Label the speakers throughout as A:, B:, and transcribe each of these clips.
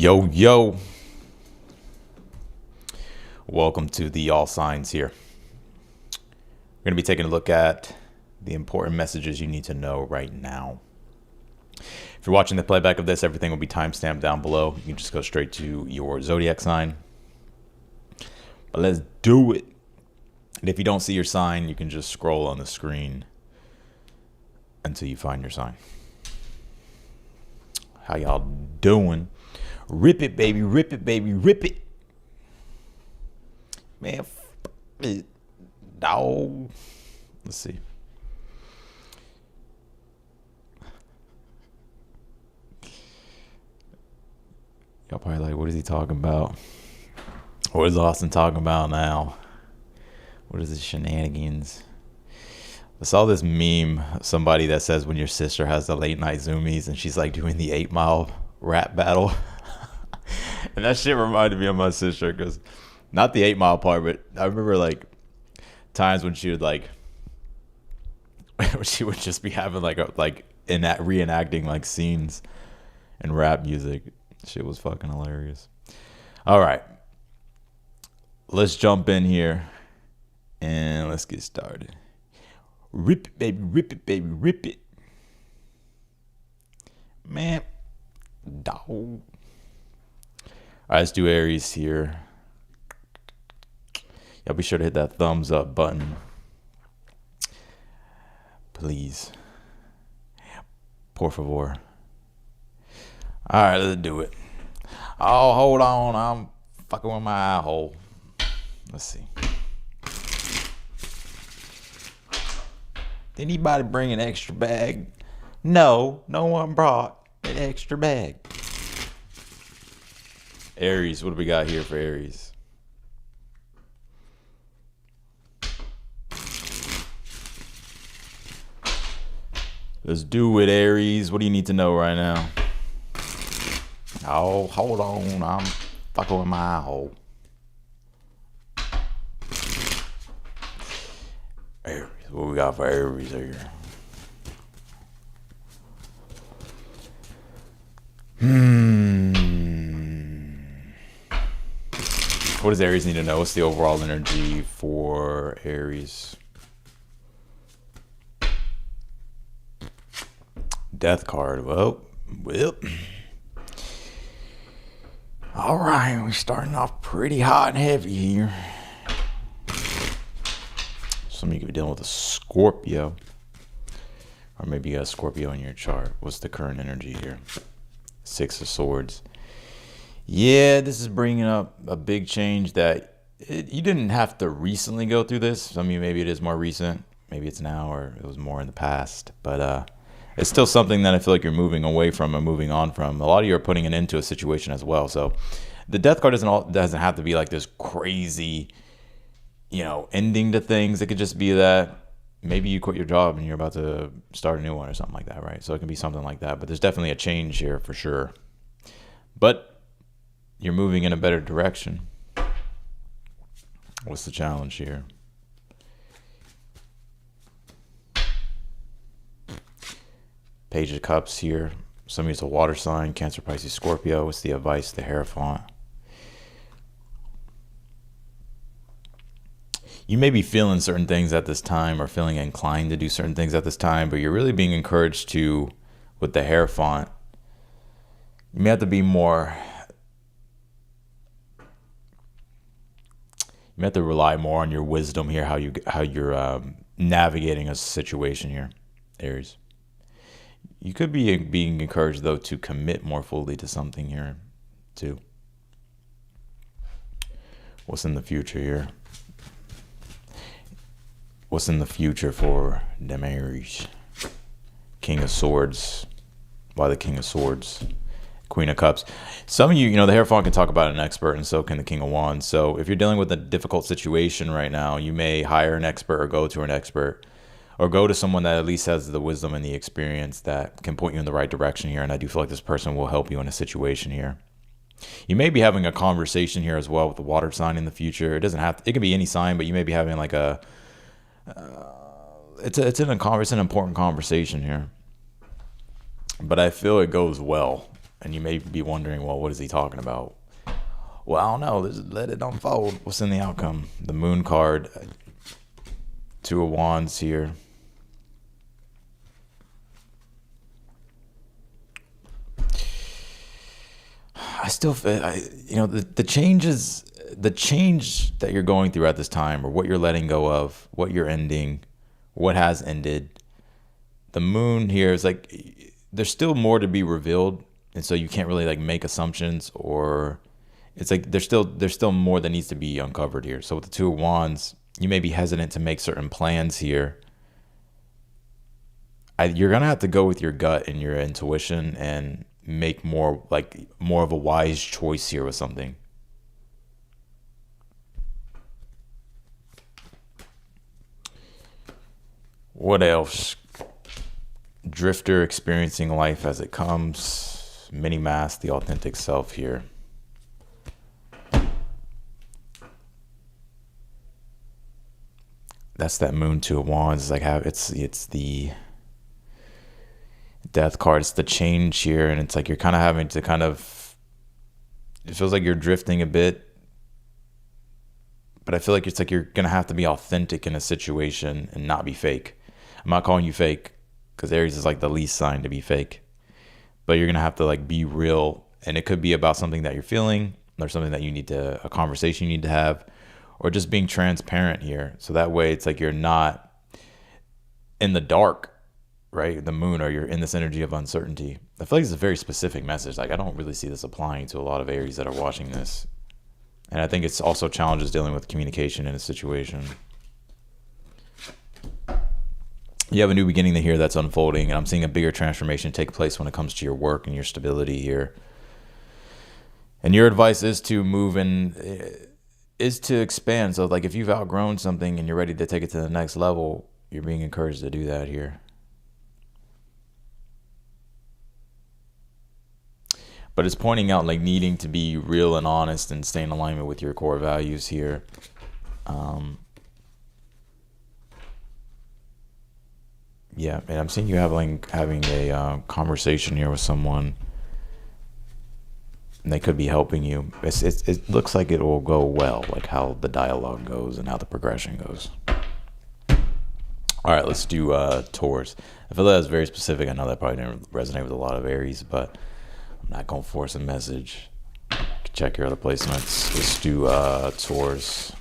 A: Yo, yo. Welcome to the All Signs here. We're going to be taking a look at the important messages you need to know right now. If you're watching the playback of this, everything will be timestamped down below. You can just go straight to your zodiac sign. But let's do it. And if you don't see your sign, you can just scroll on the screen until you find your sign. How y'all doing? Rip it, baby. Rip it, baby. Rip it. Man, it, dog. Let's see. Y'all probably like, what is he talking about? What is Austin talking about now? What is the shenanigans? I saw this meme, somebody that says when your sister has the late night zoomies and she's like doing the 8 Mile rap battle. And that shit reminded me of my sister, because not the 8 Mile part, but I remember like times when she would like, she would just be having like in that reenacting like scenes and rap music. Shit was fucking hilarious. All right, let's jump in here and let's get started. Rip it, baby, rip it, baby, rip it. Man, dog. All right, let's do Aries here. Y'all be sure to hit that thumbs up button. Please. Por favor. All right, let's do it. Oh, hold on. I'm fucking with my eye hole. Let's see. Did anybody bring an extra bag? No, no one brought an extra bag. Aries, what do we got here for Aries? Let's do it, Aries. What do you need to know right now? Oh, hold on. I'm fucking with my eye hole. Aries, what we got for Aries here? What does Aries need to know? What's the overall energy for Aries? Death card. Well. All right, we're starting off pretty hot and heavy here. Some of you could be dealing with a Scorpio. Or maybe you got a Scorpio in your chart. What's the current energy here? 6 of Swords. Yeah, this is bringing up a big change that you didn't have to recently go through this. Some of you, maybe it is more recent. Maybe it's now, or it was more in the past. But it's still something that I feel like you're moving away from and moving on from. A lot of you are putting it into a situation as well. So the death card doesn't have to be like this crazy, ending to things. It could just be that maybe you quit your job and you're about to start a new one or something like that, right? So it can be something like that. But there's definitely a change here for sure. But you're moving in a better direction. What's the challenge here? Page of Cups here. Some of you, it's a water sign, Cancer, Pisces, Scorpio. What's the advice, the Hierophant? You may be feeling certain things at this time or feeling inclined to do certain things at this time, but you're really being encouraged to, with the Hierophant, you may have to be more, you may have to rely more on your wisdom here, how you're navigating a situation here, Aries. You could be being encouraged, though, to commit more fully to something here, too. What's in the future here? What's in the future for them Aries? King of Swords. Why the King of Swords? Queen of Cups. Some of you, the Hierophant can talk about an expert, and so can the King of Wands. So if you're dealing with a difficult situation right now, you may hire an expert or go to an expert. Or go to someone that at least has the wisdom and the experience that can point you in the right direction here. And I do feel like this person will help you in a situation here. You may be having a conversation here as well with the water sign in the future. It doesn't have to, it can be any sign, but you may be having like it's an important conversation here. But I feel it goes well. And you may be wondering, well, what is he talking about? Well, I don't know. Just let it unfold. What's in the outcome? The Moon card. Two of Wands here. I still feel, the changes, the change that you're going through at this time, or what you're letting go of, what you're ending, what has ended. The Moon here is like, there's still more to be revealed. And so you can't really like make assumptions, or it's like there's still more that needs to be uncovered here. So with the Two of Wands, you may be hesitant to make certain plans here. You're gonna have to go with your gut and your intuition and make more of a wise choice here with something. What else? Drifter, experiencing life as it comes. Mini mask, the authentic self here. That's that Moon, Two of Wands. It's the Death card. It's the change here, and it's like you're kind of having to it feels like you're drifting a bit, but I feel like it's like you're gonna have to be authentic in a situation and not be fake. I'm not calling you fake, because Aries is like the least sign to be fake, but you're gonna have to like be real, and it could be about something that you're feeling, or something that a conversation you need to have, or just being transparent here. So that way it's like you're not in the dark, right? The Moon, or you're in this energy of uncertainty. I feel like it's a very specific message. Like, I don't really see this applying to a lot of Aries that are watching this. And I think it's also challenges dealing with communication in a situation. You have a new beginning here that's unfolding, and I'm seeing a bigger transformation take place when it comes to your work and your stability here. And your advice is to move is to expand. So like if you've outgrown something and you're ready to take it to the next level, you're being encouraged to do that here. But it's pointing out like needing to be real and honest and stay in alignment with your core values here. Yeah, and I'm seeing you having a conversation here with someone, and they could be helping you. It looks like it will go well, like how the dialogue goes and how the progression goes. All right, let's do Taurus. I feel that was very specific. I know that probably didn't resonate with a lot of Aries, but I'm not going to force a message. Check your other placements. Let's do Taurus.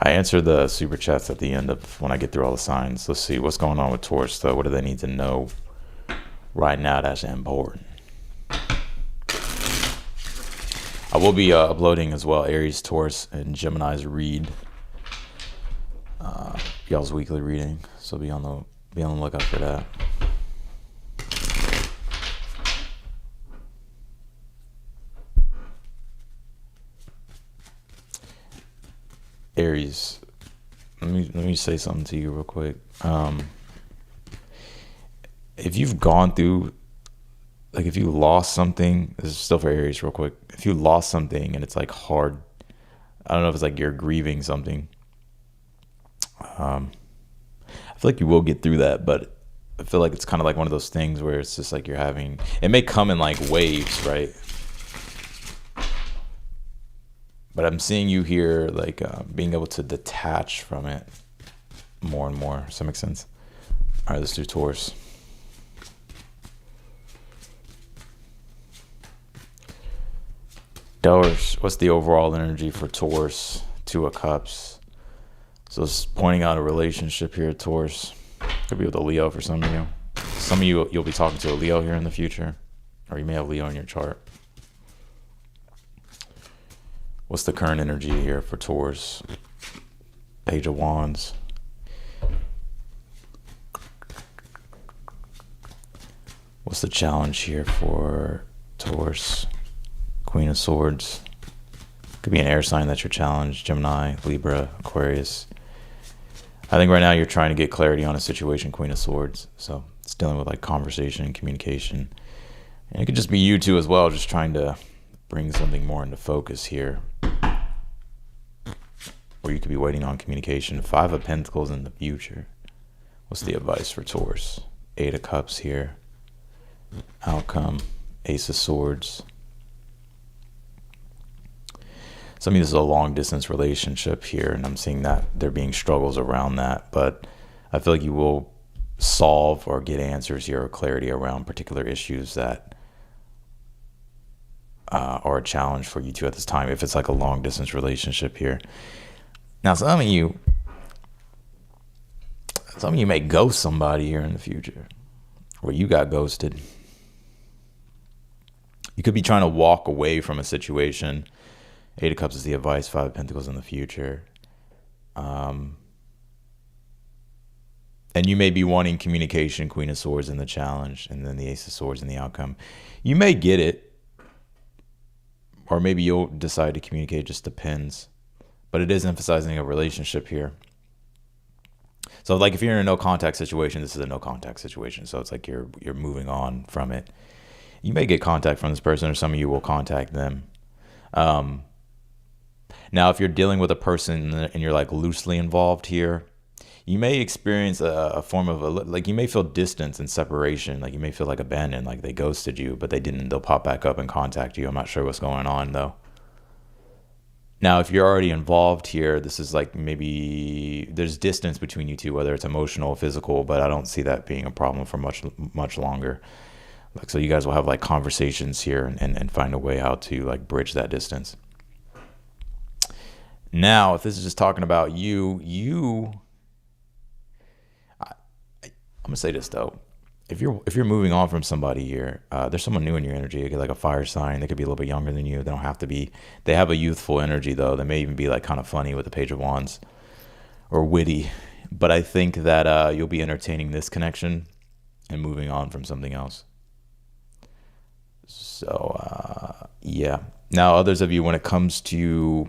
A: I answer the super chats at the end of when I get through all the signs. Let's see what's going on with Taurus, though. What do they need to know right now that's important? I will be uploading as well Aries, Taurus, and Gemini's read. Y'all's weekly reading, so be on the lookout for that. Aries, let me say something to you real quick. If you've gone through, like if you lost something, this is still for Aries real quick. If you lost something and it's like hard, I don't know if it's like you're grieving something. I feel like you will get through that, but I feel like it's kind of like one of those things where it's just like it may come in like waves, right? But I'm seeing you here like being able to detach from it more and more. Does that make sense? All right, let's do Taurus. Taurus, what's the overall energy for Taurus? Two of Cups. So it's pointing out a relationship here, Taurus. Could be with a Leo for some of you. Some of you, you'll be talking to a Leo here in the future, or you may have Leo in your chart. What's the current energy here for Taurus? Page of Wands. What's the challenge here for Taurus? Queen of Swords. Could be an air sign that's your challenge. Gemini, Libra, Aquarius. I think right now you're trying to get clarity on a situation, Queen of Swords. So It's dealing with like conversation and communication. And it could just be you two as well, just trying to bring something more into focus here. Or you could be waiting on communication. 5 of Pentacles in the future. What's the advice for Taurus? 8 of Cups here. Outcome. Ace of Swords. Some of this is a long distance relationship here, and I'm seeing that there being struggles around that. But I feel like you will solve or get answers here or clarity around particular issues that are a challenge for you two at this time, if it's like a long distance relationship here. Now, some of you may ghost somebody here in the future, or you got ghosted. You could be trying to walk away from a situation. 8 of Cups is the advice, 5 of Pentacles in the future. And you may be wanting communication, Queen of Swords in the challenge, and then the Ace of Swords in the outcome. You may get it, or maybe you'll decide to communicate, just depends. But it is emphasizing a relationship here. So like if you're in a no contact situation, this is a no contact situation. So it's like you're moving on from it. You may get contact from this person, or some of you will contact them. Now, if you're dealing with a person and you're like loosely involved here, you may experience a form of like you may feel distance and separation. Like you may feel like abandoned, like they ghosted you, but they'll pop back up and contact you. I'm not sure what's going on though. Now, if you're already involved here, this is like maybe there's distance between you two, whether it's emotional or physical, but I don't see that being a problem for much longer. Like, so you guys will have like conversations here and find a way how to like bridge that distance. Now, if this is just talking about I'm gonna say this though. If you're moving on from somebody here, there's someone new in your energy. It could be like a fire sign. They could be a little bit younger than you. They don't have to be. They have a youthful energy though. They may even be like kind of funny with the Page of Wands, or witty. But I think that you'll be entertaining this connection and moving on from something else. So yeah. Now, others of you, when it comes to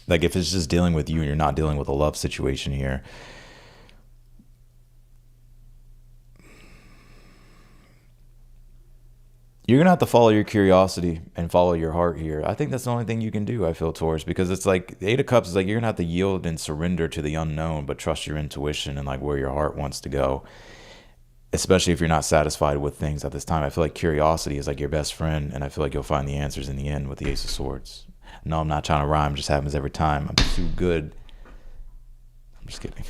A: like if it's just dealing with you and you're not dealing with a love situation here, you're going to have to follow your curiosity and follow your heart here. I think that's the only thing you can do, I feel, Taurus, because it's like the 8 of Cups is like you're going to have to yield and surrender to the unknown, but trust your intuition and like where your heart wants to go, especially if you're not satisfied with things at this time. I feel like curiosity is like your best friend, and I feel like you'll find the answers in the end with the Ace of Swords. No, I'm not trying to rhyme. It just happens every time. I'm too good. I'm just kidding.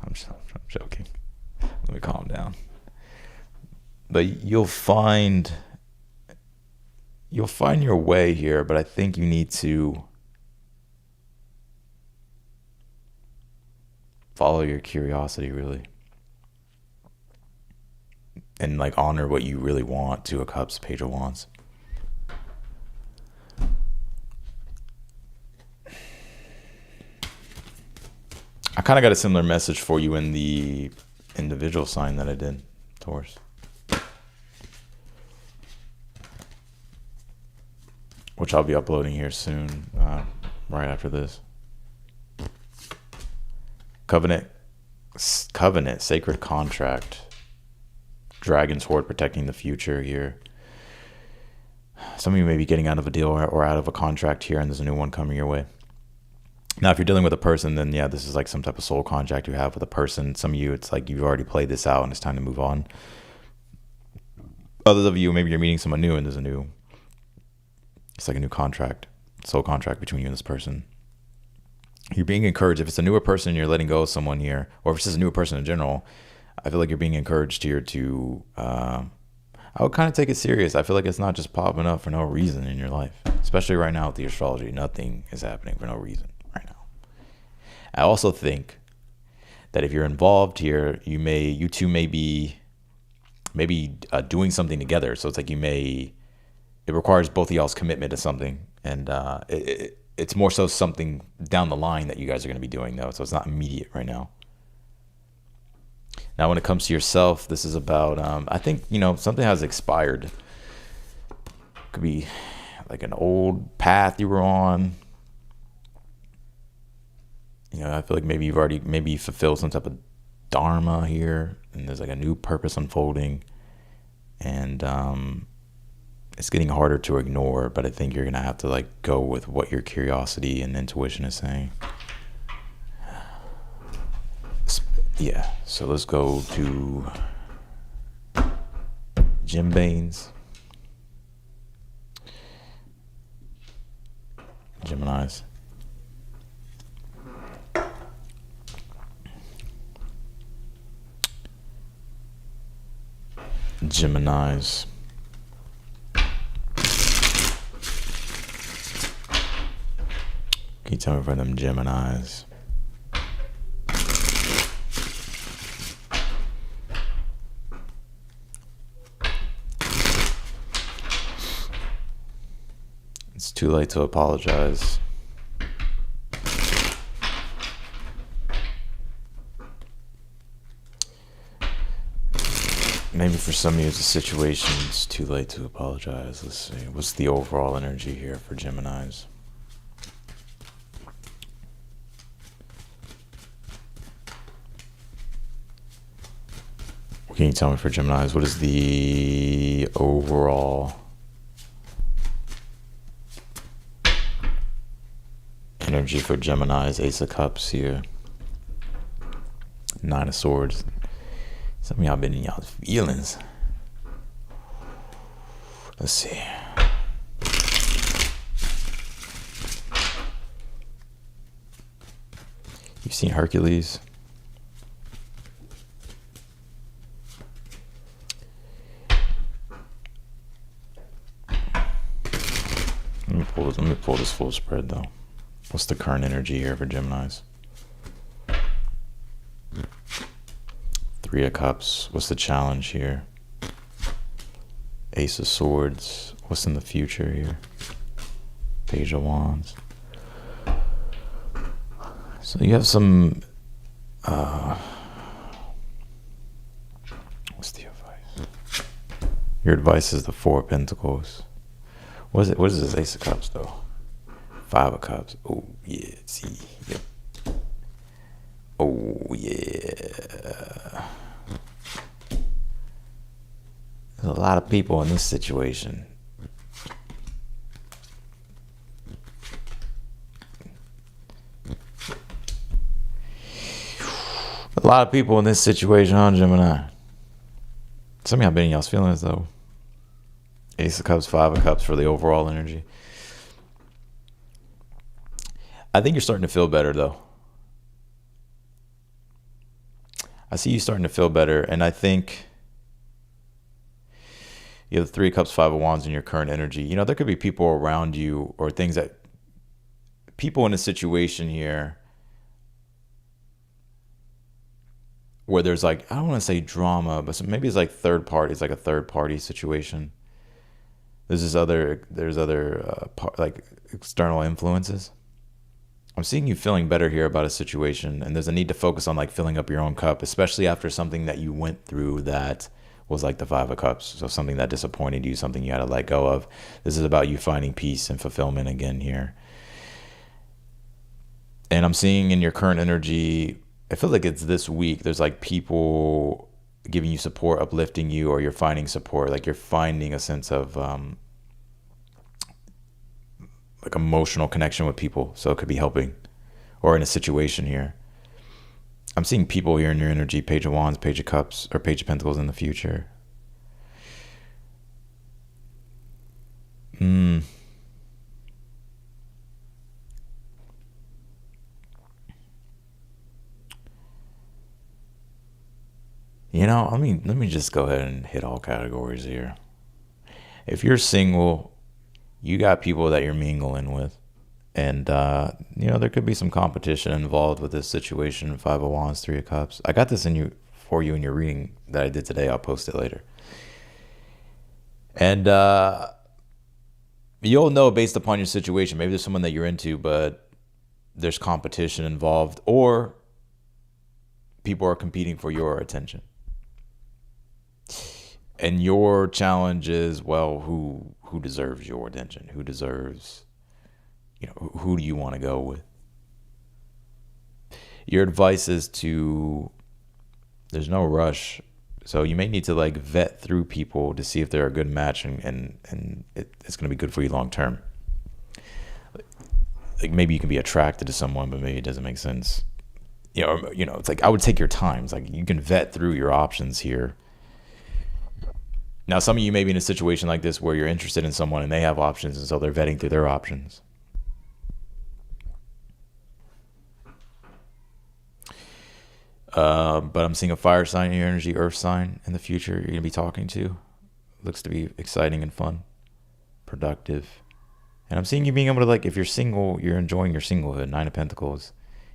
A: I'm joking. Let me calm down. But you'll find your way here, but I think you need to follow your curiosity really. And like honor what you really want. 2 of Cups, Page of Wands. I kind of got a similar message for you in the individual sign that I did, Taurus. Which I'll be uploading here soon, right after this. Covenant, sacred contract. Dragon's Horde protecting the future here. Some of you may be getting out of a deal or out of a contract here, and there's a new one coming your way. Now, if you're dealing with a person, then yeah, this is like some type of soul contract you have with a person. Some of you, it's like you've already played this out and it's time to move on. Others of you, maybe you're meeting someone new and there's it's like a new contract, soul contract between you and this person. You're being encouraged. If it's a newer person, you're letting go of someone here, or if it's just a newer person in general, I feel like you're being encouraged here to, I would kind of take it serious. I feel like it's not just popping up for no reason in your life, especially right now with the astrology. Nothing is happening for no reason right now. I also think that if you're involved here, you two may be doing something together. So it's like it requires both of y'all's commitment to something, and it's more so something down the line that you guys are going to be doing though. So it's not immediate right now. Now, when it comes to yourself, this is about, I think, something has expired. Could be like an old path you were on. I feel like maybe you fulfilled some type of dharma here, and there's like a new purpose unfolding, and it's getting harder to ignore, but I think you're gonna have to like go with what your curiosity and intuition is saying. Yeah, so let's go to Jim Baines. Geminis. Geminis. Can you tell me for them Geminis? It's too late to apologize. Maybe for some of you it's a situation, it's too late to apologize. Let's see. What's the overall energy here for Geminis? Can you tell me for Geminis, what is the overall energy for Geminis? Ace of Cups here. Nine of Swords. Some of y'all been in y'all's feelings. Let's see. You've seen Hercules? Let me pull this full spread though. What's the current energy here for Geminis? Three of Cups. What's the challenge here? Ace of Swords. What's in the future here? Page of Wands. So you have some what's the advice? Your advice is the Four of Pentacles. What is this Ace of Cups though? Five of Cups. Oh yeah, see. Yep. Oh yeah. There's a lot of people in this situation. A lot of people in this situation, huh, Gemini? Some of y'all been in y'all's feelings though. Ace of Cups, Five of Cups for the overall energy. I think you're starting to feel better though. I see you starting to feel better, and I think you have the Three of Cups, Five of Wands in your current energy. You know, there could be people around you or things that people in a situation here where there's like, I don't want to say drama, but maybe it's like third party. It's like a third party situation. There's other like external influences. I'm seeing you feeling better here about a situation, and there's a need to focus on like filling up your own cup, especially after something that you went through that was like the Five of Cups. So something that disappointed you, something you had to let go of. This is about you finding peace and fulfillment again here. And I'm seeing in your current energy, I feel like it's this week, there's like people giving you support, uplifting you, or you're finding support, like you're finding a sense of like emotional connection with people. So it could be helping, or in a situation here. I'm seeing people here in your energy, Page of Wands, Page of Cups, or Page of Pentacles in the future. You know, let me just go ahead and hit all categories here. If you're single, you got people that you're mingling with, and you know, there could be some competition involved with this situation. Five of Wands, Three of Cups. I got this for you in your reading that I did today. I'll post it later. And you'll know based upon your situation. Maybe there's someone that you're into, but there's competition involved, or people are competing for your attention. And your challenge is, well, who deserves your attention? Who deserves, you know, who do you want to go with? Your advice is to There's no rush. So you may need to like vet through people to see if they're a good match, and it's going to be good for you long term. Like maybe you can be attracted to someone, but maybe it doesn't make sense. It's like I would take your time. It's like you can vet through your options here. Now, some of you may be in a situation like this where you're interested in someone and they have options, and so they're vetting through their options. But I'm seeing a fire sign in your energy, earth sign in the future you're going to be talking to. Looks to be exciting and fun, productive. And I'm seeing you being able to, like, if you're single, you're enjoying your singlehood. Nine of Pentacles.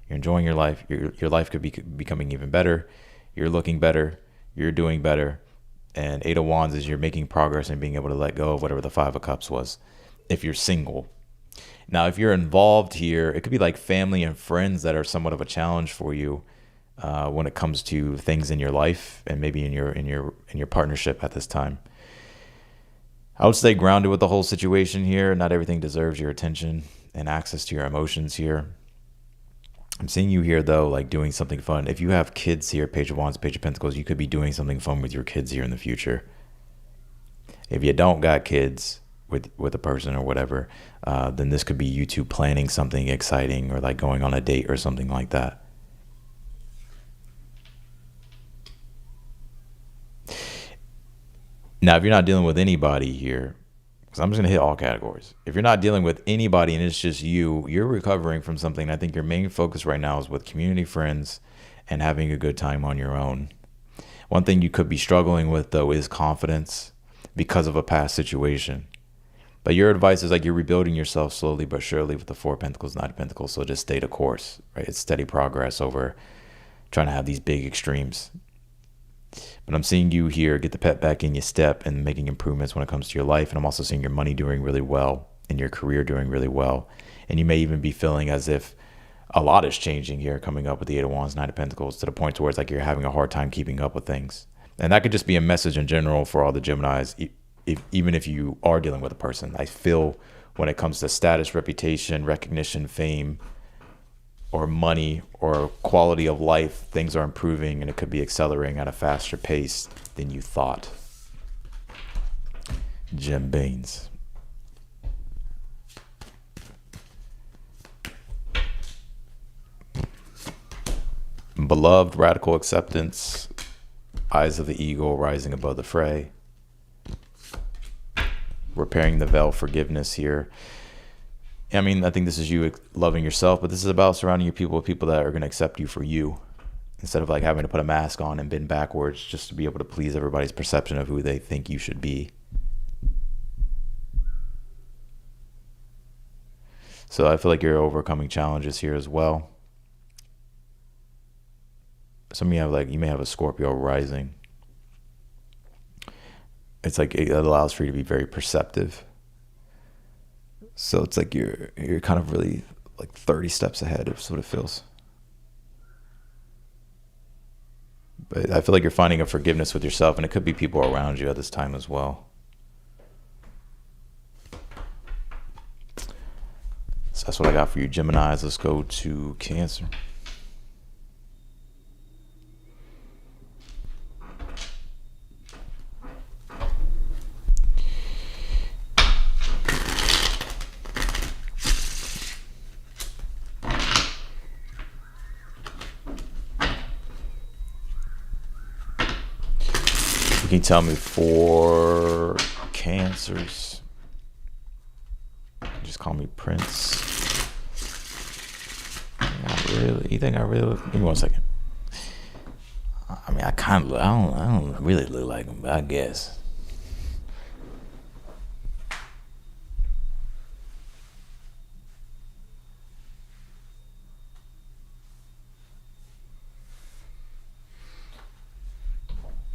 A: You're enjoying your life. Your life could be becoming even better. You're looking better. You're doing better. And Eight of Wands is you're making progress and being able to let go of whatever the Five of Cups was if you're single. Now, if you're involved here, it could be like family and friends that are somewhat of a challenge for you when it comes to things in your life and maybe in your partnership at this time. I would stay grounded with the whole situation here. Not everything deserves your attention and access to your emotions here. I'm seeing you here, though, like doing something fun. If you have kids here, Page of Wands, Page of Pentacles, you could be doing something fun with your kids here in the future. If you don't got kids with a person or whatever, then this could be you two planning something exciting or like going on a date or something like that. Now, if you're not dealing with anybody here, because I'm just going to hit all categories. If you're not dealing with anybody and it's just you're recovering from something. I think your main focus right now is with community, friends, and having a good time on your own. One thing you could be struggling with, though, is confidence because of a past situation. But your advice is like you're rebuilding yourself slowly but surely with the Four of Pentacles, Nine of Pentacles. So just stay the course, right? It's steady progress over trying to have these big extremes. But I'm seeing you here get the pep back in your step and making improvements when it comes to your life. And I'm also seeing your money doing really well and your career doing really well. And you may even be feeling as if a lot is changing here coming up with the Eight of Wands, Nine of Pentacles, to the point where it's like you're having a hard time keeping up with things. And that could just be a message in general for all the Geminis, even if you are dealing with a person. I feel when it comes to status, reputation, recognition, fame, or money or quality of life, things are improving and it could be accelerating at a faster pace than you thought. Gem Baines. Beloved, radical acceptance, eyes of the eagle rising above the fray. Repairing the veil, forgiveness here. I mean, I think this is you loving yourself, but this is about surrounding your people with people that are going to accept you for you instead of like having to put a mask on and bend backwards just to be able to please everybody's perception of who they think you should be. So I feel like you're overcoming challenges here as well. Some of you you may have a Scorpio rising. It's like it allows for you to be very perceptive. So it's like you're kind of really like 30 steps ahead of what it feels. But I feel like you're finding a forgiveness with yourself, and it could be people around you at this time as well. So that's what I got for you, Geminis. Let's go to Cancer. Can you tell me for Cancers? Just call me Prince. You think I really? Give me 1 second. I mean, I don't really look like him, but I guess.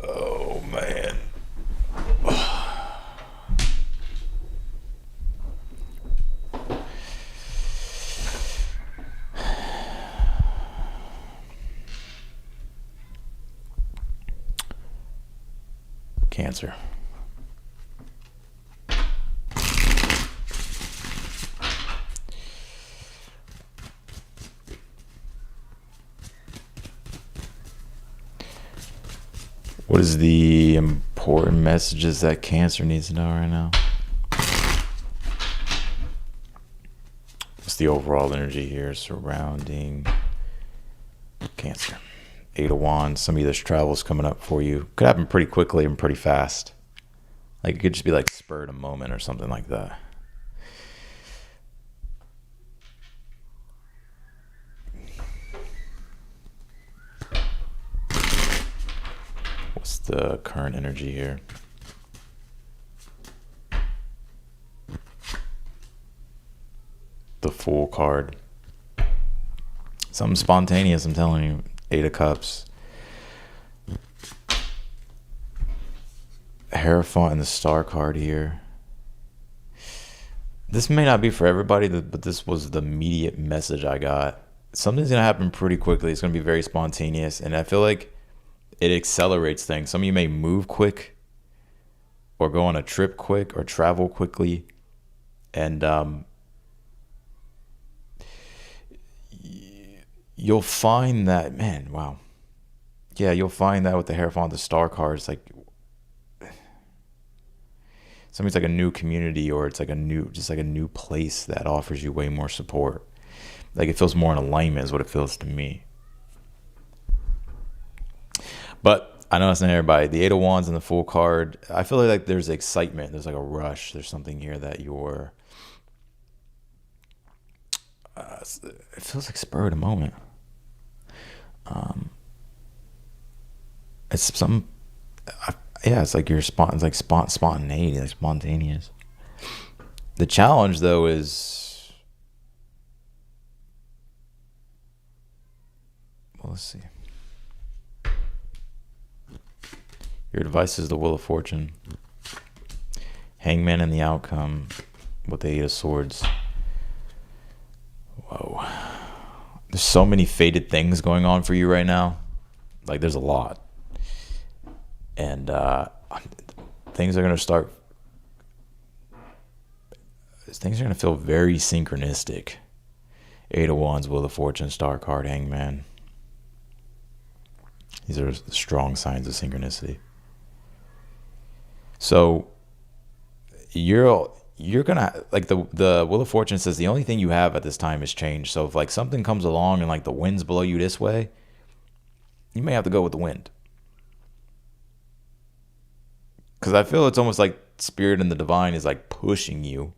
A: Oh man. Cancer. What is the important messages that Cancer needs to know right now? What's the overall energy here surrounding Cancer? Eight of Wands. Some of this travel is coming up for you. Could happen pretty quickly and pretty fast. Like it could just be like spurred a moment or something like that. What's the current energy here? The Fool card. Something spontaneous, I'm telling you. Eight of Cups. Hierophant and the Star card here. This may not be for everybody, but this was the immediate message I got. Something's going to happen pretty quickly. It's going to be very spontaneous. And I feel like it accelerates things. Some of you may move quick or go on a trip quick or travel quickly. And you'll find that, man, wow. Yeah, you'll find that with the Hierophant, the Star cards, like something's like a new community, or it's like a new place that offers you way more support. Like it feels more in alignment is what it feels to me. But I know it's not everybody. The Eight of Wands and the Fool card, I feel like there's excitement. There's like a rush. There's something here that you're, it feels like spur of the moment. It's some, yeah, it's like spontaneity, like spontaneous. The challenge though is, well, let's see. Your advice is the Wheel of Fortune. Hangman and the outcome with the Eight of Swords. Whoa. There's so many fated things going on for you right now. Like there's a lot. And things are going to feel very synchronistic. Eight of Wands, Wheel of Fortune, Star card, Hangman. These are strong signs of synchronicity. So you're gonna, like, the Wheel of Fortune says the only thing you have at this time is change. So if like something comes along and like the wind's blow you this way, you may have to go with the wind. Because I feel it's almost like Spirit and the Divine is like pushing you,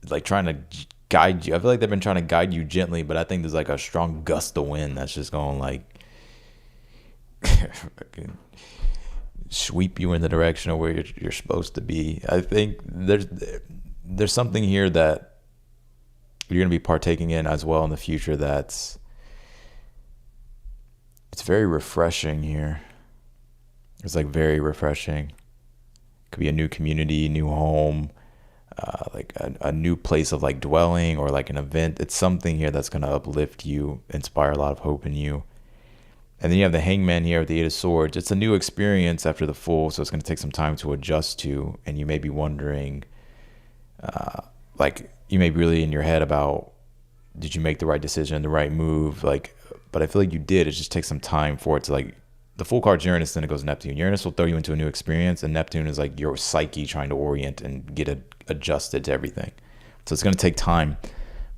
A: like trying to guide you. I feel like they've been trying to guide you gently, but I think there's like a strong gust of wind that's just going like sweep you in the direction of where you're supposed to be. I think there's something here that you're going to be partaking in as well in the future it's very refreshing here. It's like very refreshing. Could be a new community, new home, like a new place of like dwelling, or like an event. It's something here that's going to uplift you, inspire a lot of hope in you. And then you have the Hangman here with the Eight of Swords. It's a new experience after the Fool, so it's going to take some time to adjust to. And you may be wondering, like you may be really in your head about, did you make the right decision, the right move? Like, but I feel like you did. It just takes some time for it to, like, the Fool card's Uranus, then it goes Neptune. Uranus will throw you into a new experience, and Neptune is like your psyche trying to orient and get adjusted to everything. So it's going to take time,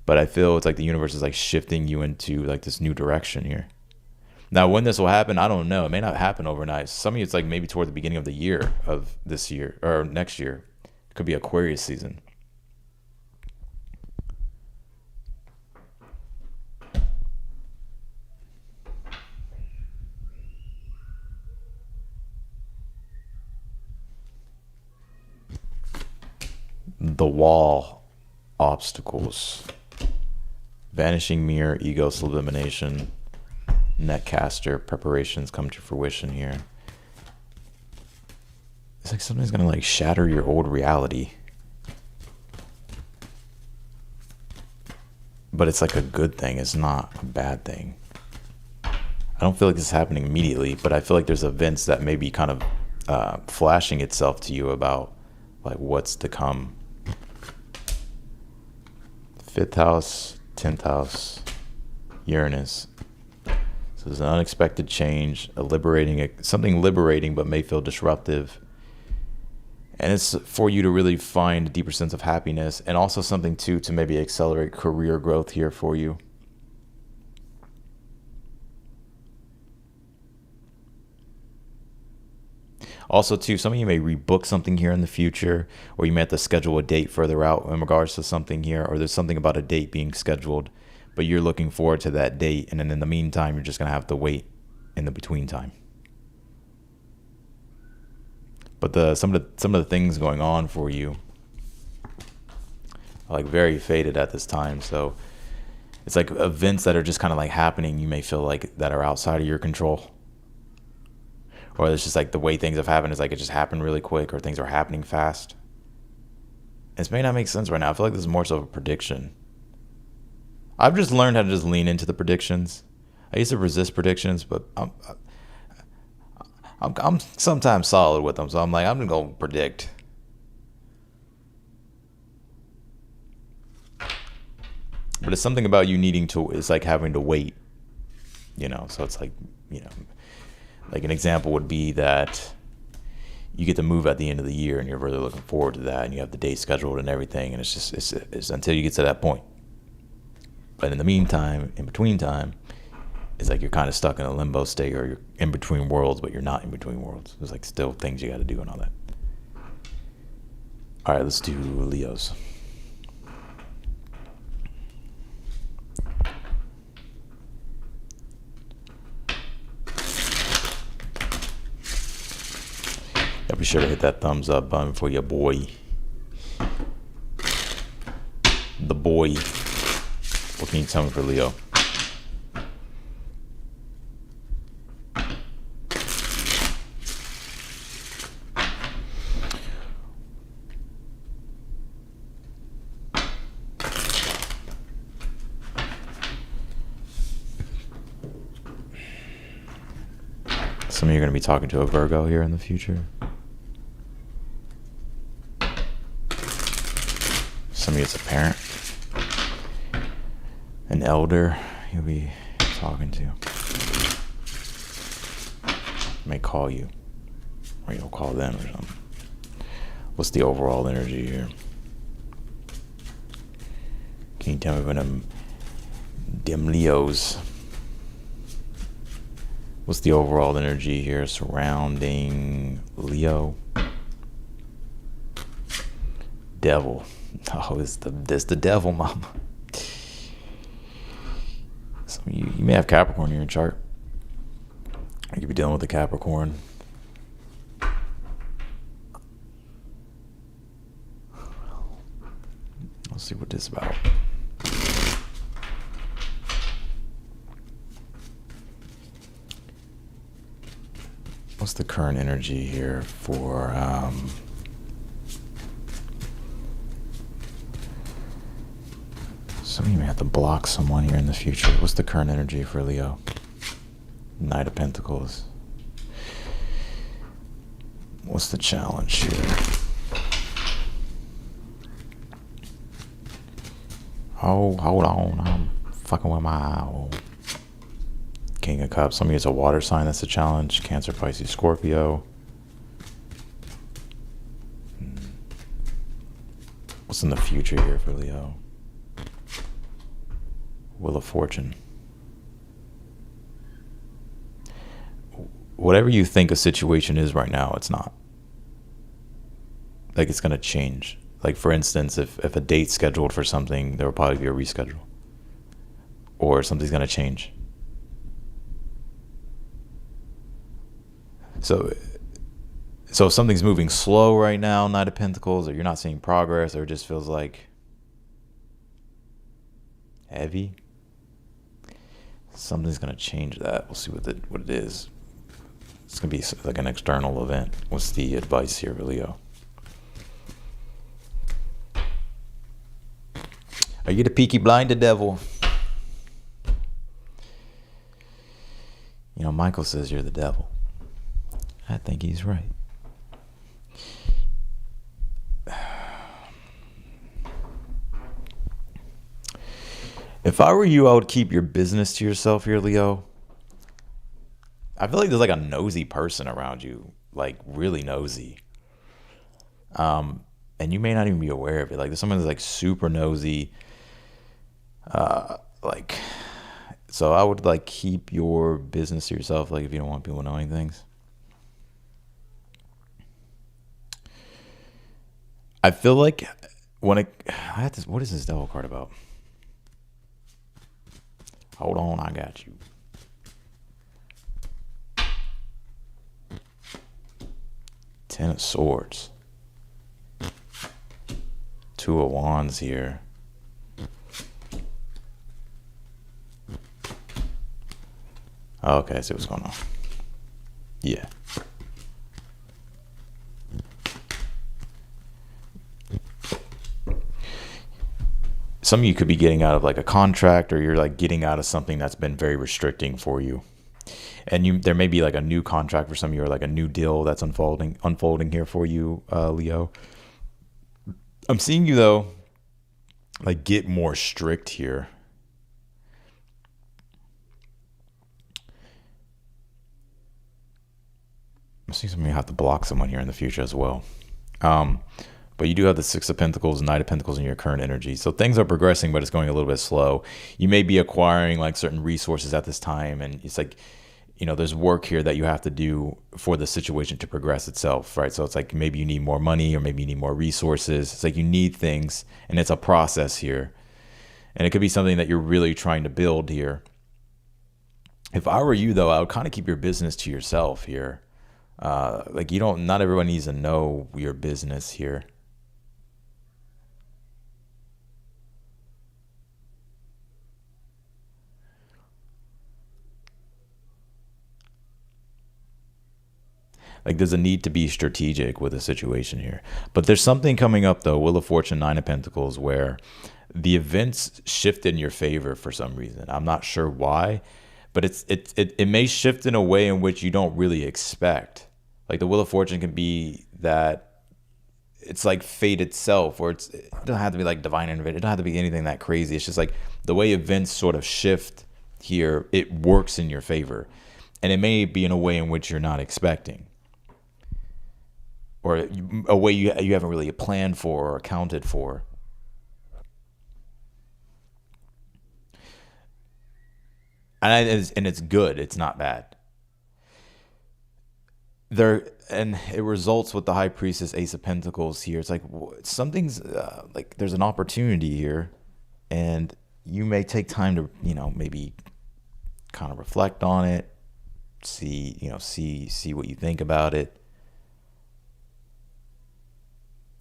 A: but I feel it's like the universe is like shifting you into like this new direction here. Now, when this will happen, I don't know. It may not happen overnight. Some of you, it's like maybe toward the beginning of the year of this year or next year. It could be Aquarius season. The Wall, obstacles, vanishing mirror, ego elimination, netcaster, preparations come to fruition here. It's like something's gonna like shatter your old reality, but it's like a good thing. It's not a bad thing. I don't feel like this is happening immediately, but I feel like there's events that may be kind of flashing itself to you about like what's to come. 5th house, 10th house, Uranus. So there's an unexpected change, something liberating, but may feel disruptive. And it's for you to really find a deeper sense of happiness, and also something too to maybe accelerate career growth here for you. Also too, some of you may rebook something here in the future, or you may have to schedule a date further out in regards to something here, or there's something about a date being scheduled, but you're looking forward to that date, and then in the meantime, you're just going to have to wait in the between time. But some of the things going on for you are like very faded at this time. So it's like events that are just kind of like happening, you may feel like that are outside of your control. Or it's just like the way things have happened is like it just happened really quick, or things are happening fast. This may not make sense right now. I feel like this is more so of a prediction. I've just learned how to just lean into the predictions. I used to resist predictions, but I'm sometimes solid with them. So I'm like, I'm just going to predict. But it's something about you it's like having to wait, so it's like, like an example would be that you get to move at the end of the year and you're really looking forward to that, and you have the date scheduled and everything. And it's until you get to that point. But in the meantime, in between time, it's like you're kind of stuck in a limbo state, or you're in between worlds, but you're not in between worlds. There's like still things you got to do and all that. All right, let's do Leos. Yeah, be sure to hit that thumbs up button for your boy. The boy. What can you tell me for Leo? Some of you are going to be talking to a Virgo here in the future. Some of you it's a parent, an elder you'll be talking to. May call you, or you'll call them or something. What's the overall energy here? Can you tell me when them Leos? What's the overall energy here surrounding Leo? Devil. Oh, it's the devil, mama. Some of you may have Capricorn in your chart. You could be dealing with a Capricorn. Let's see what this is about. What's the current energy here for some of you may have to block someone here in the future. What's the current energy for Leo? Knight of Pentacles. What's the challenge here? Oh, hold on. I'm fucking with my eye. King of Cups. Some of you it's a water sign that's a challenge. Cancer, Pisces, Scorpio. What's in the future here for Leo? Wheel of Fortune. Whatever you think a situation is right now, it's not. Like, it's going to change. Like, for instance, if a date's scheduled for something, there will probably be a reschedule. Or something's going to change. So if something's moving slow right now, Knight of Pentacles, or you're not seeing progress, or it just feels like heavy, something's going to change that. We'll see what it is. It's going to be like an external event. What's the advice here for Leo? Are you the Peaky Blinded devil? Michael says you're the devil. I think he's right. If I were you, I would keep your business to yourself here, Leo. I feel like there's like a nosy person around you, like really nosy. And you may not even be aware of it. Like there's someone that's like super nosy. Like, so I would like keep your business to yourself. Like if you don't want people knowing things. I feel like when it, I had this, what is this devil card about? Hold on, I got you. Ten of Swords. Two of Wands here. Okay, I see what's going on. Yeah. Some of you could be getting out of like a contract, or you're like getting out of something that's been very restricting for you. And there may be like a new contract for some of you, or like a new deal that's unfolding here for you, Leo. I'm seeing you though, like get more strict here. I'm seeing some of you have to block someone here in the future as well. But you do have the Six of Pentacles, Knight of Pentacles in your current energy. So things are progressing, but it's going a little bit slow. You may be acquiring like certain resources at this time. And it's like, you know, there's work here that you have to do for the situation to progress itself, right? So it's like maybe you need more money, or maybe you need more resources. It's like you need things, and it's a process here. And it could be something that you're really trying to build here. If I were you though, I would kind of keep your business to yourself here. Like not everyone needs to know your business here. Like there's a need to be strategic with a situation here. But there's something coming up though, Wheel of Fortune, Nine of Pentacles, where the events shift in your favor for some reason. I'm not sure why, but it may shift in a way in which you don't really expect. Like the Wheel of Fortune can be that it's like fate itself, or it doesn't have to be like divine intervention. It doesn't have to be anything that crazy. It's just like the way events sort of shift here, it works in your favor. And it may be in a way in which you're not expecting, or a way you haven't really planned for or accounted for. And it's good. It's not bad. And it results with the High Priestess, Ace of Pentacles here. It's like something's like there's an opportunity here, and you may take time to, you know, maybe kind of reflect on it, see what you think about it.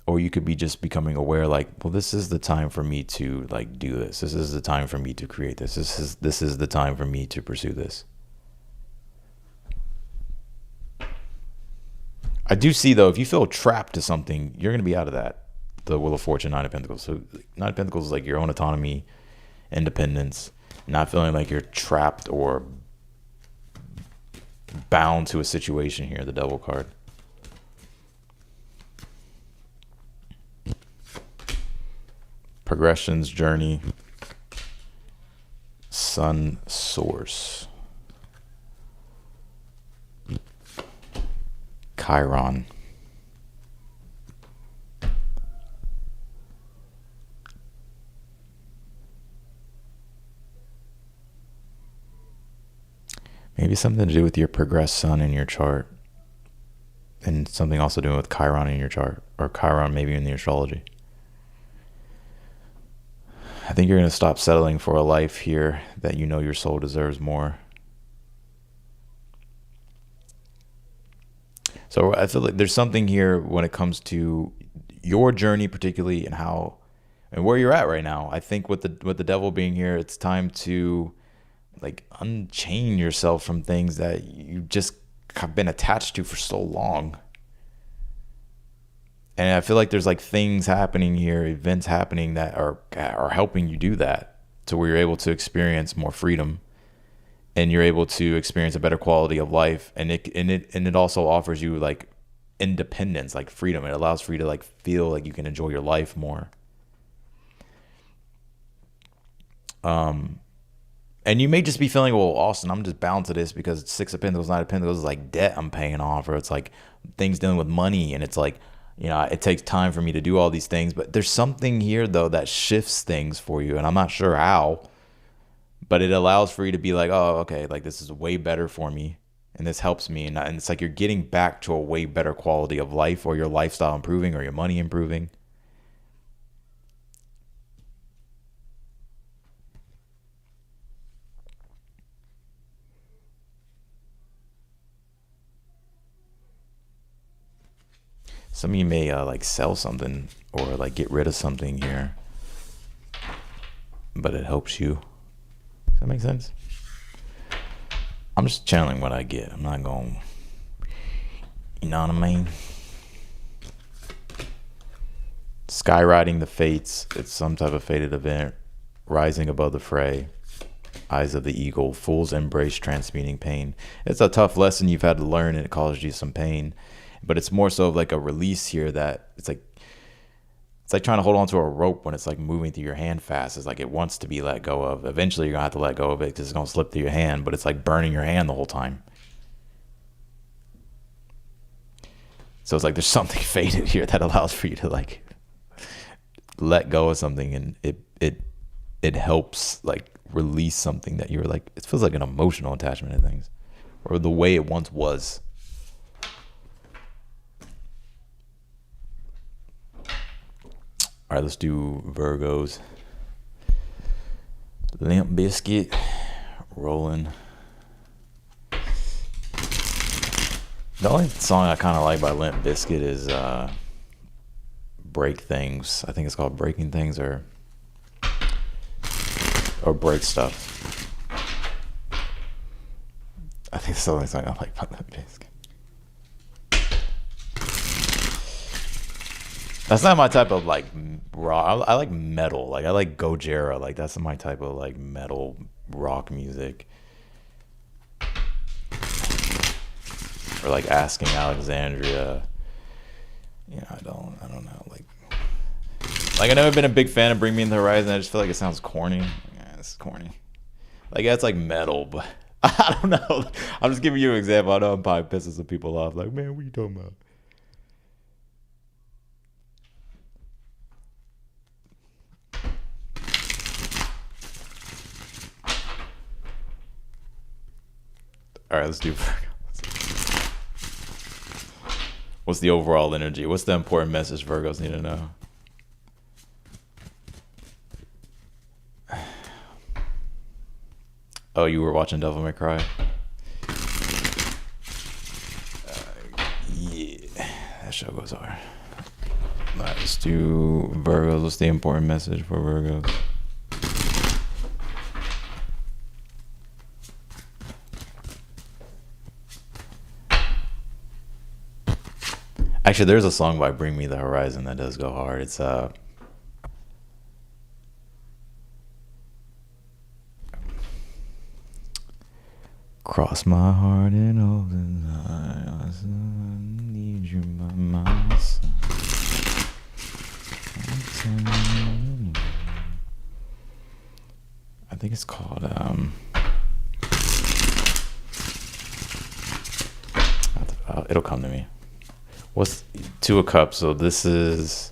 A: Or you could be just becoming aware, like, well, this is the time for me to like do this. This is the time for me to create this. This is the time for me to pursue this. I do see though, if you feel trapped to something, you're gonna be out of that. The Wheel of Fortune, Nine of Pentacles. So Nine of Pentacles is like your own autonomy, independence, not feeling like you're trapped or bound to a situation here. The Devil card. Progressions, journey, sun, source, Chiron. Maybe something to do with your progressed sun in your chart, and something also doing with Chiron in your chart, or Chiron maybe in the astrology. I think you're going to stop settling for a life here that you know your soul deserves more. So I feel like there's something here when it comes to your journey, particularly, and how and where you're at right now. I think with the Devil being here, it's time to like unchain yourself from things that you just have been attached to for so long. And I feel like there's like things happening here, events happening that are helping you do that, to where you're able to experience more freedom, and you're able to experience a better quality of life. And it also offers you like independence, like freedom. It allows for you to like feel like you can enjoy your life more. And you may just be feeling, well, Austin, I'm just bound to this because it's Six of Pentacles, Nine of Pentacles is like debt I'm paying off, or it's like things dealing with money, and it's like, it takes time for me to do all these things. But there's something here though that shifts things for you, and I'm not sure how, but it allows for you to be like, oh, okay, like this is way better for me, and this helps me, and it's like you're getting back to a way better quality of life, or your lifestyle improving, or your money improving. Some of you may like sell something or like get rid of something here, but it helps you. Does that make sense? I'm just channeling what I get. I'm not going, you know what I mean? Skyriding the fates. It's some type of fated event. Rising above the fray. Eyes of the eagle. Fool's embrace transmuting pain. It's a tough lesson you've had to learn, and it caused you some pain. But it's more so of like a release here, that it's like trying to hold on to a rope when it's like moving through your hand fast. It's like it wants to be let go of. Eventually you're gonna have to let go of it because it's gonna slip through your hand, but it's like burning your hand the whole time. So it's like there's something fated here that allows for you to like let go of something, and it helps like release something that you're like, it feels like an emotional attachment to things, or the way it once was. All right, let's do Virgos. Limp Bizkit, Rolling. The only song I kind of like by Limp Bizkit is Break Things. I think it's called Breaking Things, or Break Stuff. I think it's the only song I like by Limp Bizkit. That's not my type of like rock. I like metal. Like I like Gojira. Like that's my type of like metal rock music. Or like Asking Alexandria. I don't know. Like I've never been a big fan of Bring Me in the Horizon. I just feel like it sounds corny. Yeah, it's corny. Like yeah, it's like metal, but I don't know. I'm just giving you an example. I know I'm probably pissing some people off. Like, man, what are you talking about? All right, let's do Virgo. What's the overall energy? What's the important message Virgos need to know? Oh, you were watching Devil May Cry? Yeah, that show goes hard. All right, let's do Virgos. What's the important message for Virgos? Actually, there's a song by Bring Me the Horizon that does go hard. It's cross my heart and open eyes. I need you by my side. I think it's called it'll come to me. What's Two of Cups? So this is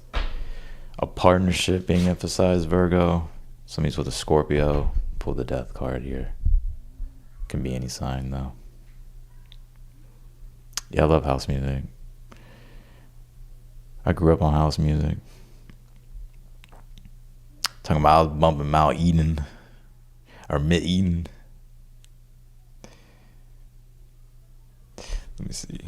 A: a partnership being emphasized, Virgo. Somebody's with a Scorpio. Pull the Death card here. Can be any sign though. Yeah, I love house music. I grew up on house music. Talking about I was bumping Mount Eden or Mid Eden. Let me see.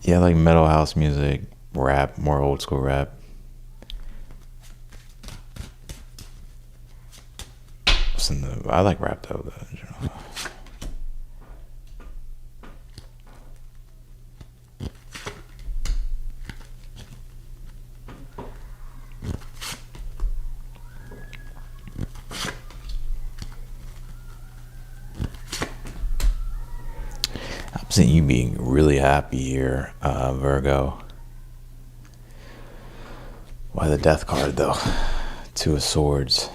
A: Yeah, I like metal house music, rap, more old school rap. I like rap though, in general. seeing you being really happy here, Virgo. Why the Death card, though? Two of Swords.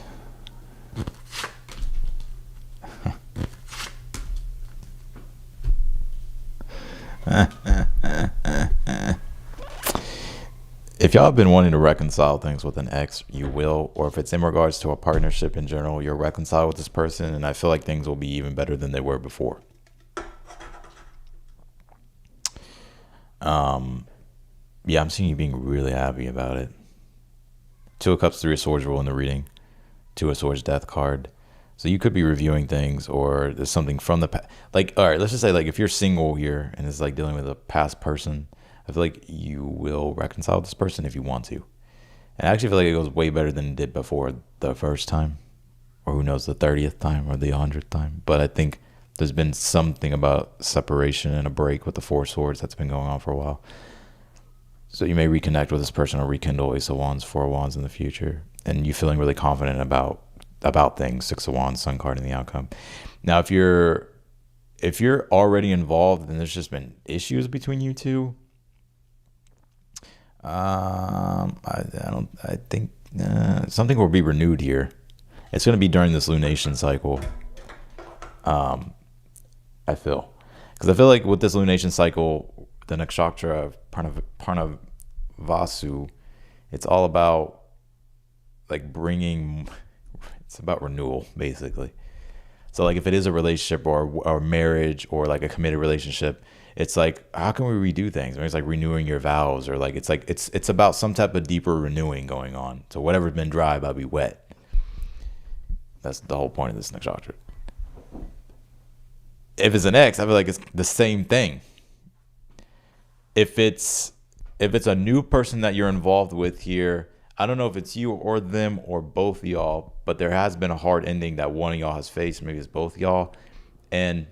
A: If y'all have been wanting to reconcile things with an ex, you will. Or if it's in regards to a partnership in general, you'll reconcile with this person. And I feel like things will be even better than they were before. Yeah, I'm seeing you being really happy about it. Two of Cups, Three of Swords rule in the reading. Two of Swords, Death card. So you could be reviewing things, or there's something from the past. Like, all right, let's just say, like, if you're single here and it's like dealing with a past person, I feel like you will reconcile with this person if you want to. And I actually feel like it goes way better than it did before the first time, or who knows, the 30th time or the 100th time. But I think there's been something about separation and a break with the Four of Swords that's been going on for a while. So you may reconnect with this person or rekindle Ace of Wands, Four of Wands in the future, and you feeling really confident about things. Six of Wands, Sun card in the outcome. Now, if you're already involved and there's just been issues between you two, I think something will be renewed here. It's going to be during this lunation cycle. I feel, because I feel like with this lunation cycle, the nakshatra of Pranavasu, it's all about like bringing. It's about renewal, basically. So like if it is a relationship or marriage or like a committed relationship, it's like, how can we redo things? I mean, it's like renewing your vows, or like it's about some type of deeper renewing going on. So whatever's been dry about to be wet. That's the whole point of this nakshatra. If it's an ex, I feel like it's the same thing. If it's a new person that you're involved with here, I don't know if it's you or them or both of y'all, but there has been a hard ending that one of y'all has faced. Maybe it's both of y'all. And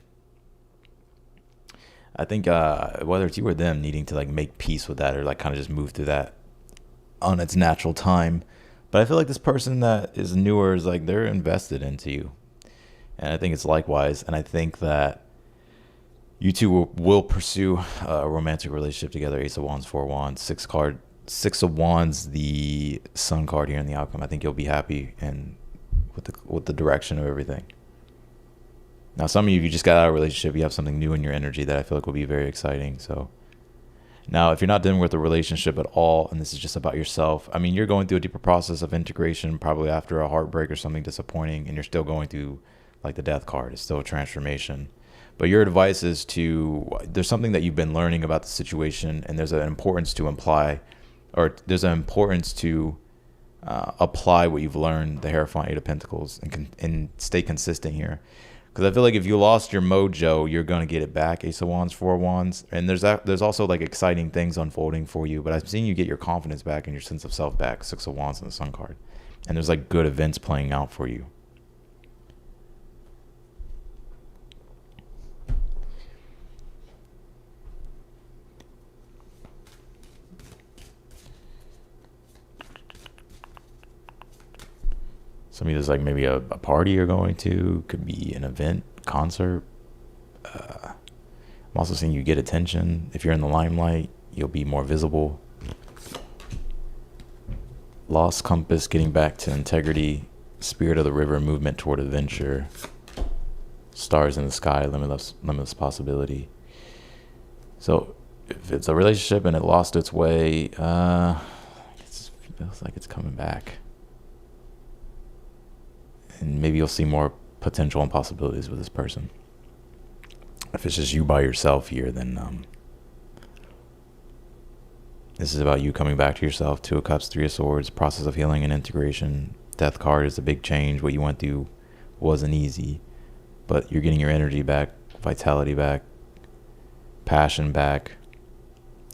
A: I think whether it's you or them needing to like make peace with that, or like kind of just move through that on its natural time. But I feel like this person that is newer is like, they're invested into you. And I think it's likewise. And I think that you two will pursue a romantic relationship together. Ace of Wands, Four of Wands, Six of Wands, the Sun card here in the outcome. I think you'll be happy and with the direction of everything. Now, some of you just got out of a relationship, you have something new in your energy that I feel like will be very exciting. So now, if you're not dealing with a relationship at all, and this is just about yourself, I mean, you're going through a deeper process of integration, probably after a heartbreak or something disappointing, and you're still going through like the Death card. It's still a transformation. But your advice is there's something that you've been learning about the situation, and there's an importance to apply what you've learned, the Hierophant, Eight of Pentacles, and stay consistent here. Because I feel like if you lost your mojo, you're going to get it back. Ace of Wands, Four of Wands. And there's also like exciting things unfolding for you. But I'm seeing you get your confidence back and your sense of self back. Six of Wands and the Sun card. And there's like good events playing out for you. Some of you, there's like maybe a party you're going to, could be an event, concert. I'm also seeing you get attention. If you're in the limelight, you'll be more visible. Lost compass, getting back to integrity. Spirit of the river, movement toward adventure. Stars in the sky, limitless possibility. So if it's a relationship and it lost its way, it feels like it's coming back. And maybe you'll see more potential and possibilities with this person. If it's just you by yourself here, then this is about you coming back to yourself. Two of Cups, Three of Swords, process of healing and integration. Death card is a big change. What you went through wasn't easy, but you're getting your energy back, vitality back, passion back,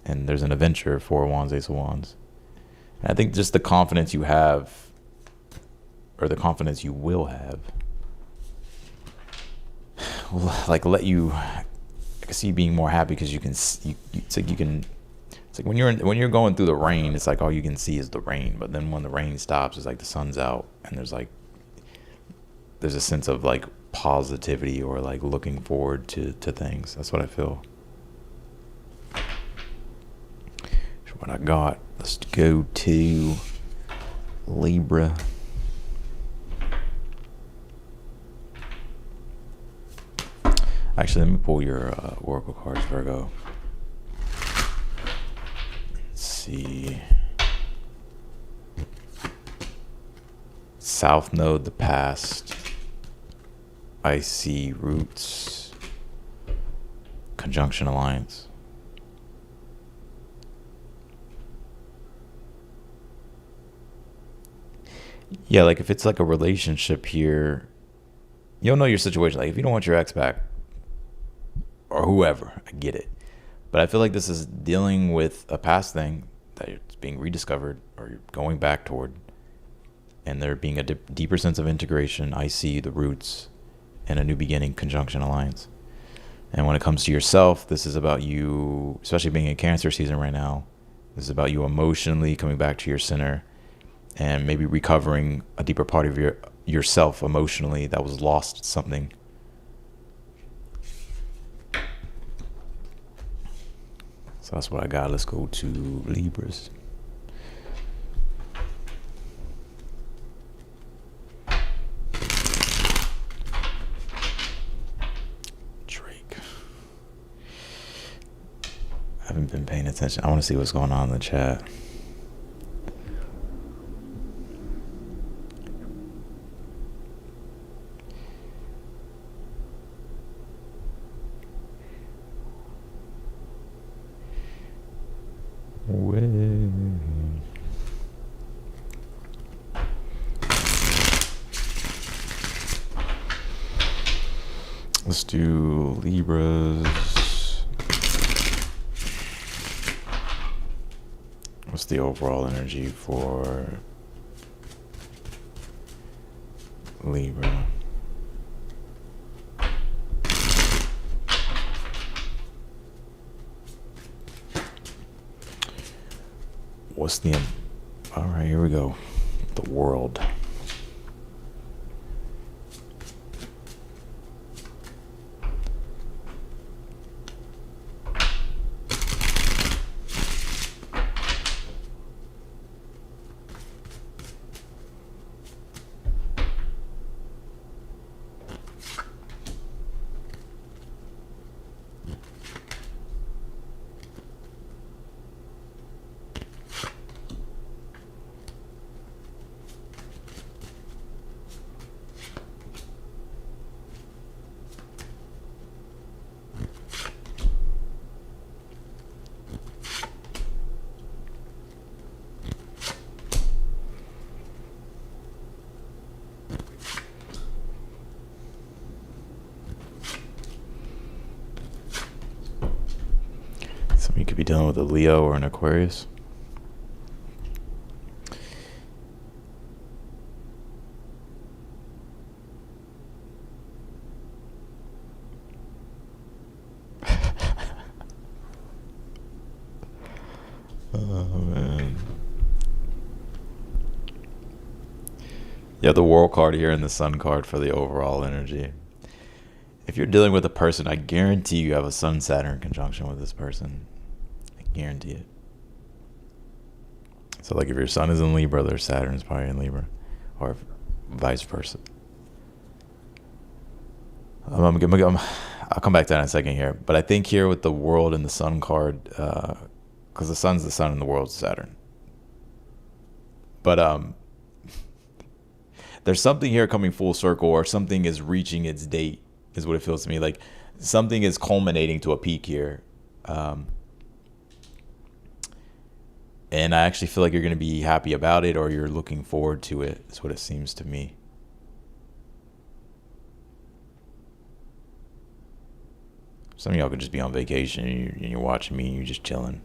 A: and there's an adventure. Four of Wands, Ace of Wands. And I think just the confidence you have, or the confidence you will have, will like let you, I can see you being more happy because you can see, it's like when you're going through the rain, it's like all you can see is the rain. But then when the rain stops, it's like the sun's out, and there's a sense of like positivity or like looking forward to things. That's what I feel. what I got. Let's go to Libra. Actually, let me pull your Oracle cards, Virgo. Let's see. South Node, the past. I see roots. Conjunction alliance. Yeah, like if it's like a relationship here, you'll know your situation. Like if you don't want your ex back or whoever, I get it. But I feel like this is dealing with a past thing that it's being rediscovered or you're going back toward. And there being a deeper sense of integration. I see the roots and a new beginning, conjunction alliance. And when it comes to yourself, this is about you, especially being in Cancer season right now. This is about you emotionally coming back to your center and maybe recovering a deeper part of yourself emotionally that was lost something. So that's what I got. Let's go to Libras. Drake. I haven't been paying attention. I want to see what's going on in the chat. Let's do Libras. What's the overall energy for Libra? What's the... All right, here we go. The world. You could be dealing with a Leo or an Aquarius. Oh, man. You have the World card here and the Sun card for the overall energy. If you're dealing with a person, I guarantee you have a Sun-Saturn conjunction with this person. Guarantee it. So like if your sun is in Libra, their Saturn is probably in Libra, or vice versa. I'll come back to that in a second here, but I think here with the World and the Sun card, because the Sun's the Sun and the World's Saturn. But there's something here coming full circle, or something is reaching its date, is what it feels to me. Like something is culminating to a peak here. And I actually feel like you're going to be happy about it, or you're looking forward to it. That's what it seems to me. Some of y'all could just be on vacation and you're watching me and you're just chilling,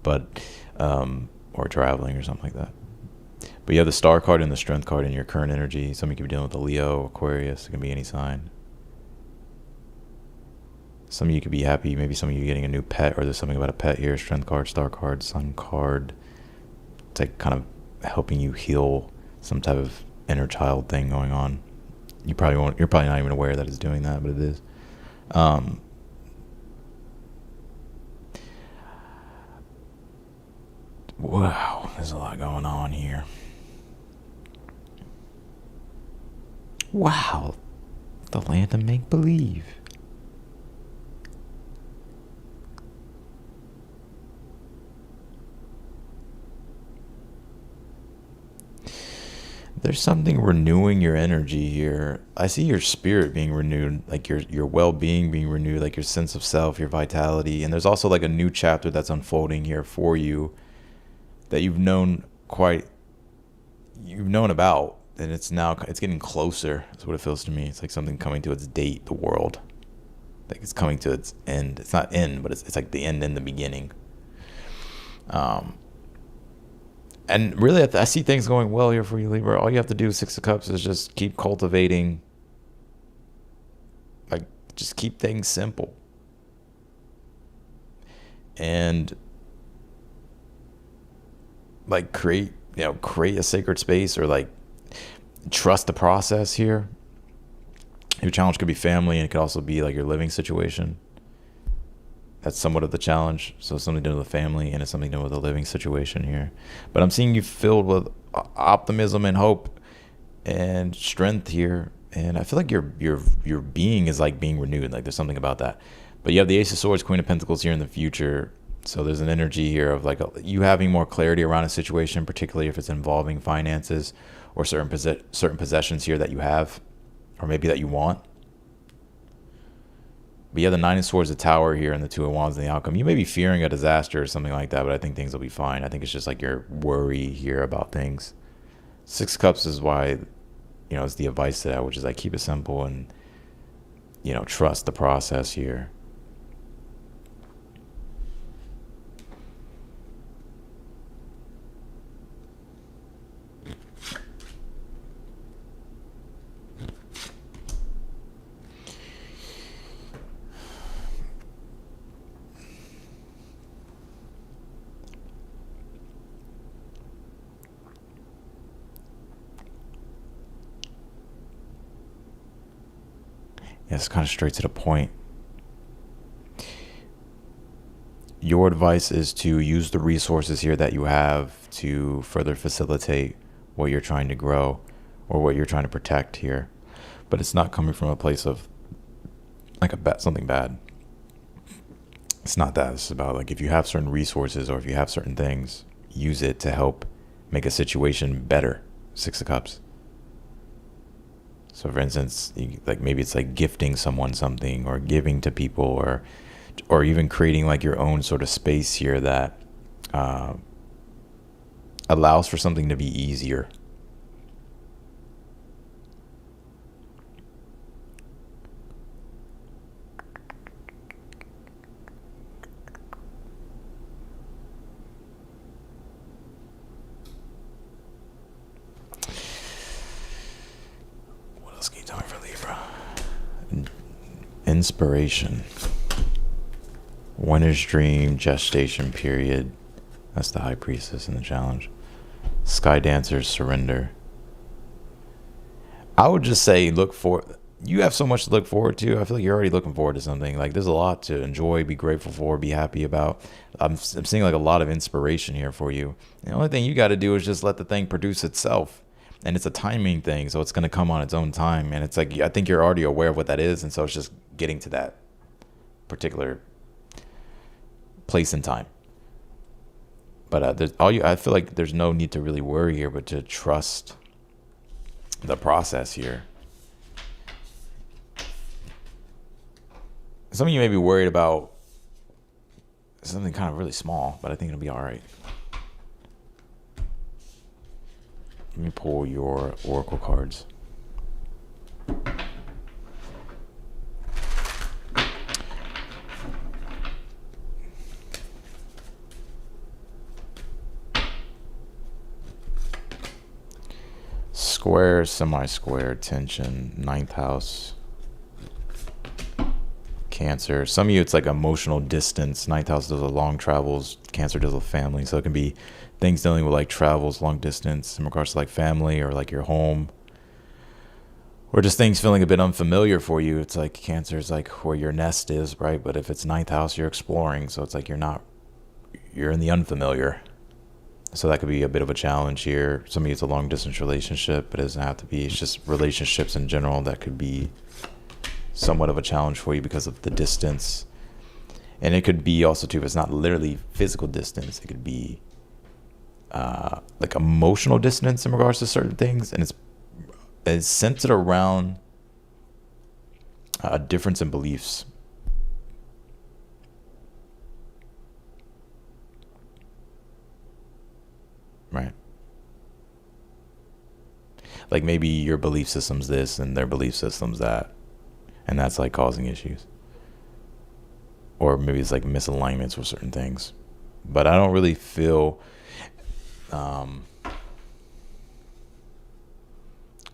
A: but or traveling or something like that. But you have the Star card and the Strength card in your current energy. Some of you could be dealing with a Leo, Aquarius. It can be any sign. Some of you could be happy. Maybe some of you getting a new pet, or there's something about a pet here. Strength card, Star card, Sun card. It's like kind of helping you heal some type of inner child thing going on. You're probably not even aware that it's doing that, but it is. Wow, there's a lot going on here. Wow, the land of make believe. There's something renewing your energy here. I see your spirit being renewed, like your well-being being renewed, like your sense of self, your vitality. And there's also like a new chapter that's unfolding here for you that you've known about, and it's getting closer. That's what it feels to me. It's like something coming to its date, the world. Like it's coming to its end. It's not end, but it's like the end in the beginning. And really, I see things going well here for you, Libra. All you have to do, Six of Cups, is just keep cultivating. Like, just keep things simple. And, like, create a sacred space, or, like, trust the process here. Your challenge could be family, and it could also be, like, your living situation. That's somewhat of the challenge. So it's something to do with the family, and it's something to do with the living situation here. But I'm seeing you filled with optimism and hope and strength here. And I feel like your being is like being renewed. Like there's something about that. But you have the Ace of Swords, Queen of Pentacles here in the future. So there's an energy here of like you having more clarity around a situation, particularly if it's involving finances or certain possessions here that you have, or maybe that you want. But yeah, the Nine of Swords, the Tower here, and the Two of Wands and the outcome. You may be fearing a disaster or something like that, but I think things will be fine. I think it's just like your worry here about things. Six of Cups is why, it's the advice to that, which is like keep it simple and, trust the process here. Yeah, it's kind of straight to the point. Your advice is to use the resources here that you have to further facilitate what you're trying to grow or what you're trying to protect here. But it's not coming from a place of like something bad. It's not that. It's about like if you have certain resources or if you have certain things, use it to help make a situation better. Six of Cups. So for instance, like maybe it's like gifting someone something or giving to people or even creating like your own sort of space here that allows for something to be easier. What else can you tell me for Libra? Inspiration. Winter's dream, gestation period. That's the High Priestess in the challenge. Sky Dancers, surrender. I would just say you have so much to look forward to. I feel like you're already looking forward to something. Like there's a lot to enjoy, be grateful for, be happy about. I'm seeing like a lot of inspiration here for you. The only thing you got to do is just let the thing produce itself. And it's a timing thing, so it's going to come on its own time. And it's like, I think you're already aware of what that is. And so it's just getting to that particular place and time. But I feel like there's no need to really worry here, but to trust the process here. Some of you may be worried about something kind of really small, but I think it'll be all right. Let me pull your oracle cards. Square, semi-square, tension, ninth house, Cancer. Some of you, it's like emotional distance. Ninth house does with long travels. Cancer does with family. So it can be things dealing with like travels, long distance in regards to like family or like your home. Or just things feeling a bit unfamiliar for you. It's like Cancer is like where your nest is, right? But if it's ninth house, you're exploring. So it's like you're in the unfamiliar. So that could be a bit of a challenge here. Some of you, it's a long distance relationship, but it doesn't have to be. It's just relationships in general that could be somewhat of a challenge for you because of the distance. And it could be also too, if it's not literally physical distance, it could be like emotional distance in regards to certain things, and it's centered around a difference in beliefs. Right. Like maybe your belief system's this and their belief system's that, and that's like causing issues. Or maybe it's like misalignments with certain things. But I don't really feel I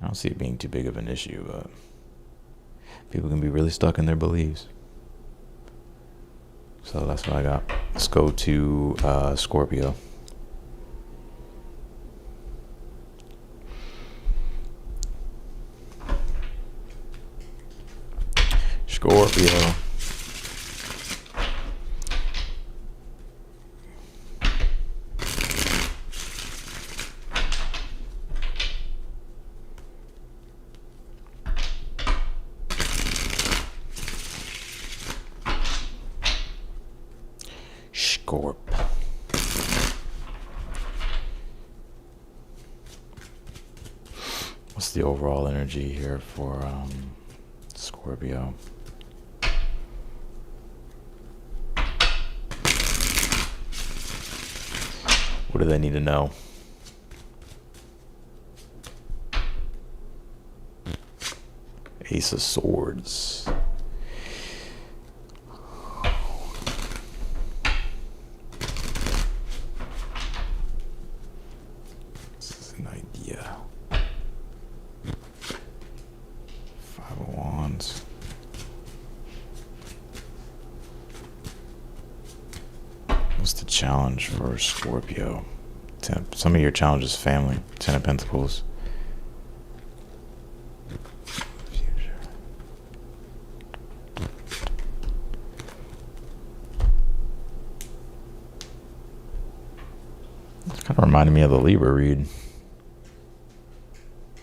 A: don't see it being too big of an issue, but people can be really stuck in their beliefs. So that's what I got. Let's go to Scorpio. Scorpio. Scorp. What's the overall energy here for Scorpio? What do they need to know? Ace of Swords. This is an idea. Five of Wands. What's the challenge for Scorpio? Some of your challenge is family. Ten of Pentacles. It's kind of reminded me of the Libra read.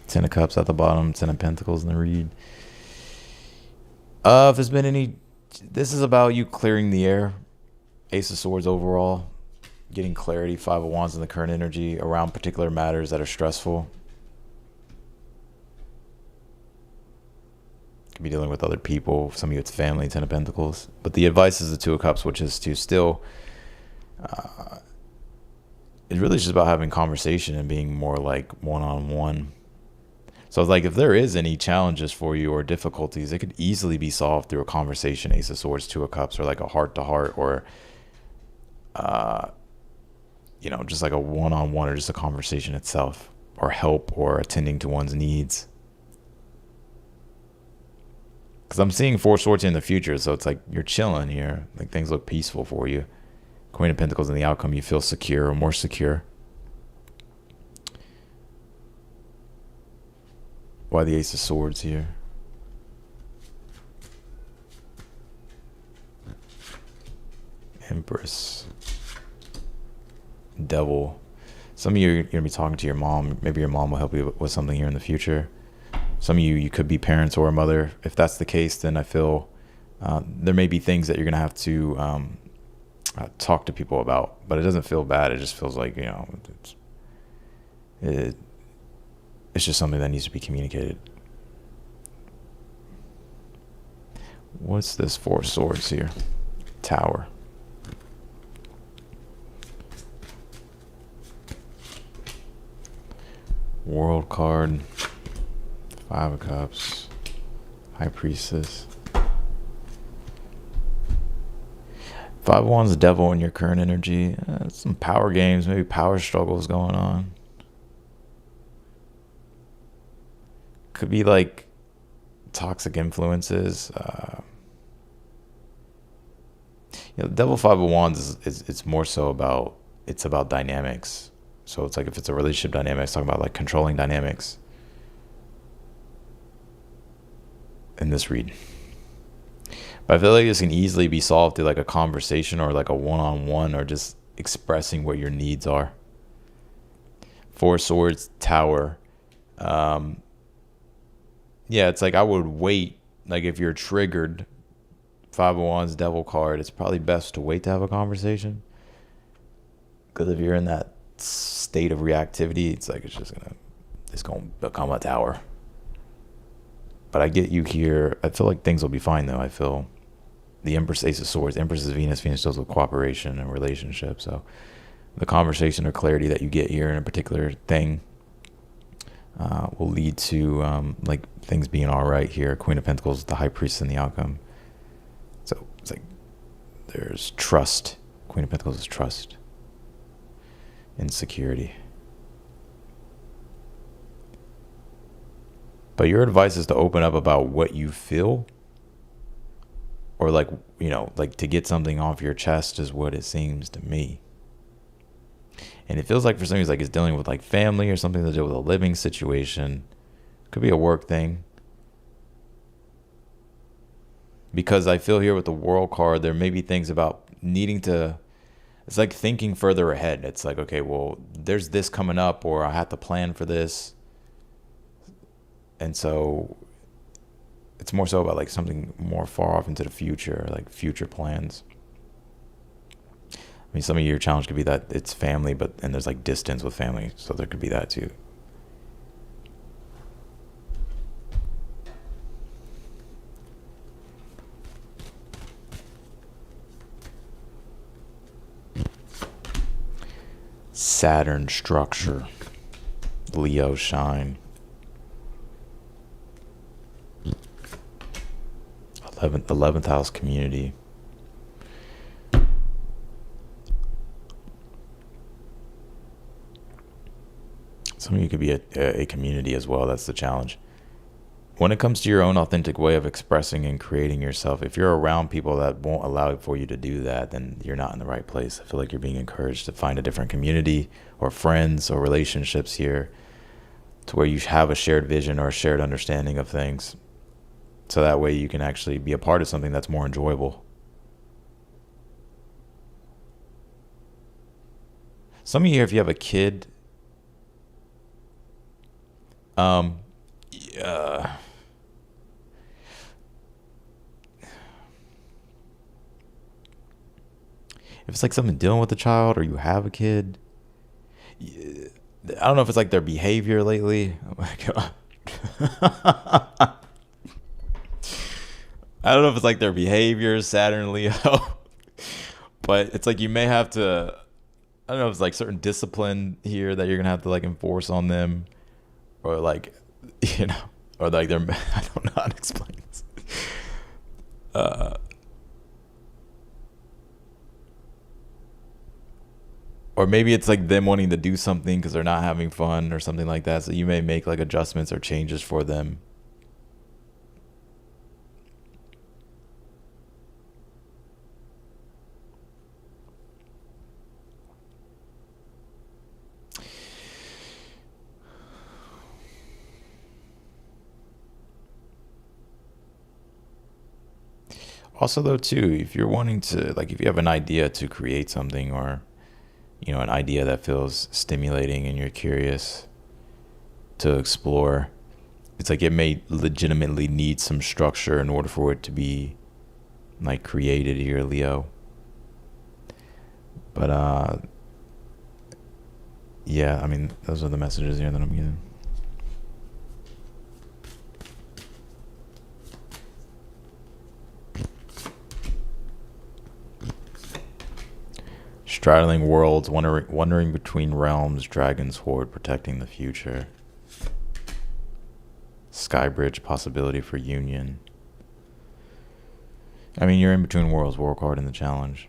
A: Ten of Cups at the bottom, Ten of Pentacles in the read. If there's been any, this is about you clearing the air. Ace of Swords overall, getting clarity. Five of Wands in the current energy around particular matters that are stressful. Could be dealing with other people. Some of you it's family, Ten of Pentacles. But the advice is the Two of Cups, which is to still, it's really just about having conversation and being more like one-on-one. So it's like if there is any challenges for you or difficulties, it could easily be solved through a conversation. Ace of Swords, Two of Cups, or like a heart-to-heart, or just like a one-on-one, or just a conversation itself, or help, or attending to one's needs. Because I'm seeing Four Swords in the future, so it's like you're chilling here. Like things look peaceful for you. Queen of Pentacles in the outcome, you feel secure or more secure. Why the Ace of Swords here? Empress. Devil. Some of you are going to be talking to your mom. Maybe your mom will help you with something here in the future. Some of you could be parents or a mother. If that's the case, then I feel there may be things that you're going to have to talk to people about. But it doesn't feel bad. It just feels like, it's just something that needs to be communicated. What's this Four of Swords here? Tower. World card. Five of Cups. High Priestess. Five of Wands, Devil in your current energy. Some power games, maybe power struggles going on. Could be like toxic influences. The Devil, Five of Wands is it's more so about, it's about dynamics. So it's like if it's a relationship dynamic, it's talking about like controlling dynamics in this read. But I feel like this can easily be solved through like a conversation or like a one-on-one, or just expressing what your needs are. Four Swords, Tower. Yeah, it's like I would wait. Like if you're triggered, Five of Wands, Devil card, it's probably best to wait to have a conversation. Because if you're in that state of reactivity, it's like it's gonna become a Tower. But I get you here. I feel like things will be fine though. I feel the Empress, Ace of Swords. Empress is Venus. Venus deals with cooperation and relationships. So the conversation or clarity that you get here in a particular thing will lead to like things being all right here. Queen of Pentacles, the High Priestess, and the outcome. So it's like there's trust. Queen of Pentacles is trust and security. But your advice is to open up about what you feel, or like, you know, like to get something off your chest is what it seems to me. And it feels like for some reason, like it's dealing with like family or something to do with a living situation. Could be a work thing. Because I feel here with the World card, there may be things about needing to, it's like thinking further ahead. It's like, okay, well, there's this coming up, or I have to plan for this. And so it's more so about like something more far off into the future, like future plans. I mean, some of your challenge could be that it's family, and there's like distance with family. So there could be that too. Saturn structure. Leo shine. 11th house community. Some of you could be a community as well. That's the challenge. When it comes to your own authentic way of expressing and creating yourself, if you're around people that won't allow for you to do that, then you're not in the right place. I feel like you're being encouraged to find a different community or friends or relationships here to where you have a shared vision or a shared understanding of things. So that way you can actually be a part of something that's more enjoyable. Some of you here, if you have a kid, yeah. If it's like something dealing with a child or you have a kid, I don't know if it's like their behavior lately. Oh my God. I don't know if it's like their behavior, Saturn, Leo, but it's like you may have to, I don't know if it's like certain discipline here that you're going to have to like enforce on them, or like, you know, or like they're, I don't know how to explain this. Or maybe it's like them wanting to do something because they're not having fun or something like that. So you may make like adjustments or changes for them. Also, though, too, if you're wanting to, like, if you have an idea to create something, or, you know, an idea that feels stimulating and you're curious to explore, it's like it may legitimately need some structure in order for it to be, like, created here, Leo. But, yeah, I mean, those are the messages here that I'm getting. Straddling worlds, wandering between realms, dragon's horde, protecting the future. Skybridge, possibility for union. I mean, you're in between worlds, world card in the challenge.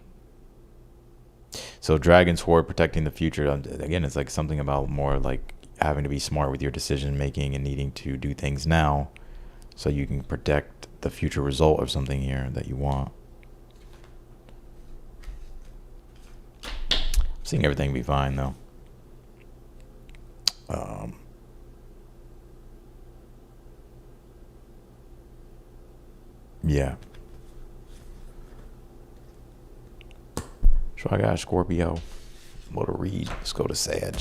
A: So dragon's horde, protecting the future. Again, it's like something about more like having to be smart with your decision making and needing to do things now so you can protect the future result of something here that you want. Seeing everything be fine though. Yeah. So I got Scorpio. What to read? Let's go to Sag.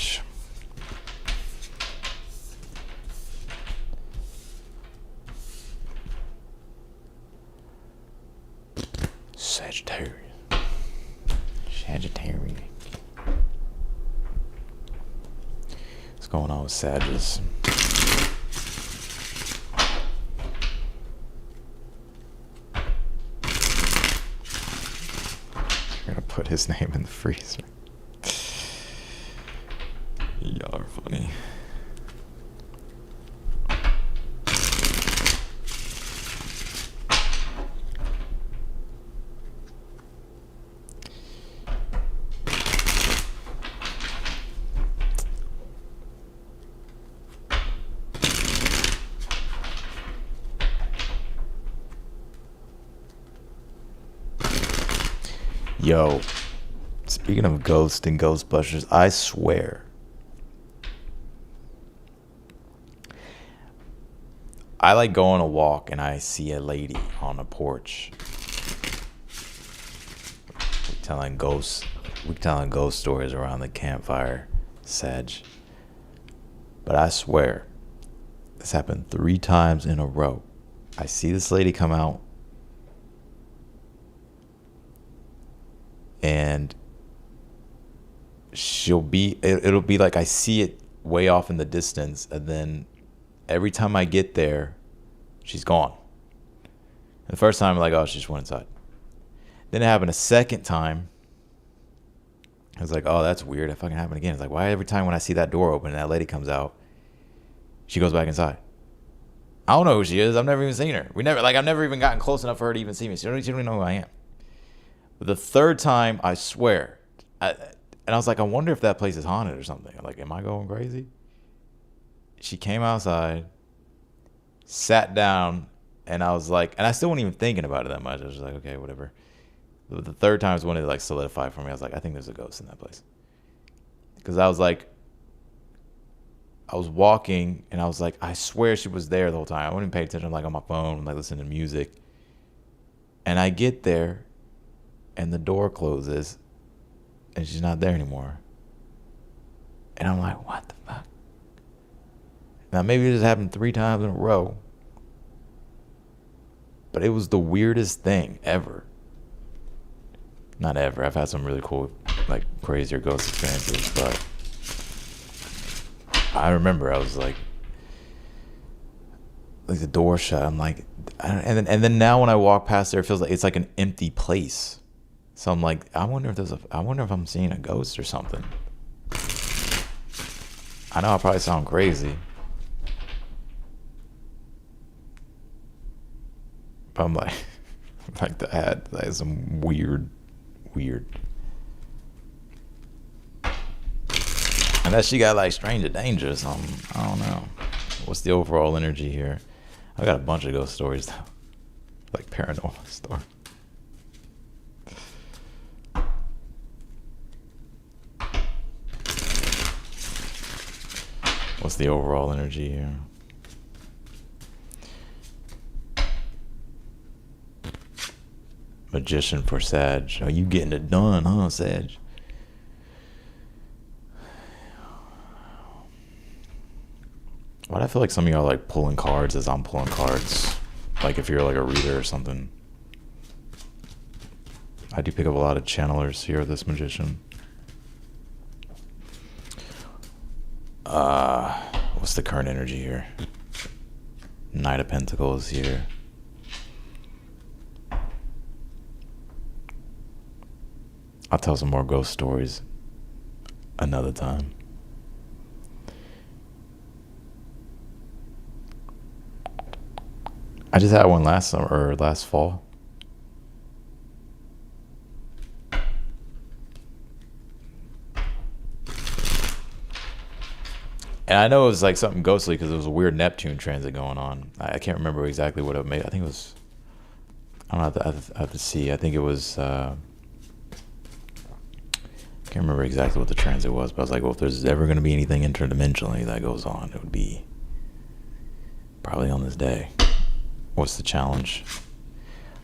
A: Sagittarius. What's going on with Sagittarius? I'm gonna put his name in the freezer. Y'all are funny. Yo, speaking of ghosts and Ghostbusters, I swear, I like go on a walk and I see a lady on a porch. We telling ghost stories around the campfire, Sag. But I swear, this happened 3 times in a row. I see this lady come out, and it'll be like I see it way off in the distance, and then every time I get there, she's gone. And the first time, I'm like, oh, she just went inside. Then it happened a second time. I was like, oh, that's weird. It fucking happened again. It's like, why every time when I see that door open and that lady comes out, she goes back inside? I don't know who she is. I've never even seen her. I've never even gotten close enough for her to even see me. She don't even know who I am. But the third time, I swear, and I was like, I wonder if that place is haunted or something. I'm like, am I going crazy? She came outside, sat down, and I was like, and I still wasn't even thinking about it that much. I was just like, okay, whatever. But the third time is when it like solidified for me. I was like, I think there's a ghost in that place. Because I was like, I was walking, and I was like, I swear she was there the whole time. I wouldn't pay attention, like on my phone, like listening to music. And I get there, and the door closes, and she's not there anymore. And I'm like, what the fuck? Now, maybe it just happened 3 times in a row, but it was the weirdest thing ever. Not ever. I've had some really cool, like, crazier ghost experiences, but I remember I was like the door shut. I'm like, and then now when I walk past there, it feels like it's like an empty place. So I'm like, I wonder if I'm seeing a ghost or something. I know I probably sound crazy, but I'm like, that had some weird. Unless she got like Stranger Danger or something. I don't know. What's the overall energy here? I got a bunch of ghost stories though, like paranormal story. What's the overall energy here? Magician for Sag. Oh, you getting it done, huh, Sag? Why do I feel like some of y'all like pulling cards as I'm pulling cards? Like if you're like a reader or something. I do pick up a lot of channelers here, this magician. What's the current energy here? Knight of Pentacles here. I'll tell some more ghost stories another time. I just had one last summer or last fall. And I know it was like something ghostly because there was a weird Neptune transit going on. I can't remember exactly what it made. I think it was, I don't know, I have to see. I think it was, I can't remember exactly what the transit was, but I was like, well, if there's ever going to be anything interdimensionally that goes on, it would be probably on this day. What's the challenge?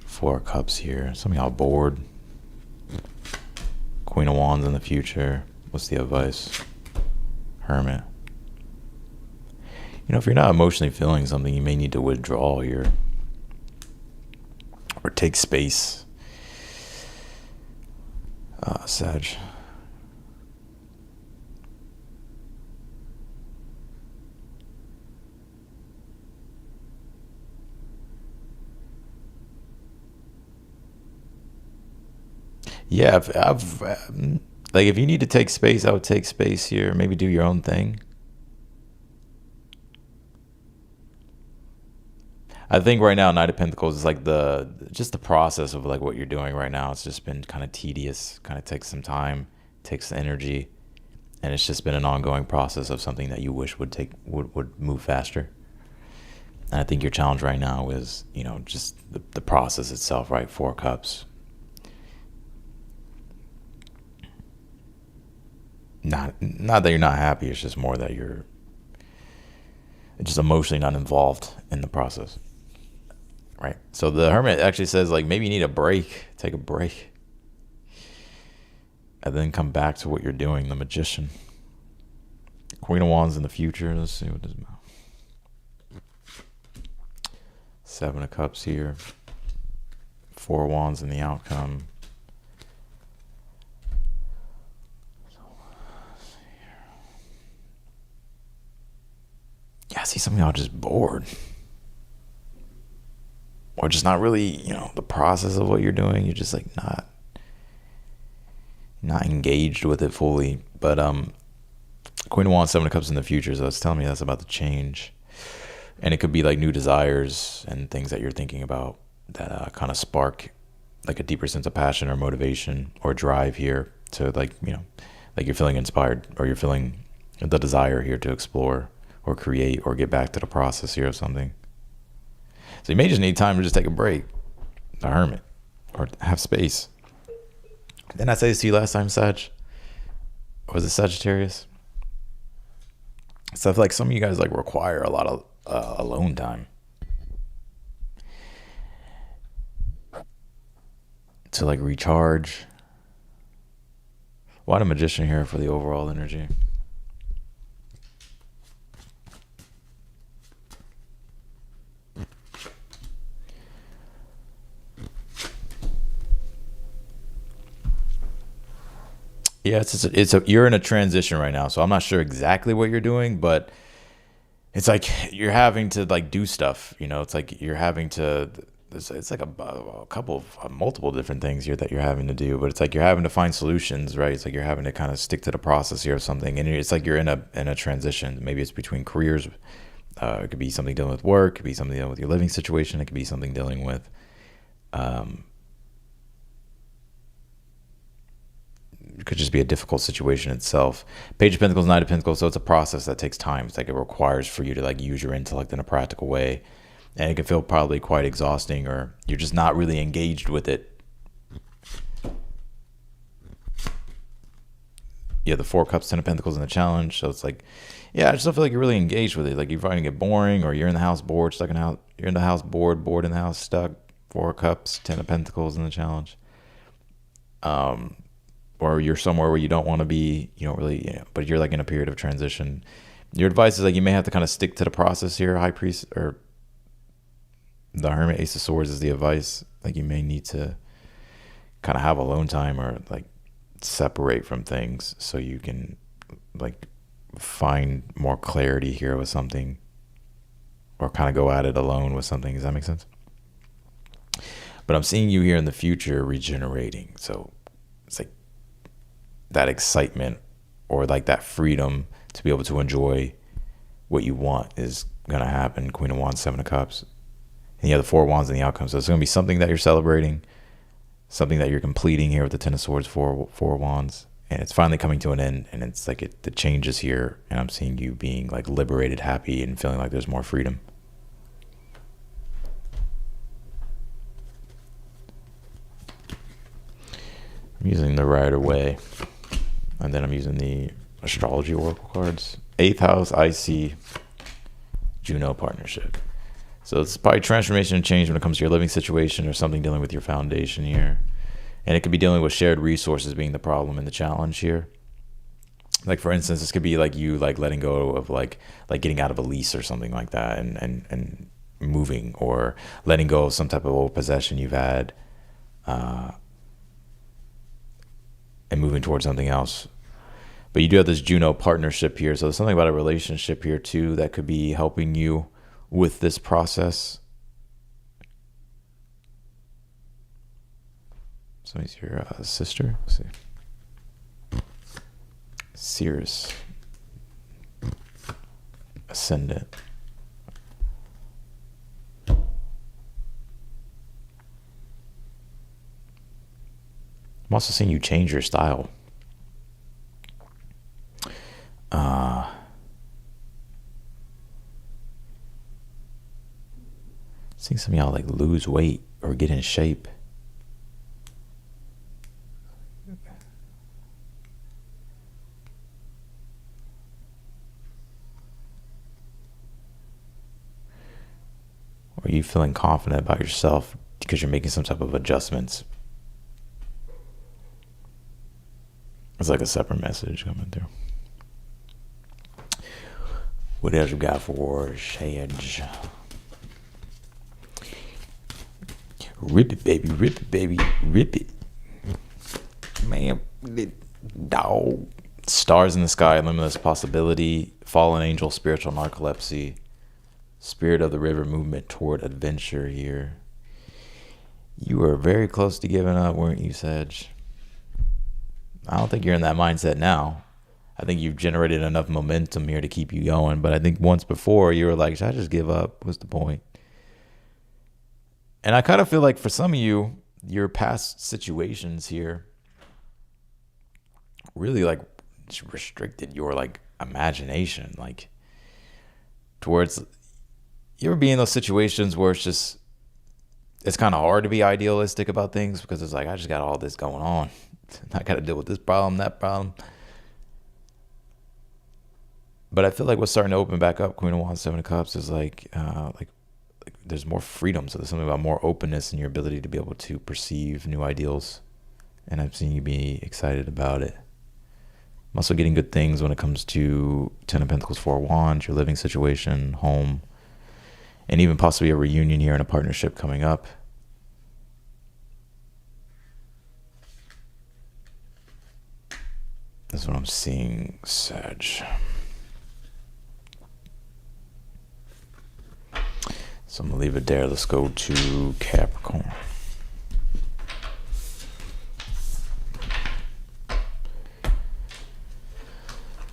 A: 4 cups here. Some of y'all bored. Queen of Wands in the future. What's the advice? Hermit. You know, if you're not emotionally feeling something, you may need to withdraw here. Or take space. Sag. Yeah, like if you need to take space, I would take space here. Maybe do your own thing. I think right now, Knight of Pentacles is like the just the process of like what you're doing right now. It's just been kind of tedious, kind of takes some time, takes energy, and it's just been an ongoing process of something that you wish would move faster. And I think your challenge right now is, just the process itself, right? 4 cups. Not that you're not happy. It's just more that you're just emotionally not involved in the process, right? So the Hermit actually says like maybe you need a break, take a break, and then come back to what you're doing. The Magician, Queen of Wands in the future. Let's see what this. 7 of Cups here. 4 of Wands in the outcome. Yeah, I see some of y'all just bored. Or just not really, the process of what you're doing. You're just like not engaged with it fully. But Queen of Wands, 7 of Cups in the future, so it's telling me that's about to change. And it could be like new desires and things that you're thinking about that kind of spark like a deeper sense of passion or motivation or drive here to like you're feeling inspired, or you're feeling the desire here to explore or create or get back to the process here of something. So you may just need time to just take a break, a Hermit, or have space. Didn't I say this to you last time, Sag? Or was it Sagittarius? So I feel like some of you guys like require a lot of alone time to like recharge. Why the Magician here for the overall energy? Yeah, you're in a transition right now, so I'm not sure exactly what you're doing, but it's like you're having to like do stuff. It's like you're having to. It's like a couple of multiple different things here that you're having to do, but it's like you're having to find solutions, right? It's like you're having to kind of stick to the process here or something, and it's like you're in a transition. Maybe it's between careers. It could be something dealing with work. It could be something dealing with your living situation. It could be something dealing with. It could just be a difficult situation itself. Page of Pentacles, Knight of Pentacles. So it's a process that takes time. It's like it requires for you to like use your intellect in a practical way, and it can feel probably quite exhausting, or you're just not really engaged with it. Yeah, the 4 Cups, 10 of Pentacles in the challenge. So it's like, yeah, I just don't feel like you're really engaged with it. Like you're finding it boring, or you're in the house bored, stuck in the house. You're in the house bored in the house, stuck. 4 Cups, 10 of Pentacles in the challenge. Or you're somewhere where you don't want to be, you don't really, but you're like in a period of transition. Your advice is like you may have to kind of stick to the process here, High Priest, or the Hermit, Ace of Swords is the advice. Like you may need to kind of have alone time, or like separate from things so you can like find more clarity here with something, or kind of go at it alone with something. Does that make sense? But I'm seeing you here in the future regenerating. So it's like that excitement or like that freedom to be able to enjoy what you want is going to happen. Queen of Wands, 7 of Cups. And you have the 4 of Wands in the outcome. So it's going to be something that you're celebrating, something that you're completing here with the 10 of Swords, 4 of Wands. And it's finally coming to an end. And it's like the change is here. And I'm seeing you being like liberated, happy, and feeling like there's more freedom. I'm using the Rider-Waite. And then I'm using the astrology oracle cards. 8th house, I see Juno partnership. So it's probably transformation and change when it comes to your living situation, or something dealing with your foundation here. And it could be dealing with shared resources being the problem and the challenge here. Like for instance, this could be like you like letting go of like getting out of a lease or something like that, and moving, or letting go of some type of old possession you've had. and moving towards something else. But you do have this Juno partnership here. So there's something about a relationship here too that could be helping you with this process. Somebody's your sister. Let's see. Sirius. Ascendant. I'm also seeing you change your style. Seeing some of y'all like lose weight or get in shape. Or are you feeling confident about yourself because you're making some type of adjustments? It's like a separate message coming through. What else you got for Sage? Rip it, baby. Rip it, baby. Rip it. Man, dog. Stars in the sky, limitless possibility, fallen angel, spiritual narcolepsy, spirit of the river movement toward adventure here. You were very close to giving up, weren't you, Sage? I don't think you're in that mindset now. I think you've generated enough momentum here to keep you going. But I think once before you were like, should I just give up? What's the point? And I kind of feel like for some of you, your past situations here really like restricted your like imagination, like towards you ever be in those situations where it's kind of hard to be idealistic about things because it's like, I just got all this going on. I got to deal with this problem, that problem. But I feel like what's starting to open back up, Queen of Wands, Seven of Cups, is like there's more freedom. So there's something about more openness in your ability to be able to perceive new ideals. And I've seen you be excited about it. I'm also getting good things when it comes to Ten of Pentacles, Four of Wands, your living situation, home, and even possibly a reunion here and a partnership coming up. That's what I'm seeing, Sag. So I'm going to leave it there. Let's go to Capricorn.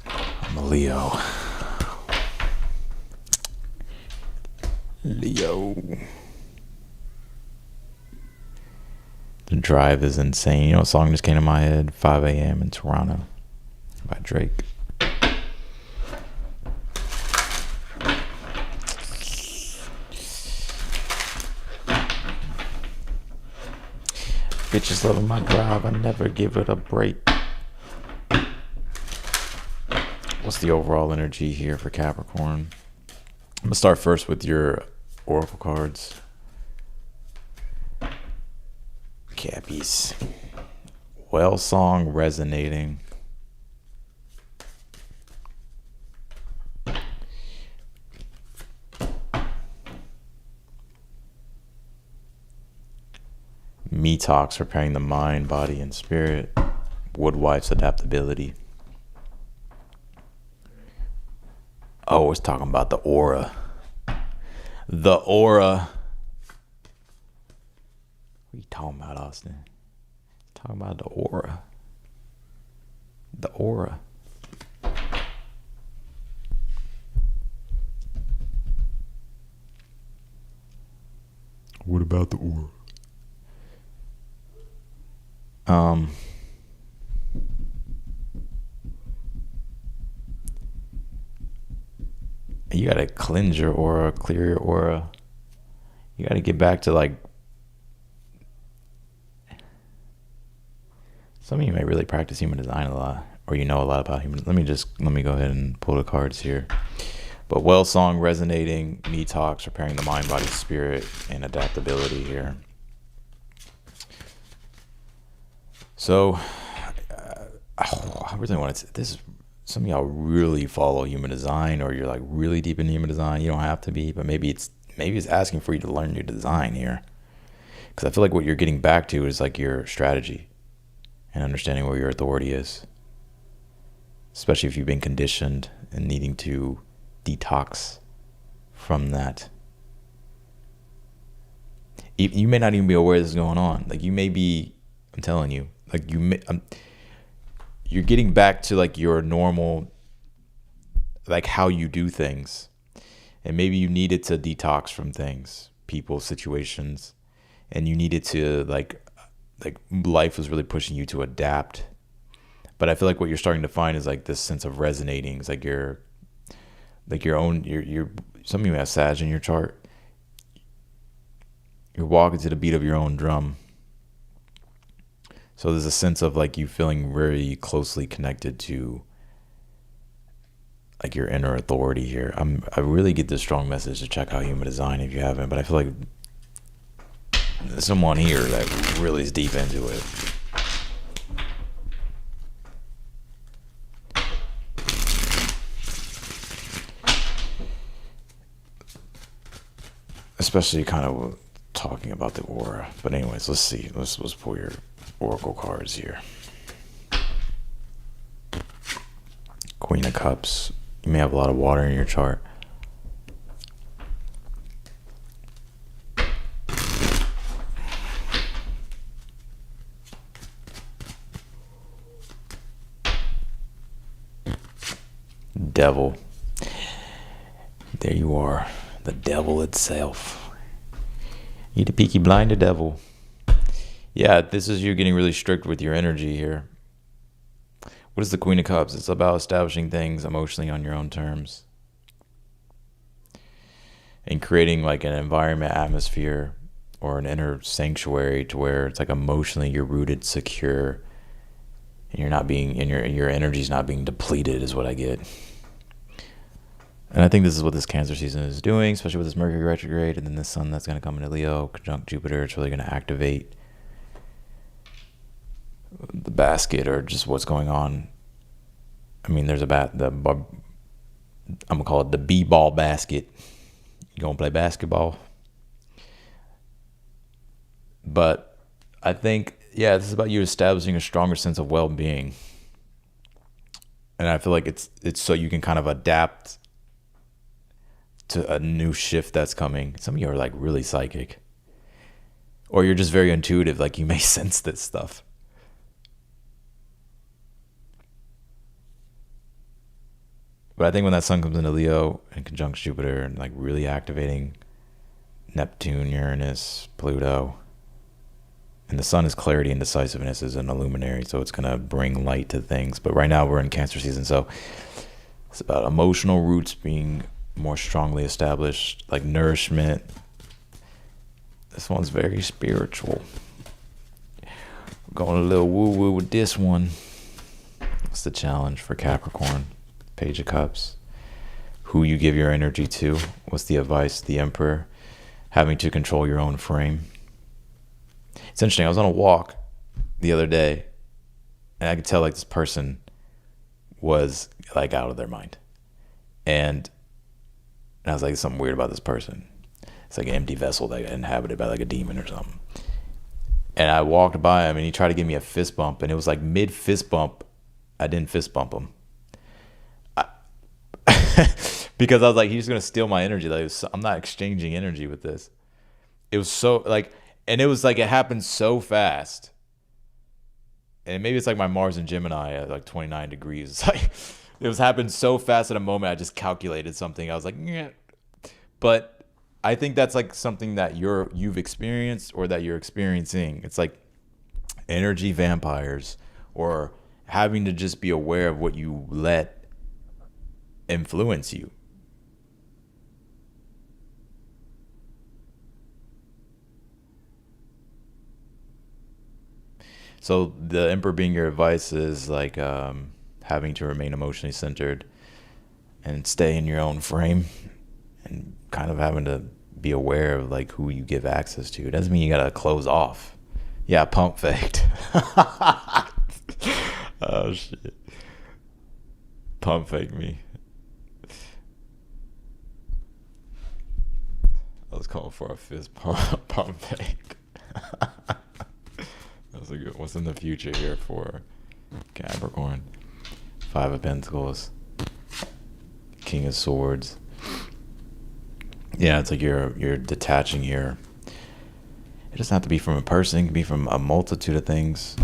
A: I'm a Leo. The drive is insane. You know what song just came to my head? 5 a.m. in Toronto by Drake. Bitches loving my drive. I never give it a break. What's the overall energy here for Capricorn? I'm going to start first with your oracle cards. Cappies. Whale song resonating. Detox, preparing the mind, body, and spirit. Woodwife's adaptability. Oh, it's talking about the aura. The aura. What are you talking about, Austin? It's talking about the aura. The aura. What about the aura? You gotta cleanse your aura, clear your aura. You gotta get back to like, some of you may really practice human design a lot, or you know a lot about human. Let me go ahead and pull the cards here. But well song resonating, me talks, preparing the mind, body, spirit, and adaptability here. So, I really want to. This, some of y'all really follow human design, or you're like really deep in human design. You don't have to be, but maybe it's asking for you to learn your design here, because I feel like what you're getting back to is like your strategy, and understanding where your authority is, especially if you've been conditioned and needing to detox from that. You may not even be aware this is going on. Like you may be, I'm telling you, like you're getting back to like your normal, like how you do things. And maybe you needed to detox from things, people, situations, and you needed to like life was really pushing you to adapt. But I feel like what you're starting to find is like this sense of resonating. It's like your own, some of you have Sag in your chart. You're walking to the beat of your own drum. So there's a sense of like you feeling very closely connected to like your inner authority here. I really get this strong message to check out Human Design if you haven't, but I feel like there's someone here that really is deep into it. Especially kind of talking about the aura. But anyways, let's see. Let's pull your oracle cards here. Queen of Cups. You may have a lot of water in your chart. Devil. There you are. The devil itself. You the peaky blinded devil. Yeah, this is you getting really strict with your energy here. What is the Queen of Cups? It's about establishing things emotionally on your own terms. And creating like an environment, atmosphere, or an inner sanctuary to where it's like emotionally you're rooted, secure, and you're not being, and your energy's not being depleted is what I get. And I think this is what this Cancer season is doing, especially with this Mercury retrograde and then the sun that's going to come into Leo, conjunct Jupiter. It's really going to activate the basket or just what's going on. I mean, there's I'm going to call it the B-ball basket. You going to play basketball? But I think, yeah, this is about you establishing a stronger sense of well-being. And I feel like it's so you can kind of adapt to a new shift that's coming. Some of you are like really psychic. Or you're just very intuitive, like you may sense this stuff. But I think when that sun comes into Leo and conjuncts Jupiter and like really activating Neptune, Uranus, Pluto, and the sun is clarity and decisiveness as an illuminary, so it's going to bring light to things. But right now we're in Cancer season, so it's about emotional roots being more strongly established, like nourishment. This one's very spiritual. We're going a little woo-woo with this one. What's the challenge for Capricorn? Page of Cups. Who you give your energy to. What's the advice? The Emperor. Having to control your own frame. It's interesting. I was on a walk the other day, and I could tell like this person was like out of their mind. And I was like, there's something weird about this person. It's like an empty vessel that got inhabited by like a demon or something. And I walked by him and he tried to give me a fist bump, and it was like mid fist bump, I didn't fist bump him. Because I was like, he's gonna steal my energy. Like I'm not exchanging energy with this. It was so like, and it was like it happened so fast. And maybe it's like my Mars and Gemini at like 29 degrees. It's like it was happened so fast at a moment. I just calculated something. I was like, yeah. But I think that's like something that you've experienced or that you're experiencing. It's like energy vampires, or having to just be aware of what you let influence you. So the Emperor being your advice is like having to remain emotionally centered and stay in your own frame, and kind of having to be aware of like who you give access to. It doesn't mean you gotta close off. Yeah, pump faked. Oh shit. Pump fake me. I was calling for a fist pump fake. That What's in the future here for Capricorn? Five of Pentacles, King of Swords. Yeah, it's like you're detaching here. It doesn't have to be from a person. It can be from a multitude of things.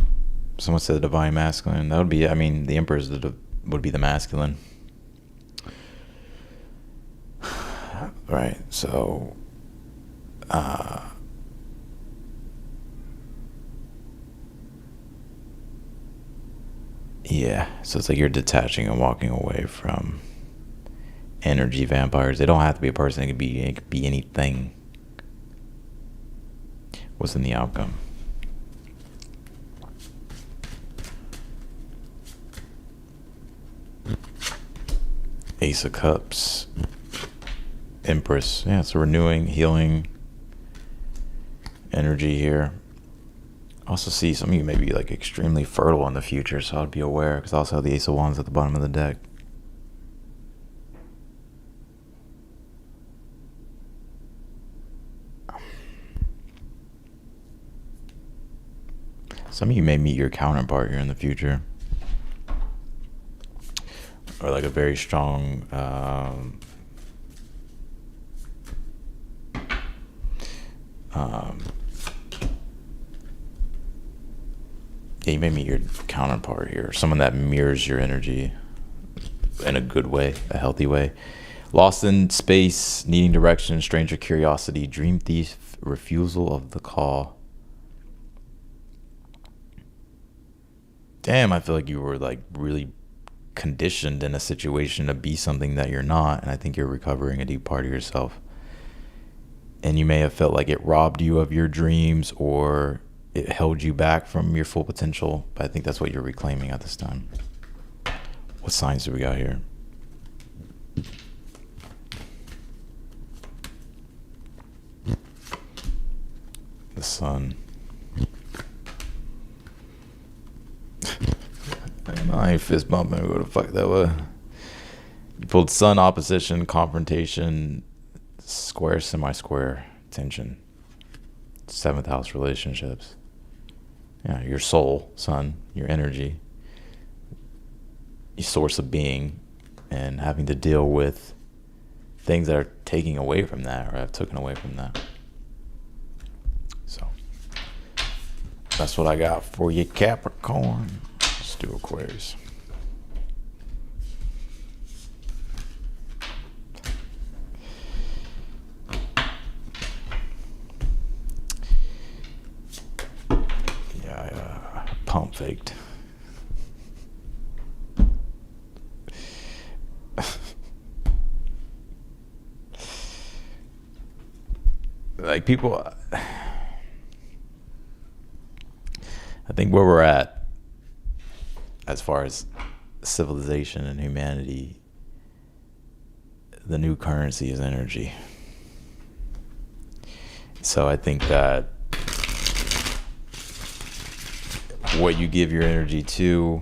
A: Someone said the divine masculine. That would be, I mean, the Emperor would be the masculine. Right, so... yeah, so it's like you're detaching and walking away from energy vampires. They don't have to be a person. It could be anything. What's in the outcome? Ace of Cups. Empress. Yeah, it's a renewing, healing energy here. I also see some of you may be like extremely fertile in the future, so I'd be aware, because I also have the Ace of Wands at the bottom of the deck. Some of you may meet your counterpart here in the future, or like a very strong yeah, you may meet your counterpart here, someone that mirrors your energy in a good way, a healthy way. Lost in space, needing direction, stranger curiosity, dream thief, refusal of the call. Damn, I feel like you were like really conditioned in a situation to be something that you're not, and I think you're recovering a deep part of yourself. And you may have felt like it robbed you of your dreams, or it held you back from your full potential, but I think that's what you're reclaiming at this time. What signs do we got here? The Sun. I ain't fist bumping. What the fuck that was? You pulled Sun, opposition, confrontation, square, semi-square, tension. 7th house, relationships. Yeah, your soul, Sun, your energy, your source of being, and having to deal with things that are taking away from that, or have taken away from that. So that's what I got for you, Capricorn. Let's do Aquarius. Pump faked. Like people, I think where we're at as far as civilization and humanity, the new currency is energy. So I think that what you give your energy to,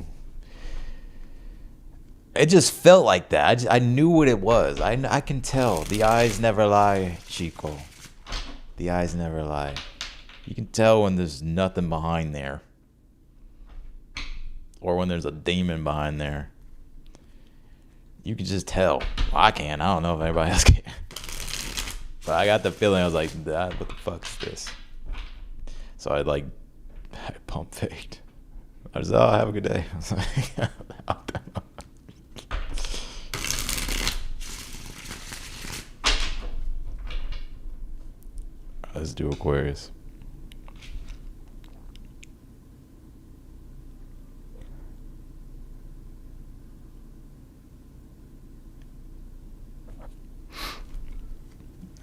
A: it just felt like that. I knew what it was. I can tell. The eyes never lie, Chico. The eyes never lie. You can tell when there's nothing behind there, or when there's a demon behind there. You can just tell. I can. I don't know if anybody else can. But I got the feeling. I was like, what the fuck is this? So I pump faked. I was have a good day. I was like, let's do Aquarius.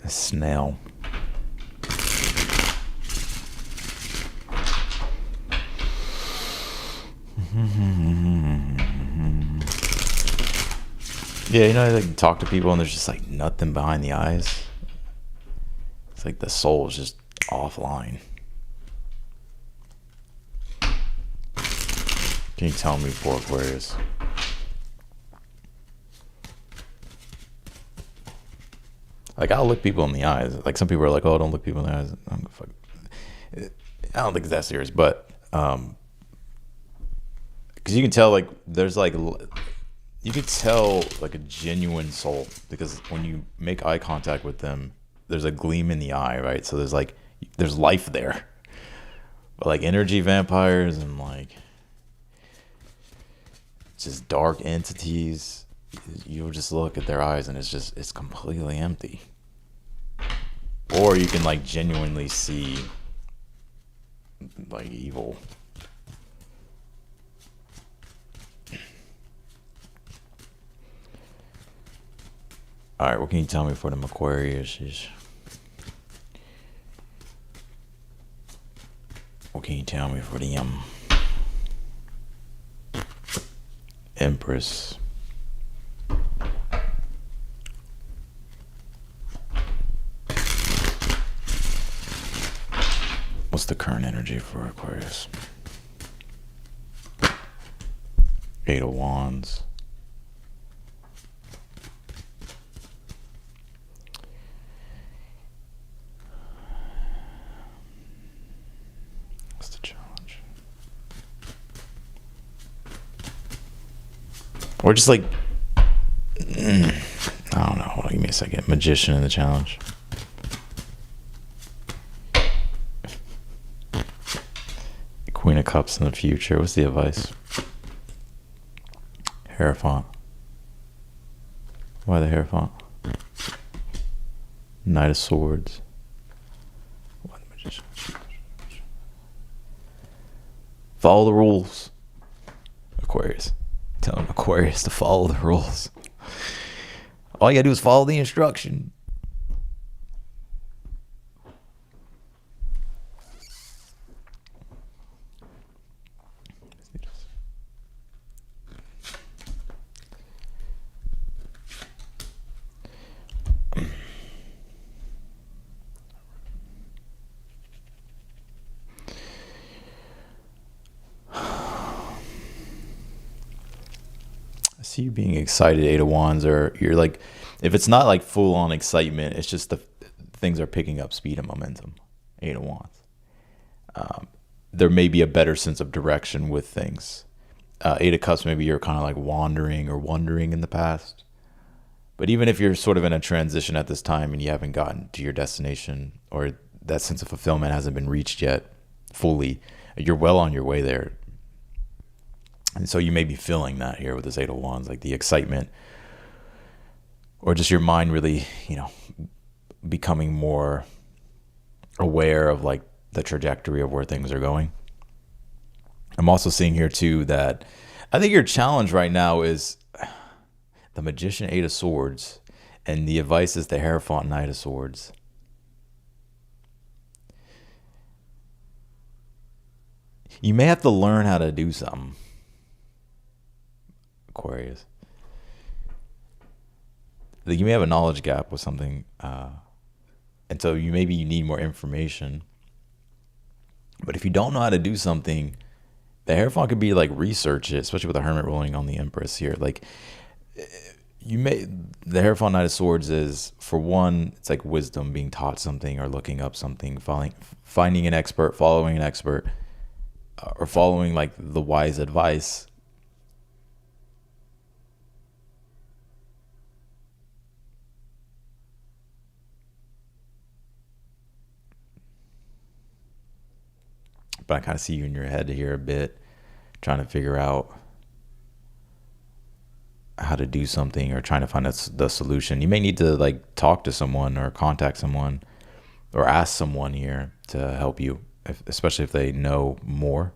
A: A snail. Yeah, you know, like you talk to people and there's just like nothing behind the eyes. It's like the soul is just offline. Can you tell me for Aquarius? Like, I'll look people in the eyes. Like, some people are like, oh, don't look people in the eyes. I don't think it's that serious. But because you can tell like there's like you could tell like a genuine soul because when you make eye contact with them, there's a gleam in the eye, right? So there's life there. But like energy vampires and like just dark entities, you'll just look at their eyes and it's completely empty. Or you can like genuinely see like evil. All right, what can you tell me for the Aquarius? What can you tell me for the Empress? What's the current energy for Aquarius? Eight of Wands. What's the challenge? Or just like, I don't know. Hold on, give me a second. Magician in the challenge. Queen of Cups in the future. What's the advice? Hierophant. Why the Hierophant? Knight of Swords. Why the Magician? Follow the rules. Aquarius. Tell him Aquarius to follow the rules. All you gotta do is follow the instruction. See you being excited, Eight of Wands, or you're like, if it's not like full on excitement, it's just the things are picking up speed and momentum. Eight of Wands. There may be a better sense of direction with things. Eight of Cups, maybe you're kind of like wandering or wondering in the past. But even if you're sort of in a transition at this time and you haven't gotten to your destination or that sense of fulfillment hasn't been reached yet fully, you're well on your way there. And so you may be feeling that here with this Eight of Wands, like the excitement or just your mind really, becoming more aware of like the trajectory of where things are going. I'm also seeing here too that I think your challenge right now is the Magician, Eight of Swords, and the advice is the Hierophant, Knight of Swords. You may have to learn how to do something, Aquarius. Like you may have a knowledge gap with something, and so you need more information. But if you don't know how to do something, the Hierophant could be like research it, especially with the Hermit rolling on the Empress here. Like the Hierophant, Knight of Swords is, for one, it's like wisdom, being taught something or looking up something, finding an expert, following an expert, or following like the wise advice. But I kind of see you in your head here a bit, trying to figure out how to do something or trying to find the solution. You may need to like talk to someone or contact someone or ask someone here to help you, especially if they know more.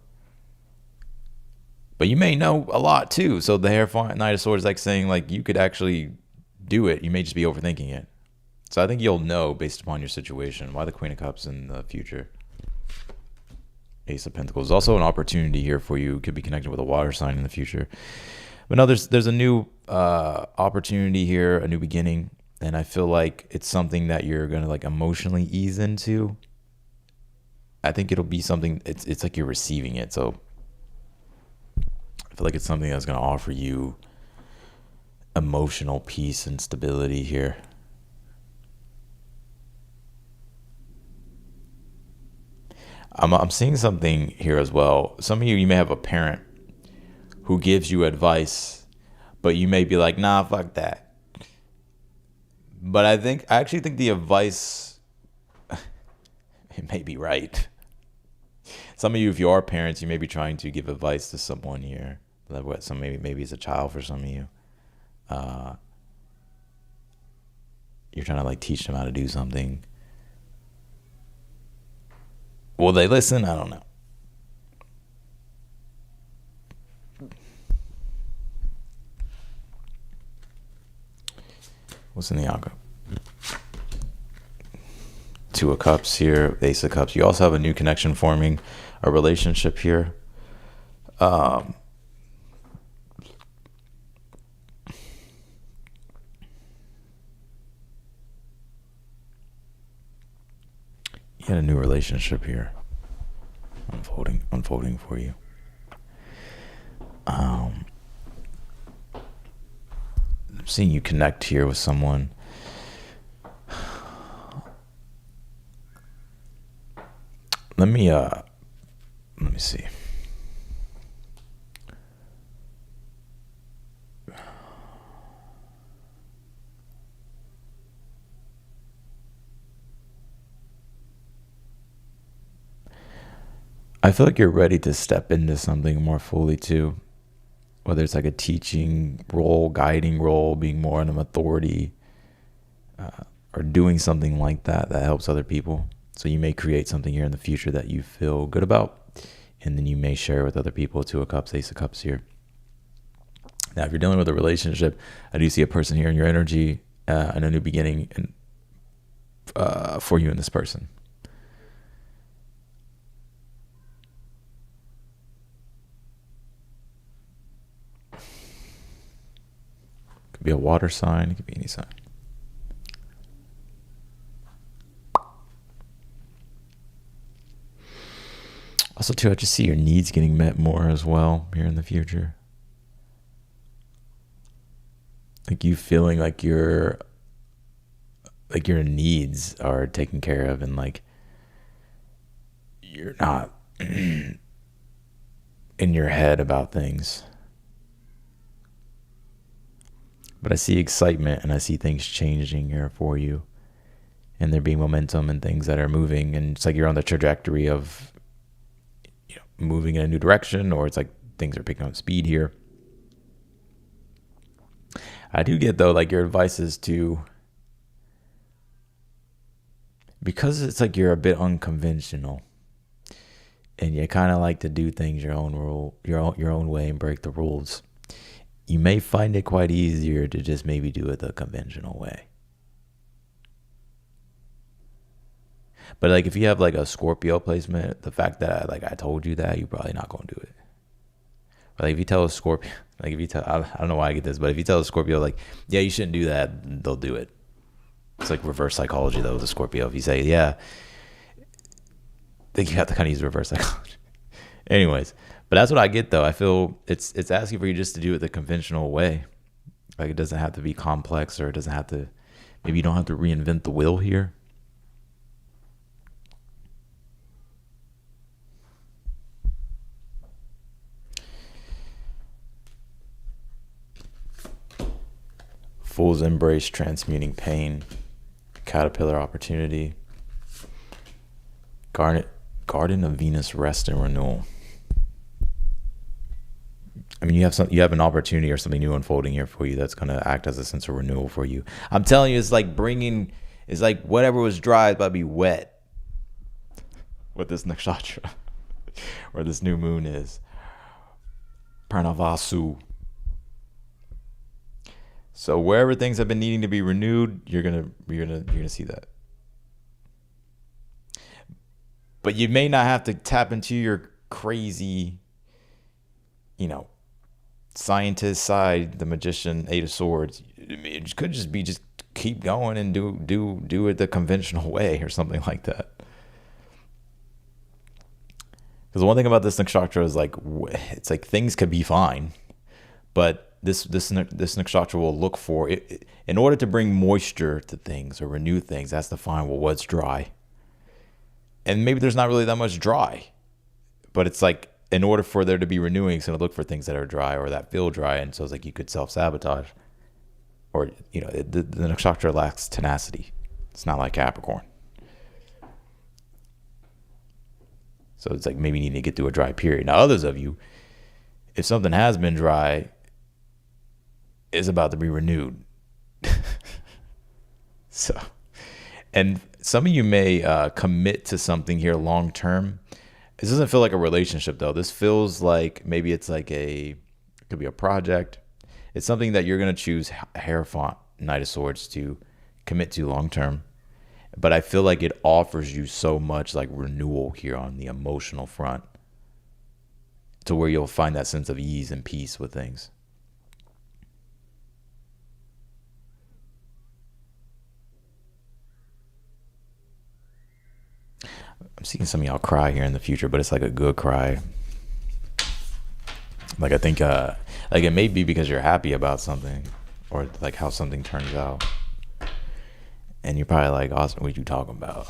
A: But you may know a lot too. So the Hierophant, Knight of Swords is like saying like you could actually do it. You may just be overthinking it. So I think you'll know based upon your situation. Why the Queen of Cups in the future? Ace of Pentacles. Also an opportunity here for you. Could be connected with a water sign in the future. But no, there's a new opportunity here, a new beginning. And I feel like it's something that you're going to like emotionally ease into. I think it'll be something, it's like you're receiving it. So I feel like it's something that's going to offer you emotional peace and stability here. I'm seeing something here as well. Some of you may have a parent who gives you advice, but you may be like, nah, fuck that. But I actually think the advice, it may be right. Some of you, if you are parents, you may be trying to give advice to someone here. Like what? Some maybe it's a child for some of you. You're trying to like teach them how to do something. Will they listen? I don't know. What's in the outcome? Two of Cups here, Ace of Cups. You also have a new connection forming, a relationship here. You had a new relationship here unfolding for you. I'm seeing you connect here with someone. Let me see. I feel like you're ready to step into something more fully too. Whether it's like a teaching role, guiding role, being more an authority, or doing something like that helps other people. So you may create something here in the future that you feel good about, and then you may share with other people. Two of Cups, Ace of Cups here. Now, if you're dealing with a relationship, I do see a person here in your energy and a new beginning for you and this person. Could be a water sign. It could be any sign. Also, too, I just see your needs getting met more as well here in the future. Like you feeling like your needs are taken care of, and like you're not in your head about things. But I see excitement and I see things changing here for you, and there being momentum and things that are moving, and it's like you're on the trajectory of moving in a new direction, or it's like things are picking up speed here. I do get though, like your advice is to, because it's like you're a bit unconventional and you kind of like to do things your own way and break the rules. You may find it quite easier to just maybe do it the conventional way. But like if you have like a Scorpio placement, the fact that I told you that, you're probably not going to do it. But like if you tell a Scorpio, like if you tell, I don't know why I get this, but if you tell a Scorpio like, yeah, you shouldn't do that, they'll do it. It's like reverse psychology though with a Scorpio. If you say, yeah, I think you have to kind of use reverse psychology. Anyways, but that's what I get though. I feel it's asking for you just to do it the conventional way. Like it doesn't have to be complex, or it doesn't have to, maybe you don't have to reinvent the wheel here. Fool's embrace, transmuting pain, caterpillar opportunity, garden of Venus, rest and renewal. I mean, you have an opportunity or something new unfolding here for you that's going to act as a sense of renewal for you. I'm telling you, it's like whatever was dry is about to be wet with this nakshatra, where this new moon is. Pranavasu. So wherever things have been needing to be renewed, you're gonna see that. But you may not have to tap into your crazy, scientist side, the magician, Eight of Swords. It could just be just keep going and do it the conventional way or something like that. Because the one thing about this nakshatra is like, it's like things could be fine, but this nakshatra will look for it in order to bring moisture to things or renew things. That's to find, well, what's dry. And maybe there's not really that much dry, but it's like in order for there to be renewing, it's going to look for things that are dry or that feel dry. And so it's like you could self-sabotage, or, you know, the nakshatra lacks tenacity. It's not like Capricorn. So it's like maybe you need to get through a dry period. Now, others of you, if something has been dry, it's about to be renewed. So, and some of you may commit to something here long term. This doesn't feel like a relationship though. This feels like maybe it's like it could be a project. It's something that you're going to choose Hierophant, Knight of Swords, to commit to long term. But I feel like it offers you so much like renewal here on the emotional front, to where you'll find that sense of ease and peace with things. I'm seeing some of y'all cry here in the future, but it's like a good cry. Like I think like it may be because you're happy about something, or like how something turns out. And you're probably like, Austin, what you talking about?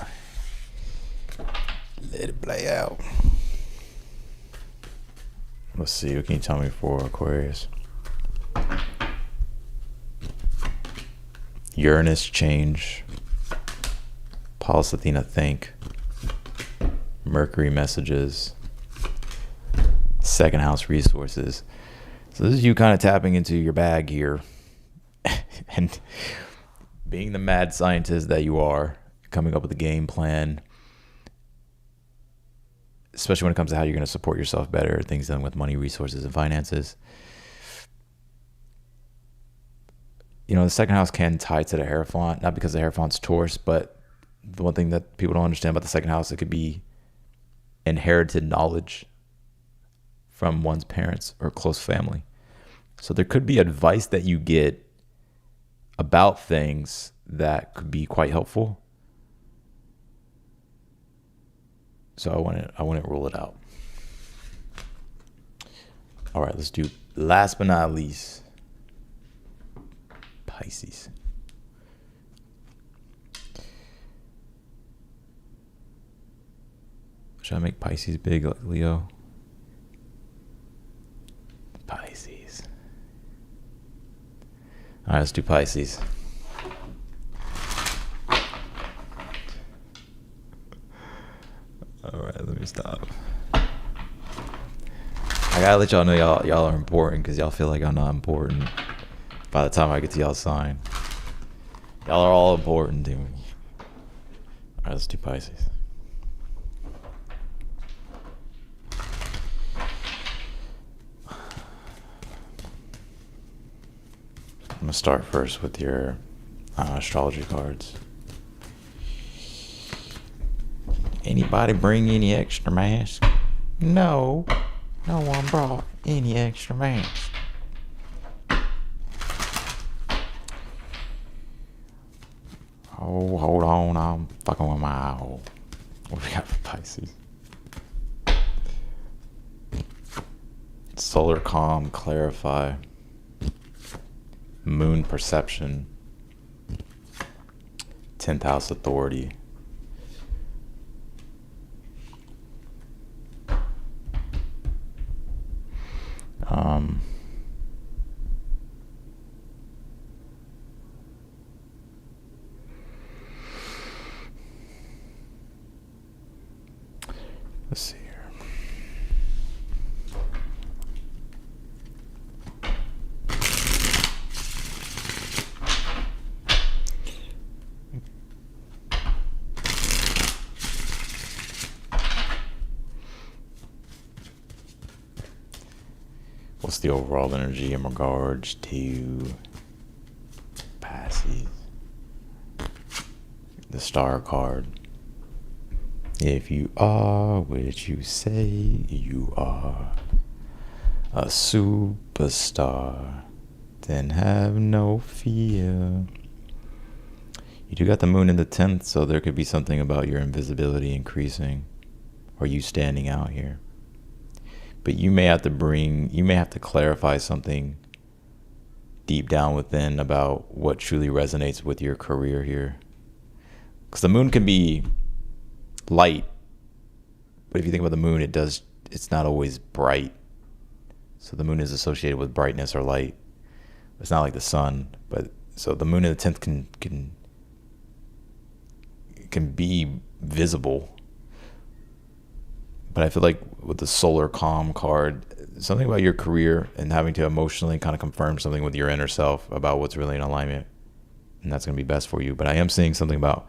A: Let it play out. Let's see, what can you tell me for Aquarius? Uranus change. Pallas Athena think. Mercury messages. Second house resources. So this is you kind of tapping into your bag here. And being the mad scientist that you are, coming up with a game plan, especially when it comes to how you're going to support yourself better, things dealing with money, resources, and finances. You know, the second house can tie to the Hierophant, not because the Hierophant's Taurus, but the one thing that people don't understand about the second house, it could be inherited knowledge from one's parents or close family. So there could be advice that you get about things that could be quite helpful. So I wouldn't rule it out. All right, let's do last but not least, Pisces. Should I make Pisces big, Leo? Pisces. All right, let's do Pisces. All right, let me stop. I gotta let y'all know y'all are important, because y'all feel like I'm not important by the time I get to y'all sign. Y'all are all important to me. All right, let's do Pisces. I'm gonna start first with your astrology cards. Anybody bring any extra mask? No one brought any extra mask. Oh, hold on, I'm fucking with my eye. What do we got for Pisces? Solar calm, clarify. Moon perception. 10th house authority. Let's see here. What's the overall energy in regards to Pisces? The Star card. If you are what you say you are, a superstar, then have no fear. You do got the moon in the 10th, so there could be something about your invisibility increasing, or you standing out here. But you may have to clarify something deep down within about what truly resonates with your career here. Because the moon can be light But if you think about the moon, it's not always bright. So the moon is associated with brightness or light. It's not like the sun, but so the moon in the 10th can be visible. But I feel like with the solar calm card, something about your career and having to emotionally kind of confirm something with your inner self about what's really in alignment, and that's going to be best for you. But I am seeing something about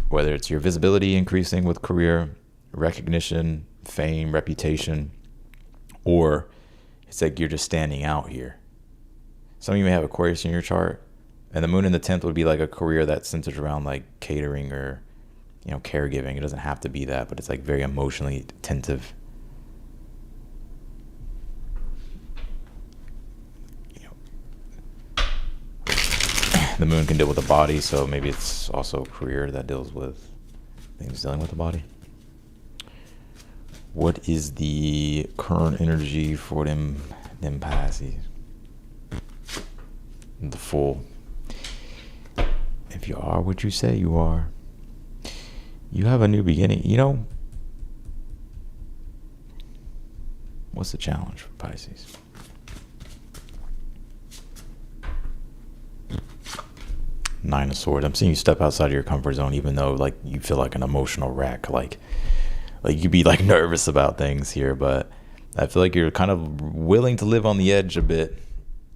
A: whether it's your visibility increasing with career, recognition, fame, reputation, or it's like you're just standing out here. Some of you may have Aquarius in your chart, and the moon in the 10th would be like a career that centers around like catering or, caregiving. It doesn't have to be that, but it's like very emotionally attentive. The moon can deal with the body, so maybe it's also a career that deals with things dealing with the body. What is the current energy for them Pisces? The Fool. If you are what you say you are, you have a new beginning. What's the challenge for Pisces? Nine of Swords. I'm seeing you step outside of your comfort zone, even though like you feel like an emotional wreck. Like you'd be like nervous about things here, but I feel like you're kind of willing to live on the edge a bit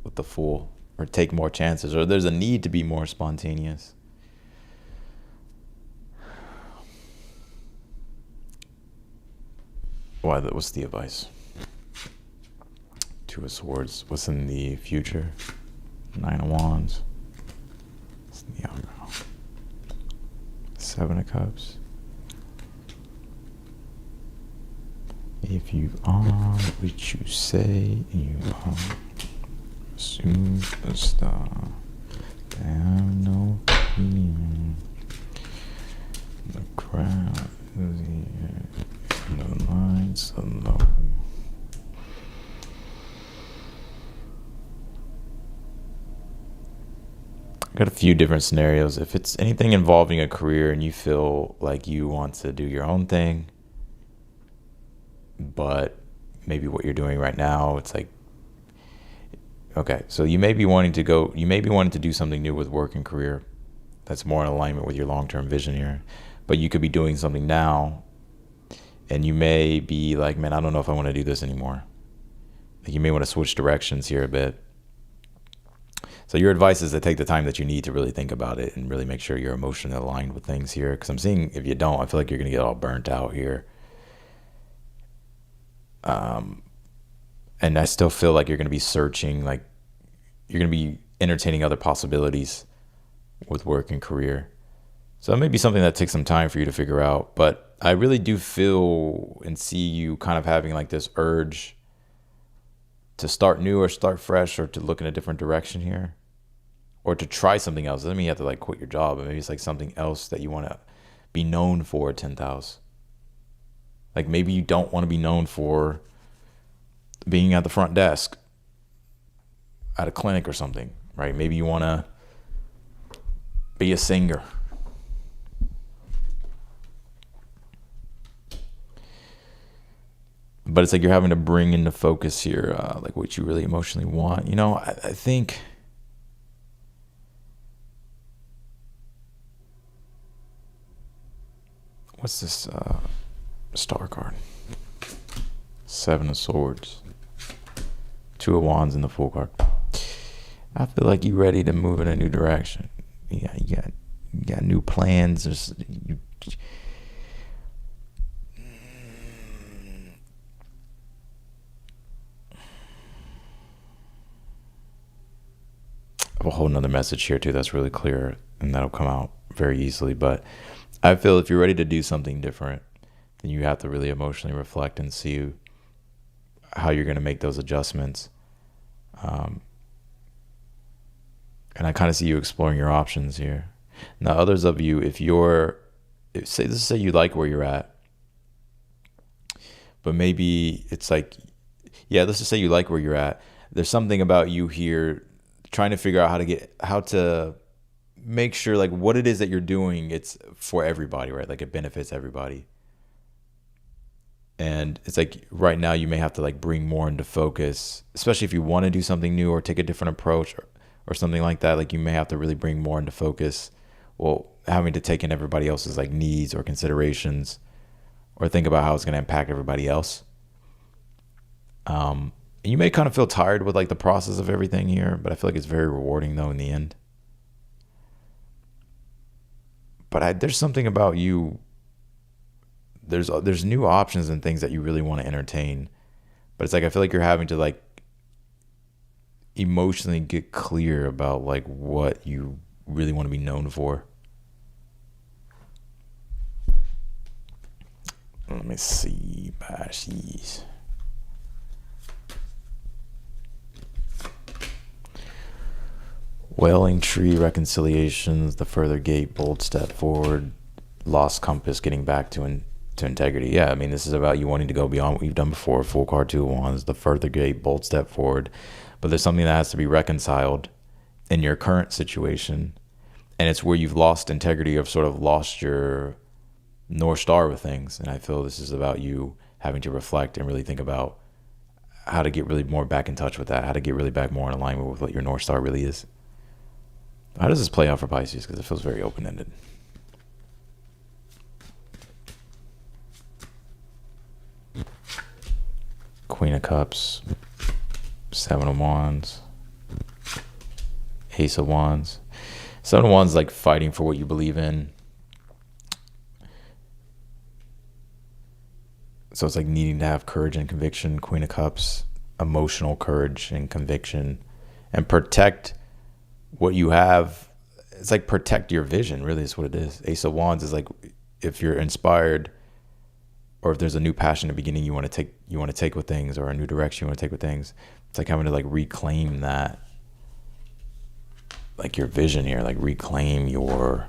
A: with the Fool, or take more chances, or there's a need to be more spontaneous. What's the advice? Two of Swords. What's in the future? Nine of Wands. What's in the outcome? Seven of Cups. If you are what you say you are, superstar, damn no fear. The crowd is here, the lights are low. I got a few different scenarios. If it's anything involving a career and you feel like you want to do your own thing, but maybe what you're doing right now, it's like, okay, so you may be wanting to do something new with work and career that's more in alignment with your long-term vision here, but you could be doing something now and you may be like, man, I don't know if I want to do this anymore. Like you may want to switch directions here a bit. So your advice is to take the time that you need to really think about it and really make sure you're emotionally aligned with things here, because I'm seeing if you don't, I feel like you're going to get all burnt out here. And I still feel like you're going to be searching, like you're going to be entertaining other possibilities with work and career. So it may be something that takes some time for you to figure out, but I really do feel and see you kind of having like this urge to start new or start fresh or to look in a different direction here, or to try something else. Doesn't mean you have to like quit your job, but maybe it's like something else that you want to be known for, 10th house. Like maybe you don't want to be known for being at the front desk at a clinic or something, right? Maybe you want to be a singer. But it's like you're having to bring into focus here, like what you really emotionally want. I think what's this star card? Seven of Swords. Two of Wands in the Fool card. I feel like you're ready to move in a new direction. You got new plans. I have a whole nother message here too that's really clear, and that'll come out very easily. But I feel if you're ready to do something different, then you have to really emotionally reflect and see how you're going to make those adjustments. And I kind of see you exploring your options here. Now, others of you, say you like where you're at, but maybe it's like, let's just say you like where you're at. There's something about you here trying to figure out how to make sure like what it is that you're doing, it's for everybody, right? Like it benefits everybody. And it's like right now you may have to like bring more into focus, especially if you want to do something new or take a different approach, or something like that. Like you may have to really bring more into focus. Well, having to take in everybody else's like needs or considerations, or think about how it's going to impact everybody else. And you may kind of feel tired with like the process of everything here, but I feel like it's very rewarding though in the end. But there's something about you. There's new options and things that you really want to entertain, but it's like I feel like you're having to like emotionally get clear about like what you really want to be known for. Let me see, Pisces. Wailing tree, reconciliations, the further gate, bold step forward, lost compass, getting back to integrity. Yeah, I mean, this is about you wanting to go beyond what you've done before. Full card, 2 of wands, the further gate, bold step forward. But there's something that has to be reconciled in your current situation. And it's where you've lost integrity, or sort of lost your North Star with things. And I feel this is about you having to reflect and really think about how to get really more back in touch with that, how to get really back more in alignment with what your North Star really is. How does this play out for Pisces? Because it feels very open-ended. Queen of Cups, 7 of Wands, Ace of Wands. 7 of Wands, like fighting for what you believe in. So it's like needing to have courage and conviction. Queen of Cups, emotional courage and conviction, and protect what you have. It's like protect your vision, really is what it is. Ace of Wands is like if you're inspired, or if there's a new passion at the beginning you want to take with things, or a new direction you want to take with things. It's like having to like reclaim that, like your vision here, like reclaim your.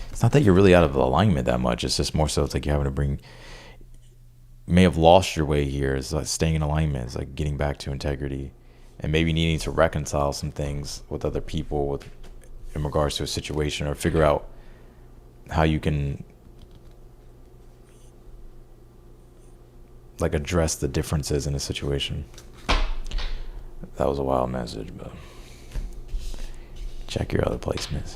A: It's not that you're really out of alignment that much. It's just more so it's like you're having to bring. You may have lost your way here. It's like staying in alignment. It's like getting back to integrity, and maybe needing to reconcile some things with other people in regards to a situation, or figure out how you can like address the differences in a situation. That was a wild message, but check your other placements.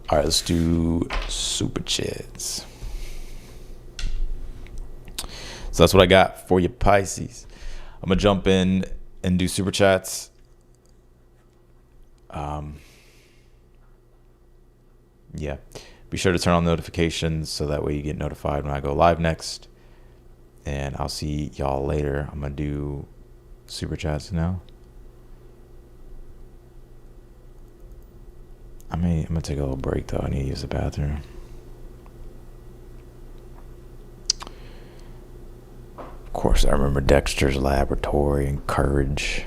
A: All right, let's do super chats. So that's what I got for you, Pisces. I'm gonna jump in and do super chats. Yeah, be sure to turn on notifications so that way you get notified when I go live next. And I'll see y'all later. I'm gonna do super chats now. I'm gonna take a little break though. I need to use the bathroom. Of course, I remember Dexter's Laboratory and Courage.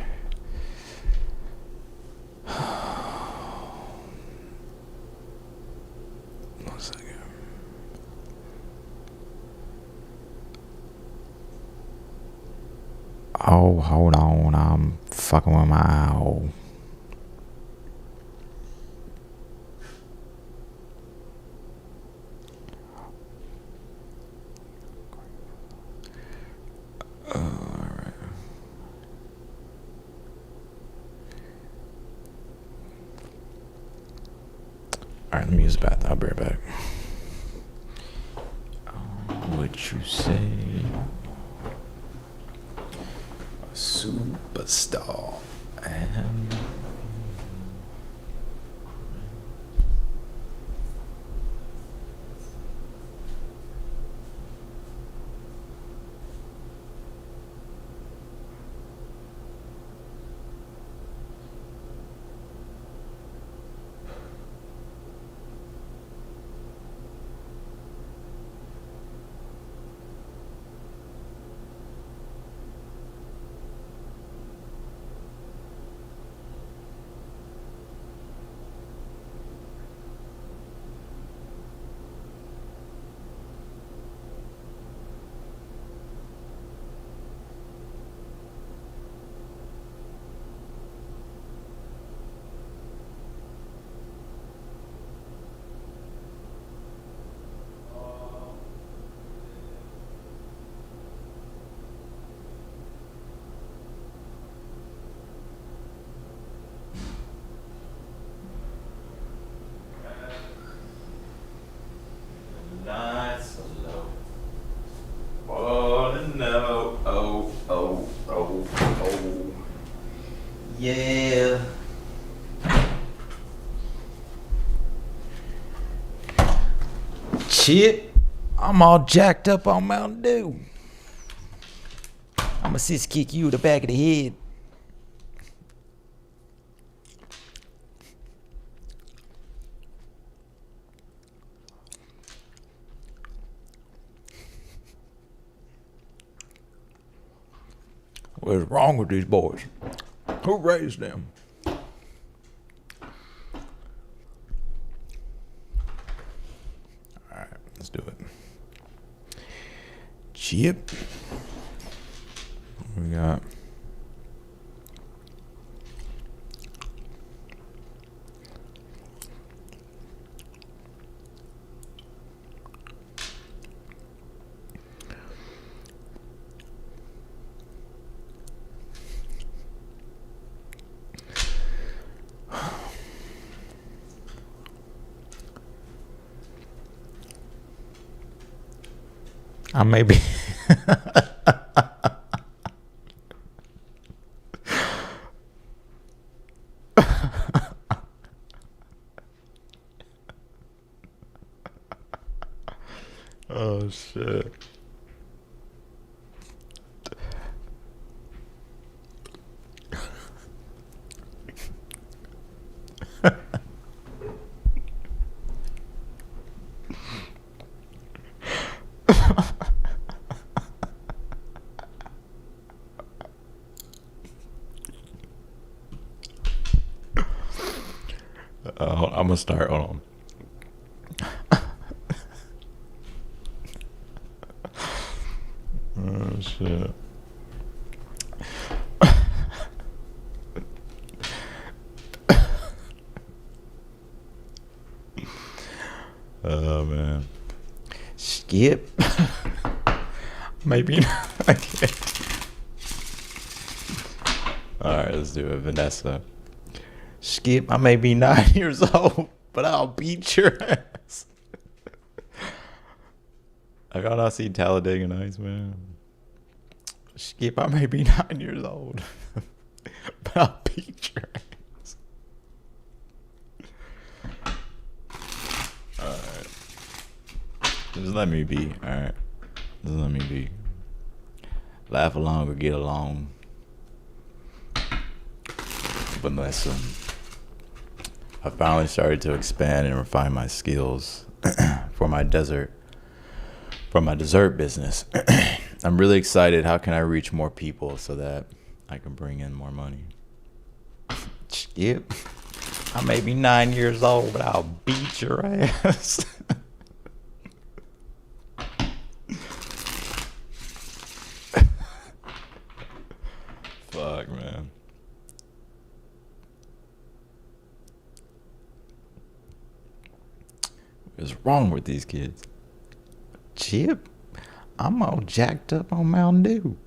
A: One second. Oh, hold on. I'm fucking with my owl. Alright, let me use the bathroom. I'll be right back. What you say? A superstar. And Shit, I'm all jacked up on Mountain Dew. I'ma sis kick you in the back of the head. What's wrong with these boys? Who raised them? Alright, let's do it. Chip. What we got? I may be. Oh shit. I'm gonna start. Hold on. Oh shit. Oh man. Skip. Maybe not. Okay. All right, let's do it, Vanessa. Skip, I may be 9 years old, but I'll beat your ass. Have y'all not seen Talladega Nights, man? Skip, I may be 9 years old, but I'll beat your ass. Alright. Just let me be, alright? Just let me be. Laugh along or get along. But listen, I finally started to expand and refine my skills for my dessert business. I'm really excited. How can I reach more people so that I can bring in more money? Yep. I may be 9 years old, but I'll beat your ass. Fuck, man. What's wrong with these kids? Chip, I'm all jacked up on Mountain Dew.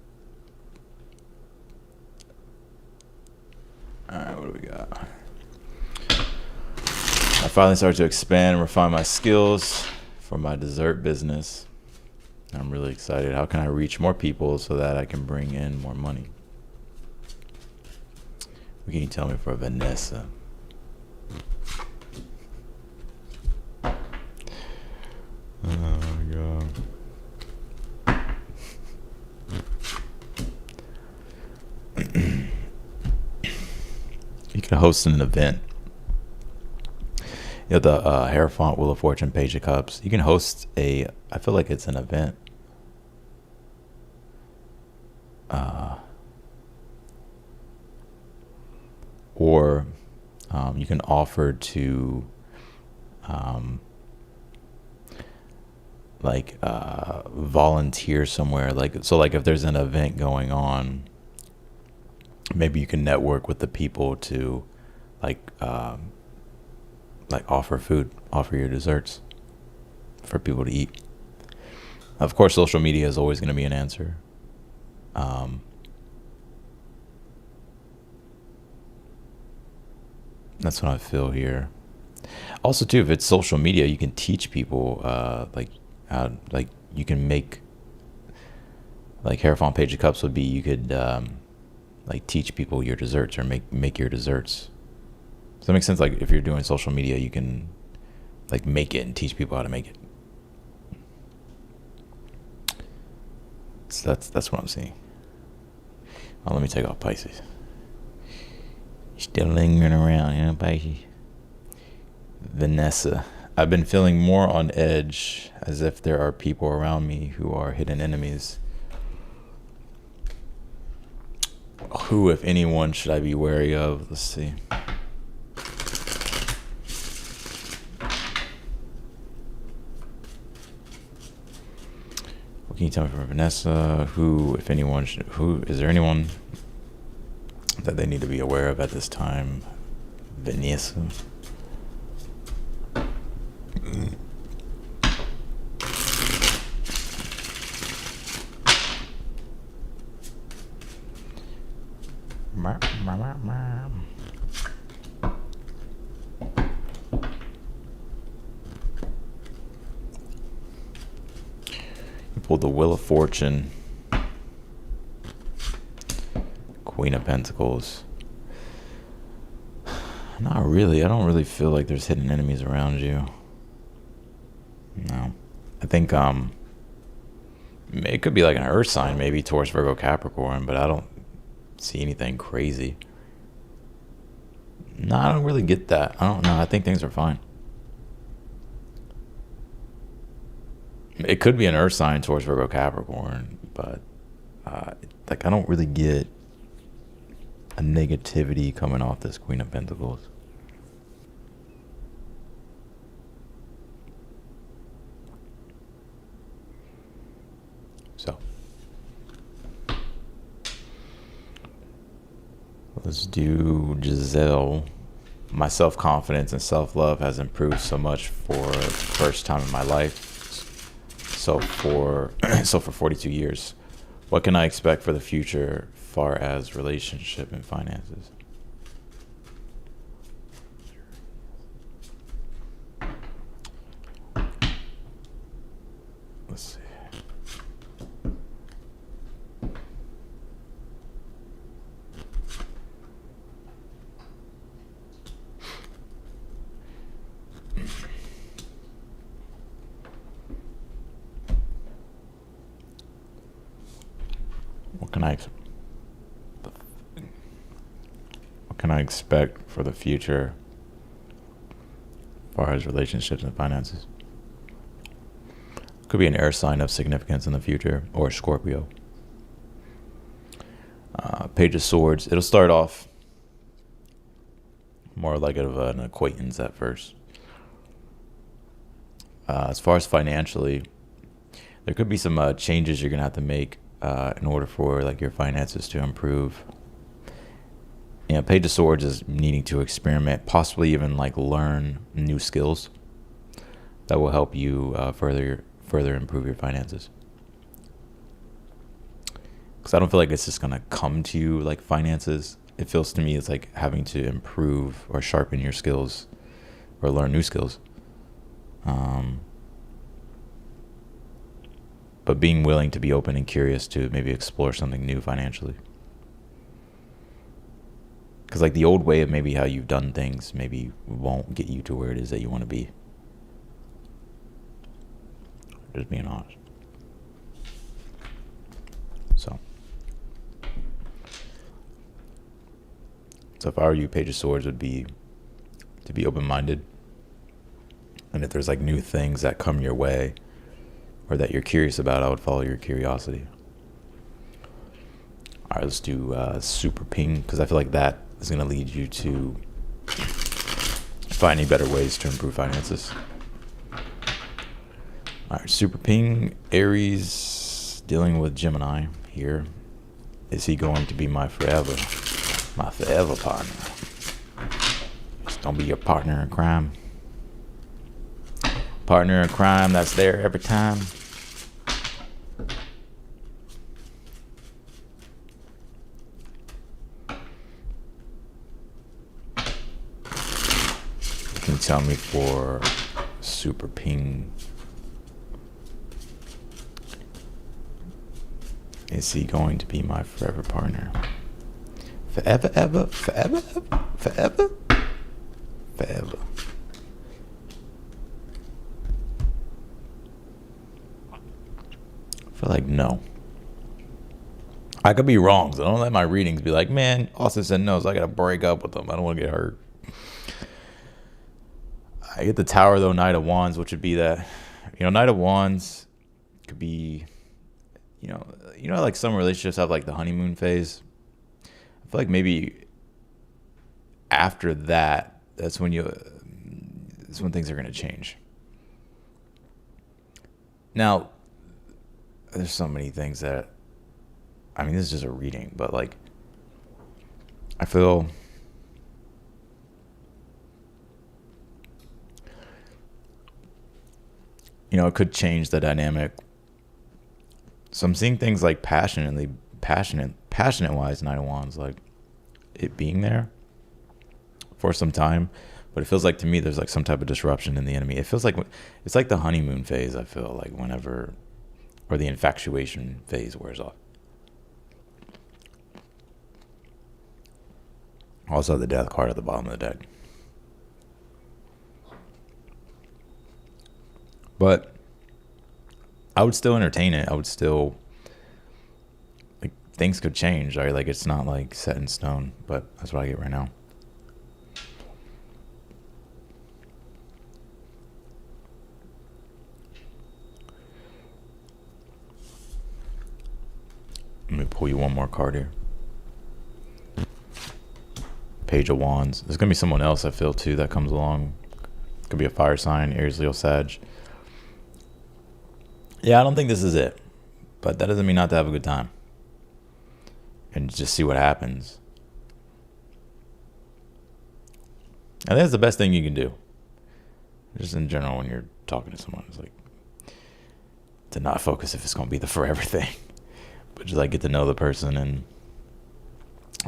A: Alright, what do we got? I finally started to expand and refine my skills for my dessert business. I'm really excited. How can I reach more people so that I can bring in more money? What can you tell me for Vanessa? Oh my god. You can host an event. You know, the Hair Font Wheel of Fortune Page of Cups. You can host I feel like it's an event. Or you can offer to volunteer somewhere, like if there's an event going on, maybe you can network with the people to offer food, offer your desserts for people to eat. Of course, social media is always going to be an answer. That's what I feel here. Also, too, if it's social media, you can teach people you can make Hair Font Page of Cups would be, you could teach people your desserts or make your desserts. Does that make sense? Like if you're doing social media, you can make it and teach people how to make it. So that's what I'm seeing. Oh, let me take off Pisces. Still lingering around, you know, Pisces. Vanessa. I've been feeling more on edge, as if there are people around me who are hidden enemies. Who, if anyone, should I be wary of? Let's see. What can you tell me from Vanessa? Who, if anyone, is there anyone that they need to be aware of at this time? Vanessa. You pulled the Wheel of Fortune, Queen of Pentacles. Not really. I don't really feel like there's hidden enemies around you. No. I think it could be like an earth sign, maybe Taurus, Virgo, Capricorn, but I don't see anything crazy. No, I don't really get that. I don't know. I think things are fine. It could be an earth sign, Taurus, Virgo, Capricorn, but like I don't really get a negativity coming off this Queen of Pentacles. So let's do Giselle. My self-confidence and self-love has improved so much for the first time in my life. So for 42 years. What can I expect for the future far as relationship and finances? Let's see. What can I expect for the future as far as relationships and finances? Could be an air sign of significance in the future, or Scorpio. Page of Swords. It'll start off more like of an acquaintance at first. As far as financially, there could be some changes you're gonna have to make in order for like your finances to improve. You know, Page of Swords is needing to experiment, possibly even like learn new skills that will help you further improve your finances. Because I don't feel like it's just gonna come to you like finances. It feels to me it's like having to improve or sharpen your skills or learn new skills. But being willing to be open and curious to maybe explore something new financially. Because like the old way of maybe how you've done things maybe won't get you to where it is that you want to be. Just being honest. So if I were you, Page of Swords would be to be open-minded. And if there's like new things that come your way or that you're curious about, I would follow your curiosity. All right, let's do Super Ping, because I feel like that is going to lead you to finding better ways to improve finances. All right, Super Ping, Aries, dealing with Gemini here. Is he going to be my forever partner? Just don't be your partner in crime. Partner in crime that's there every time. Can you tell me for Super Ping? Is he going to be my forever partner? Forever, ever, forever, ever, forever, forever. I feel like no. I could be wrong, so don't let my readings be like, man, Austin said no, so I gotta break up with them. I don't want to get hurt. I get the Tower though, Knight of Wands, which would be that, Knight of Wands could be, like some relationships have like the honeymoon phase. I feel like maybe after that, that's when things are gonna change. Now, there's so many things that, this is just a reading, but like, I feel it could change the dynamic. So I'm seeing things like passionate wise, Nine of Wands, like it being there for some time, but it feels like to me there's like some type of disruption in the enemy. It feels like it's like the honeymoon phase. I feel like whenever, or the infatuation phase wears off. Also, the Death card at the bottom of the deck. But I would still entertain it. I would still, like, things could change, right? Like, it's not like set in stone, but that's what I get right now. Let me pull you one more card here. Page of Wands. There's going to be someone else I feel too that comes along. Could be a fire sign, Aries, Leo, Sag. Yeah, I don't think this is it, but that doesn't mean not to have a good time and just see what happens. I think that's the best thing you can do. Just in general, when you're talking to someone, it's like to not focus if it's going to be the forever thing, but just like get to know the person and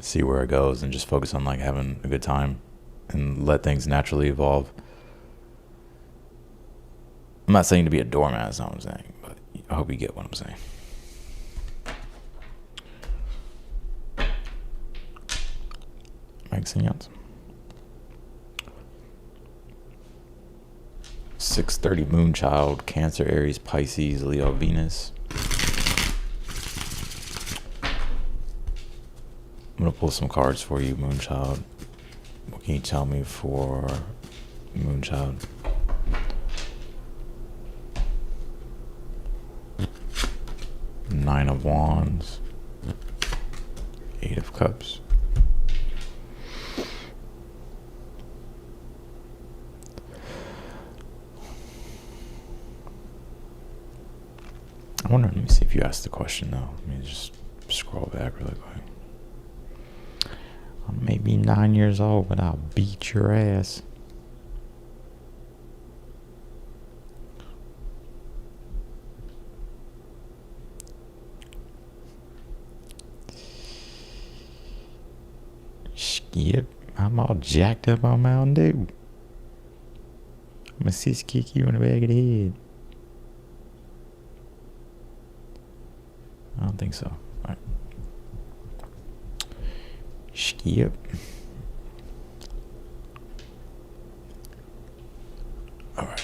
A: see where it goes and just focus on like having a good time and let things naturally evolve. I'm not saying to be a doormat, that's not what I'm saying, but I hope you get what I'm saying. Make sense? 6:30 Moonchild, Cancer, Aries, Pisces, Leo, Venus. I'm going to pull some cards for you, Moonchild. What can you tell me for Moonchild? Nine of Wands. Eight of Cups. I wonder, let me see if you asked the question though. Let me just scroll back really quick. I may be 9 years old, but I'll beat your ass. Skip, I'm all jacked up on Mountain Dew. I'm gonna sis kick you in the back of the head. I don't think so. All right. Skip. All right.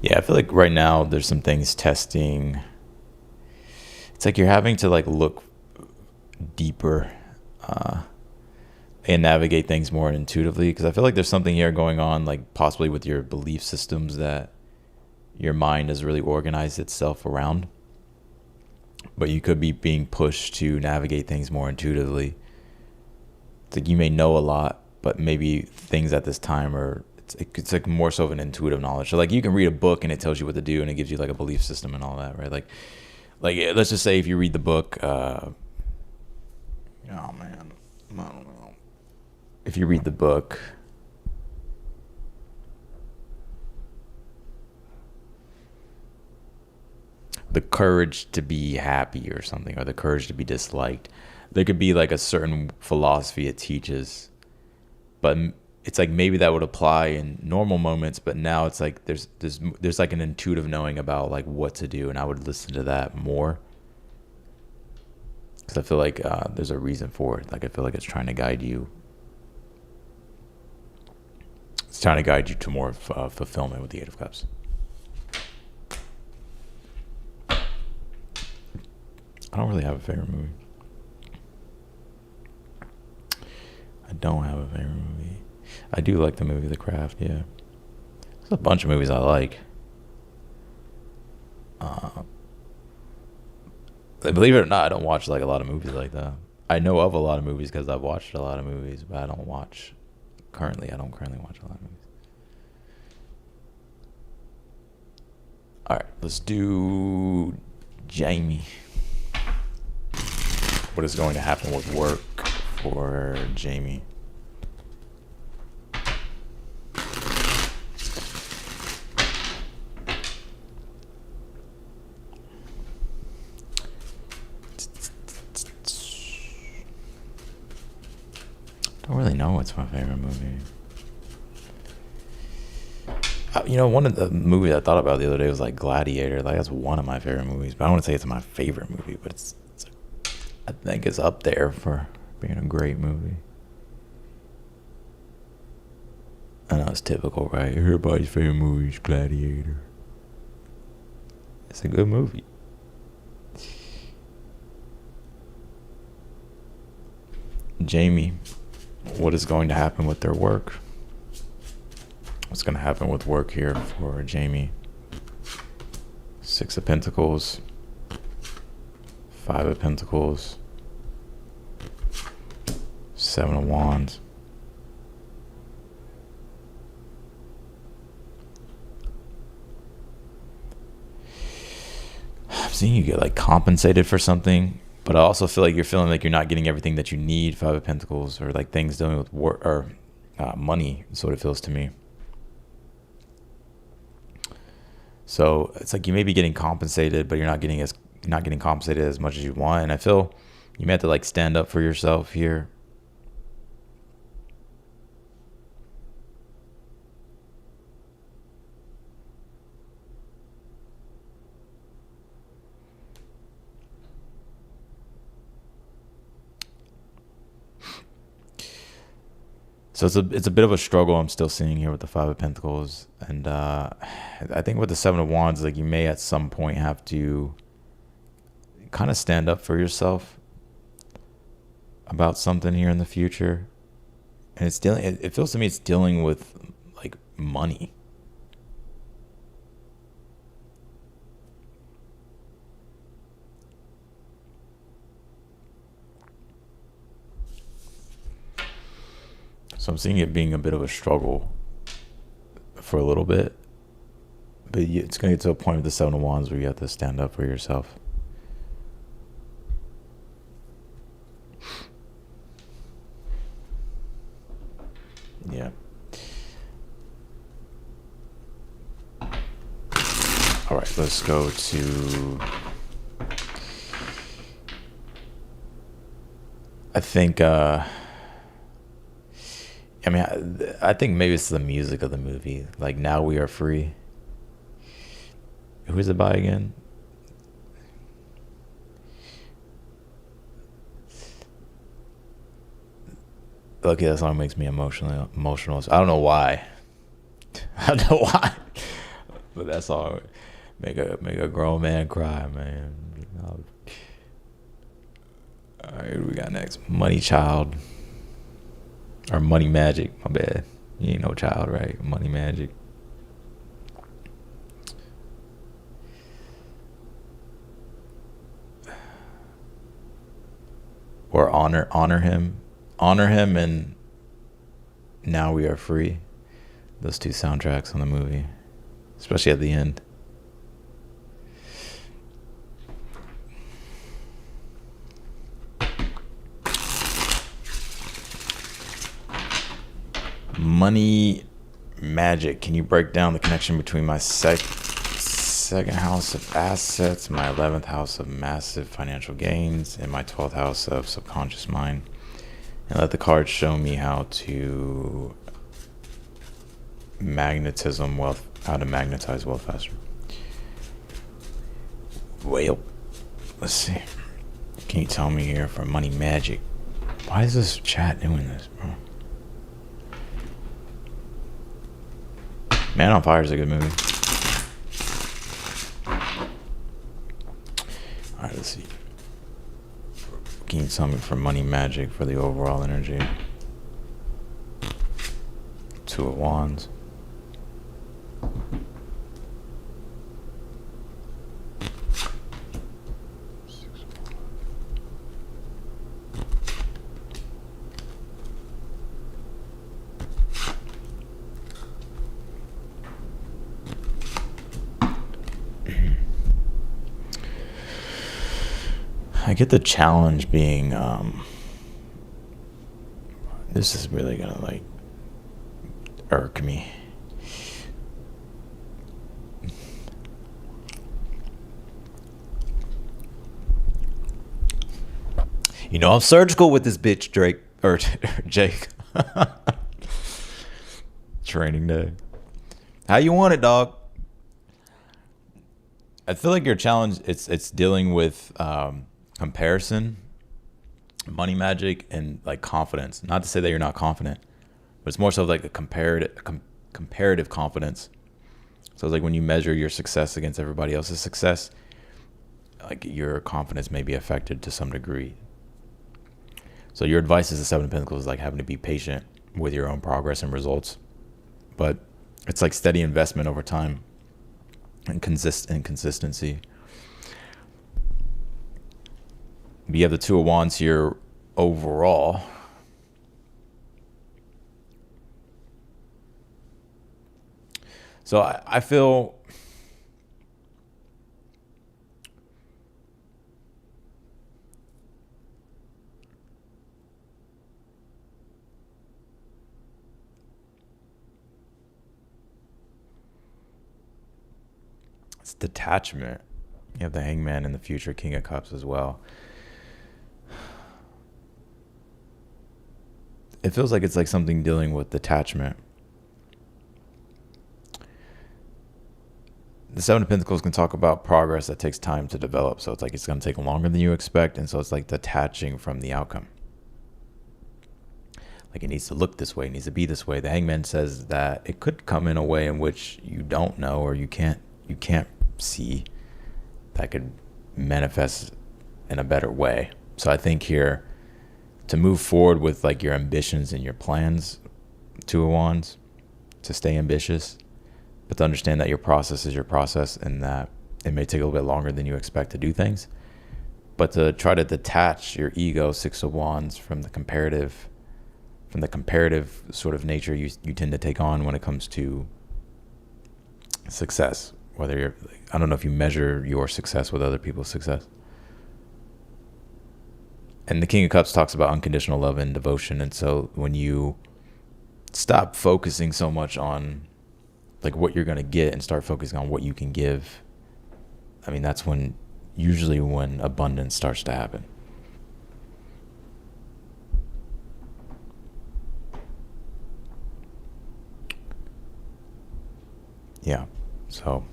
A: Yeah, I feel like right now there's some things testing. It's like you're having to like look deeper and navigate things more intuitively, because I feel like there's something here going on, like possibly with your belief systems that your mind has really organized itself around, but you could be being pushed to navigate things more intuitively. It's like you may know a lot, but maybe things at this time are, it's like more so of an intuitive knowledge. So like you can read a book and it tells you what to do and it gives you like a belief system and all that, right? Like let's just say if you read the book, oh man, I don't know. If you read the book, The Courage to Be Happy or something, or The Courage to Be Disliked, there could be like a certain philosophy it teaches, but it's like maybe that would apply in normal moments, but now it's like there's like an intuitive knowing about like what to do, and I would listen to that more because I feel like there's a reason for it. Like I feel like it's trying to guide you. It's trying to guide you to more fulfillment with the Eight of Cups. don't really have a favorite movie. I don't have a favorite movie. I do like the movie The Craft, yeah. There's a bunch of movies I like. Believe it or not, I don't watch like a lot of movies like that. I know of a lot of movies because I've watched a lot of movies, but I don't currently watch a lot of movies. All right, let's do Jamie. What is going to happen with work for Jamie? I don't really know what's my favorite movie. One of the movies I thought about the other day was like Gladiator. Like that's one of my favorite movies, but I don't want to say it's my favorite movie, but I think it's up there for being a great movie. I know it's typical, right? Everybody's favorite movie is Gladiator. It's a good movie. Jamie, what is going to happen with their work? What's going to happen with work here for Jamie? 6 of Pentacles, 5 of Pentacles, 7 of Wands. I'm seeing you get like compensated for something, but I also feel like you're feeling like you're not getting everything that you need. 5 of Pentacles, or like things dealing with work or money. That's what it feels to me. So it's like you may be getting compensated, but you're not getting compensated as much as you want. And I feel you may have to like stand up for yourself here. So it's a bit of a struggle I'm still seeing here with the 5 of Pentacles. And I think with the 7 of Wands, like you may at some point have to kind of stand up for yourself about something here in the future. And it feels to me it's dealing with like money. So I'm seeing it being a bit of a struggle for a little bit. But it's going to get to a point with the 7 of Wands where you have to stand up for yourself. Yeah. All right, let's go to... I think... I think maybe it's the music of the movie. Like, Now We Are Free. Who is it by again? Okay, that song makes me emotional. I don't know why. I don't know why. But that song make a grown man cry, man. All right, what we got next? Money Child. Or Money Magic, my bad. You ain't no child, right? Money Magic. Or honor him. Honor him and Now We Are Free. Those 2 soundtracks on the movie. Especially at the end. Money Magic. Can you break down the connection between my second house of assets, my 11th house of massive financial gains, and my 12th house of subconscious mind? And let the cards show me how to how to magnetize wealth faster. Well, let's see. Can you tell me here for Money Magic? Why is this chat doing this, bro? Man on Fire is a good movie. Alright, let's see. Can you tell me for money magic for the overall energy? Two of Wands. I get the challenge being, this is really gonna like irk me. You know, I'm surgical with this bitch, Drake, or Jake. Training day. How you want it, dog? I feel like your challenge, it's dealing with comparison, money magic, and like confidence. Not to say that you're not confident, but it's more so like a comparative confidence. So it's like when you measure your success against everybody else's success, like your confidence may be affected to some degree. So your advice as the Seven of Pentacles is like having to be patient with your own progress and results, but it's like steady investment over time and consistency. You have the Two of Wands here overall. So I feel it's detachment. You have the Hangman and the future King of Cups as well. It feels like it's like something dealing with detachment. The Seven of Pentacles can talk about progress that takes time to develop. So it's like it's going to take longer than you expect. And so it's like detaching from the outcome. Like it needs to look this way, it needs to be this way. The Hangman says that it could come in a way in which you don't know or you can't see that could manifest in a better way. So I think here to move forward with like your ambitions and your plans, Two of Wands, to stay ambitious, but to understand that your process is your process and that it may take a little bit longer than you expect to do things, but to try to detach your ego, Six of Wands, from the comparative sort of nature you tend to take on when it comes to success. Whether you're, I don't know if you measure your success with other people's success. And the King of Cups talks about unconditional love and devotion. And so when you stop focusing so much on like what you're going to get and start focusing on what you can give, I mean, that's usually when abundance starts to happen. Yeah. So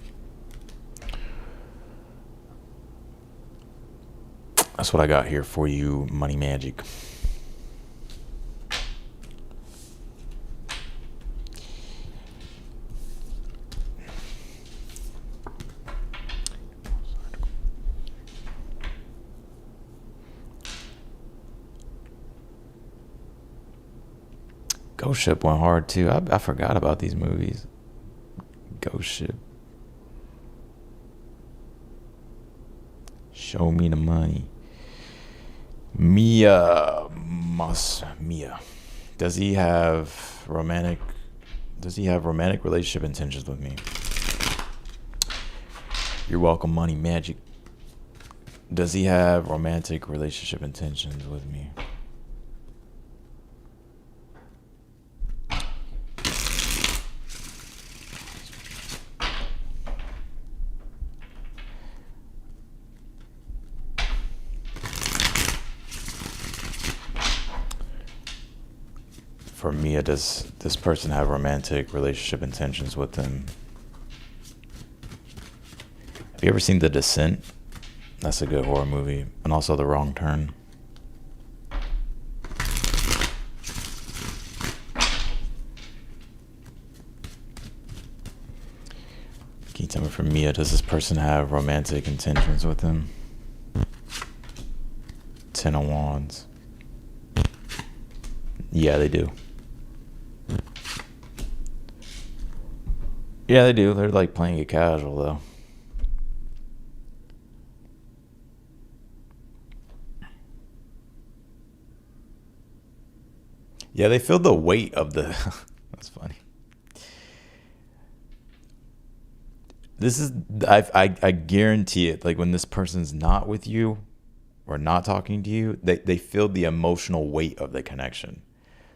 A: that's what I got here for you, money magic. Ghost Ship went hard too. I forgot about these movies. Ghost Ship. Show me the money. Mia. Does he have romantic relationship intentions with me? You're welcome, money magic. Does he have romantic relationship intentions with me? For Mia, does this person have romantic relationship intentions with them? Have you ever seen The Descent? That's a good horror movie. And also The Wrong Turn. Can you tell me for Mia, does this person have romantic intentions with him? 10 Ten of Wands. Yeah, they do. Yeah, they do. They're like playing it casual, though. Yeah, they feel the weight of the... That's funny. This is... I guarantee it. Like, when this person's not with you or not talking to you, they feel the emotional weight of the connection.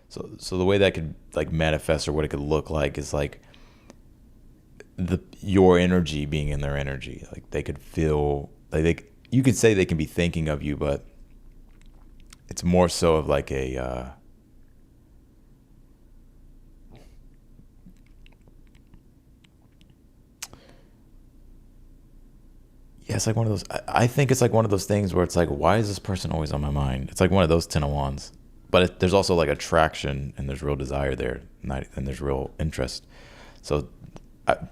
A: So the way that could, like, manifest, or what it could look like, is like your energy being in their energy. Like, they could feel... Like, you could say they can be thinking of you, but it's more so of like a... Yeah, it's like one of those. I think it's like one of those things where it's like, why is this person always on my mind? It's like one of those Ten of Wands. But there's also like attraction, and there's real desire there, and there's real interest. So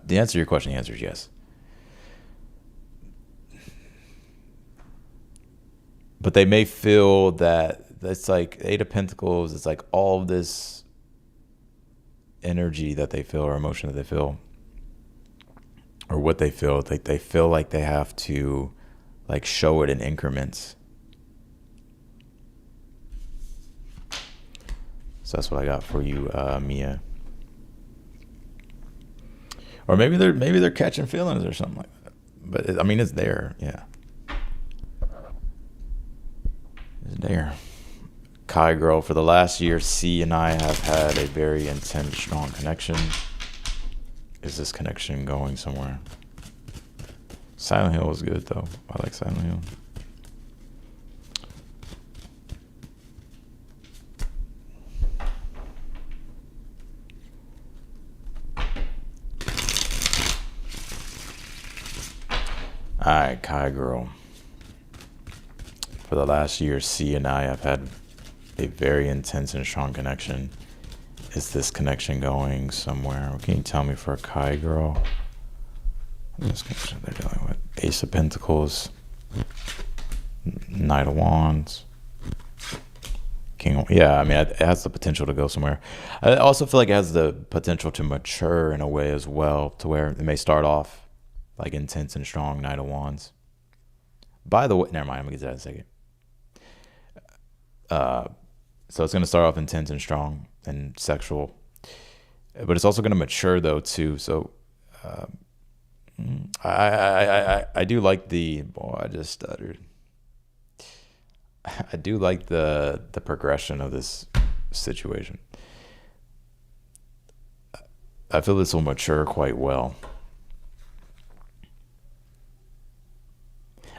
A: the answer to your question, the answer is yes. But they may feel that it's like Eight of Pentacles. It's like all of this energy that they feel, or emotion that they feel, or what they feel. Like they feel like they have to like show it in increments. So that's what I got for you, Mia. Or maybe they're catching feelings or something like that. But I mean, it's there. Yeah, it's there. Kai girl, for the last year, C and I have had a very intense, strong connection. Is this connection going somewhere? Silent Hill was good though. I like Silent Hill. Alright, Kai girl. For the last year, C and I have had a very intense and strong connection. Is this connection going somewhere? Can you tell me for a Kai girl? This connection they're dealing with. Ace of Pentacles. Knight of Wands. King. Yeah, I mean, it has the potential to go somewhere. I also feel like it has the potential to mature in a way as well, to where it may start off like intense and strong, Knight of Wands. By the way, never mind, I'm gonna get to that in a second. So it's gonna start off intense and strong and sexual, but it's also gonna mature though too. So I do like the... Boy, I just stuttered. I do like the progression of this situation. I feel this will mature quite well.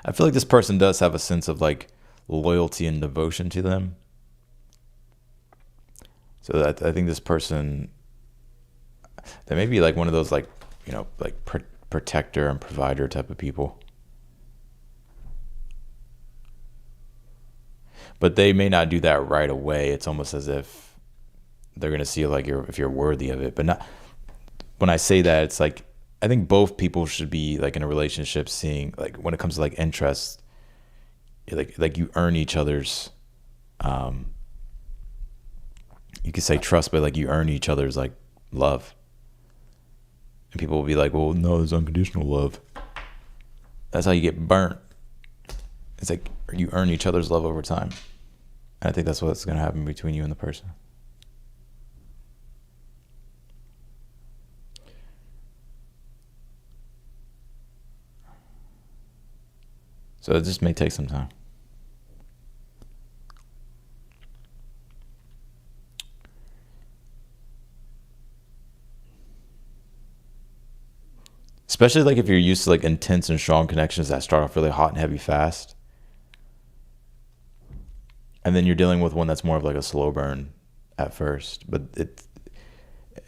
A: I feel like this person does have a sense of like loyalty and devotion to them. So that I think this person, they may be like one of those like, you know, like protector and provider type of people. But they may not do that right away. It's almost as if they're gonna see like if you're worthy of it. But not, when I say that, it's like I think both people should be like in a relationship seeing like when it comes to like interest, like you earn each other's you could say trust, but like you earn each other's like love. And people will be like, well, no, there's unconditional love. That's how you get burnt. It's like you earn each other's love over time. And I think that's what's going to happen between you and the person. So it just may take some time. Especially like if you're used to like intense and strong connections that start off really hot and heavy fast. And then you're dealing with one that's more of like a slow burn at first. But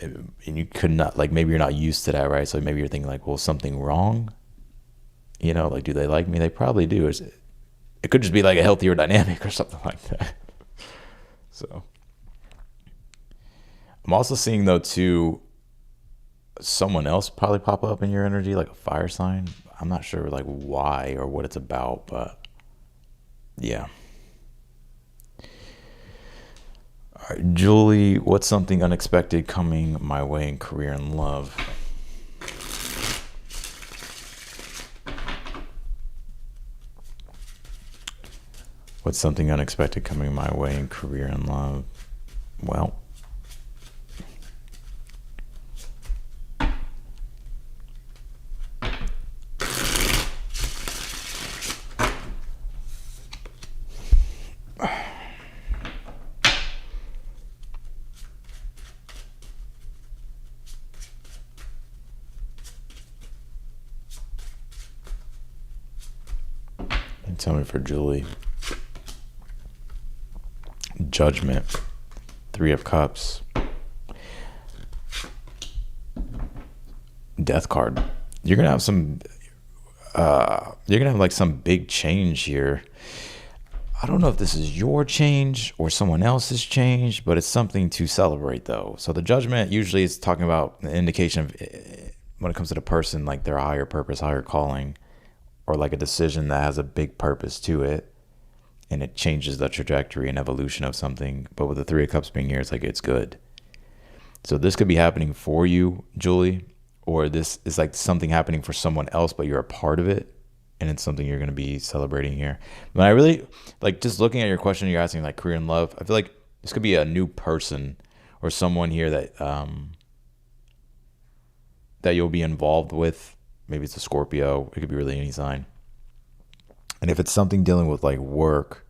A: and you could not, like maybe you're not used to that, right? So maybe you're thinking like, well, something wrong? You know, like, do they like me? They probably do. It could just be like a healthier dynamic or something like that. So I'm also seeing though too, someone else probably pop up in your energy, like a fire sign. I'm not sure like why or what it's about, but yeah. All right, Julie, what's something unexpected coming my way in career and love? What's something unexpected coming my way in career and love? Well, tell me for Julie. Judgment. 3 of Cups. Death card. You're gonna have some you're gonna have like some big change here. I don't know if this is your change or someone else's change, but it's something to celebrate though. So the Judgment usually is talking about an indication of when it comes to the person, like their higher purpose, higher calling, or like a decision that has a big purpose to it, and it changes the trajectory and evolution of something. But with the 3 of Cups being here, it's like it's good. So this could be happening for you, Julie, or this is like something happening for someone else, but you're a part of it, and it's something you're going to be celebrating here. But I really like, just looking at your question, you're asking like career and love. I feel like this could be a new person or someone here that that you'll be involved with. Maybe it's a Scorpio. It could be really any sign. And if it's something dealing with like work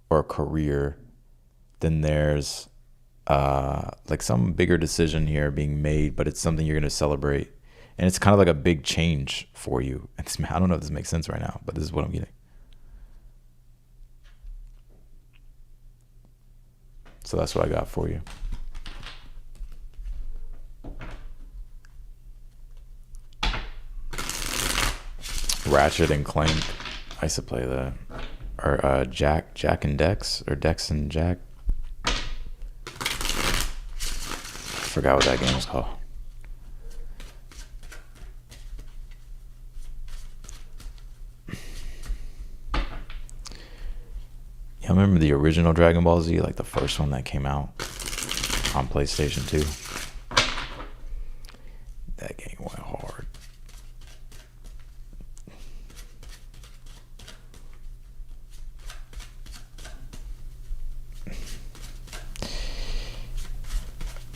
A: or a career, then there's like some bigger decision here being made, but it's something you're going to celebrate. And it's kind of like a big change for you. I don't know if this makes sense right now, but this is what I'm getting. So that's what I got for you. Ratchet and Clank. I used to play that. Or Jack and Dex, or Dex and Jack. Forgot what that game was called. Yeah, I remember the original Dragon Ball Z, like the first one that came out on PlayStation 2. That game went hard.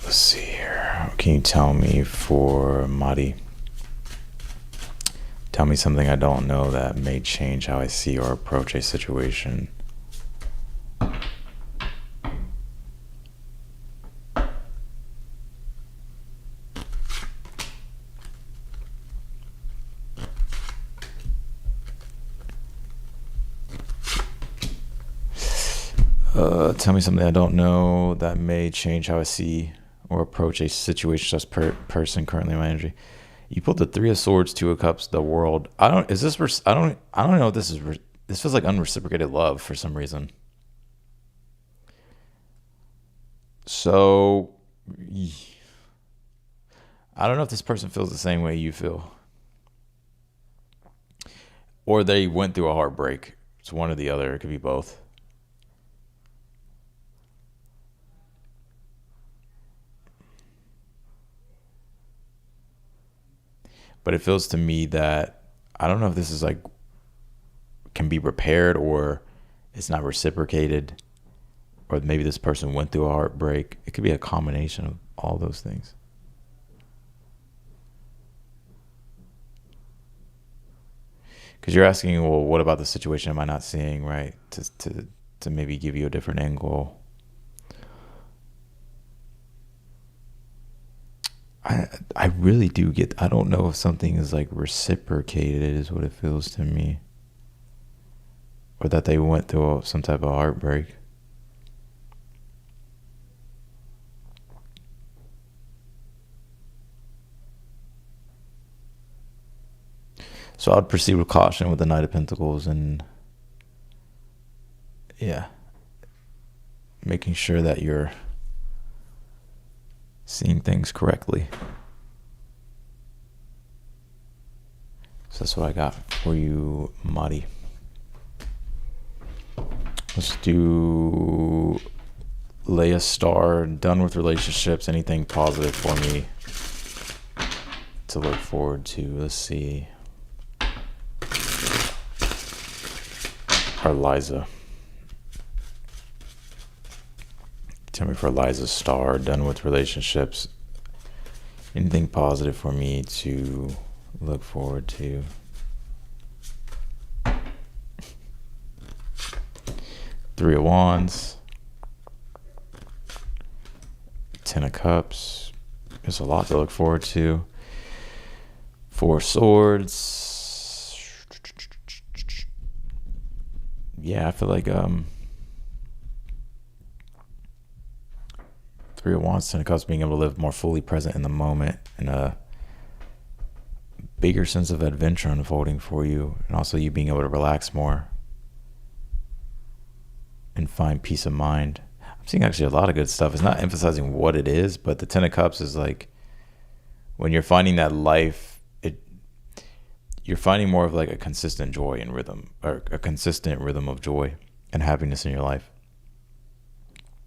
A: Let's see here. Can you tell me for Madi? Tell me something I don't know that may change how I see or approach a situation. Tell me something I don't know that may change how I see or approach a situation, just person currently in my energy. You pulled the 3 of Swords, 2 of Cups, the World. I don't know if this is, this feels like unreciprocated love for some reason. So, I don't know if this person feels the same way you feel. Or they went through a heartbreak. It's one or the other. It could be both. But it feels to me that, I don't know if this is like, can be repaired or it's not reciprocated, or maybe this person went through a heartbreak. It could be a combination of all those things. Because you're asking, well, what about the situation am I not seeing, right? To maybe give you a different angle. I really do get, I don't know if something is like reciprocated is what it feels to me. Or that they went through some type of heartbreak. So I'd proceed with caution with the Knight of Pentacles, and yeah, making sure that you're seeing things correctly. So that's what I got for you, Madi. Let's do lay a star. Done with relationships. Anything positive for me to look forward to? Let's see. Or Liza. Tell me for Liza's star. Done with relationships. Anything positive for me to look forward to? Three of Wands. Ten of Cups. There's a lot to look forward to. Four of Swords. Yeah, I feel like Three of Wands, Ten of Cups, being able to live more fully present in the moment, and a bigger sense of adventure unfolding for you, and also you being able to relax more and find peace of mind. I'm seeing actually a lot of good stuff. It's not emphasizing what it is, but the Ten of Cups is like when you're finding that life, you're finding more of like a consistent joy and rhythm, or a consistent rhythm of joy and happiness in your life.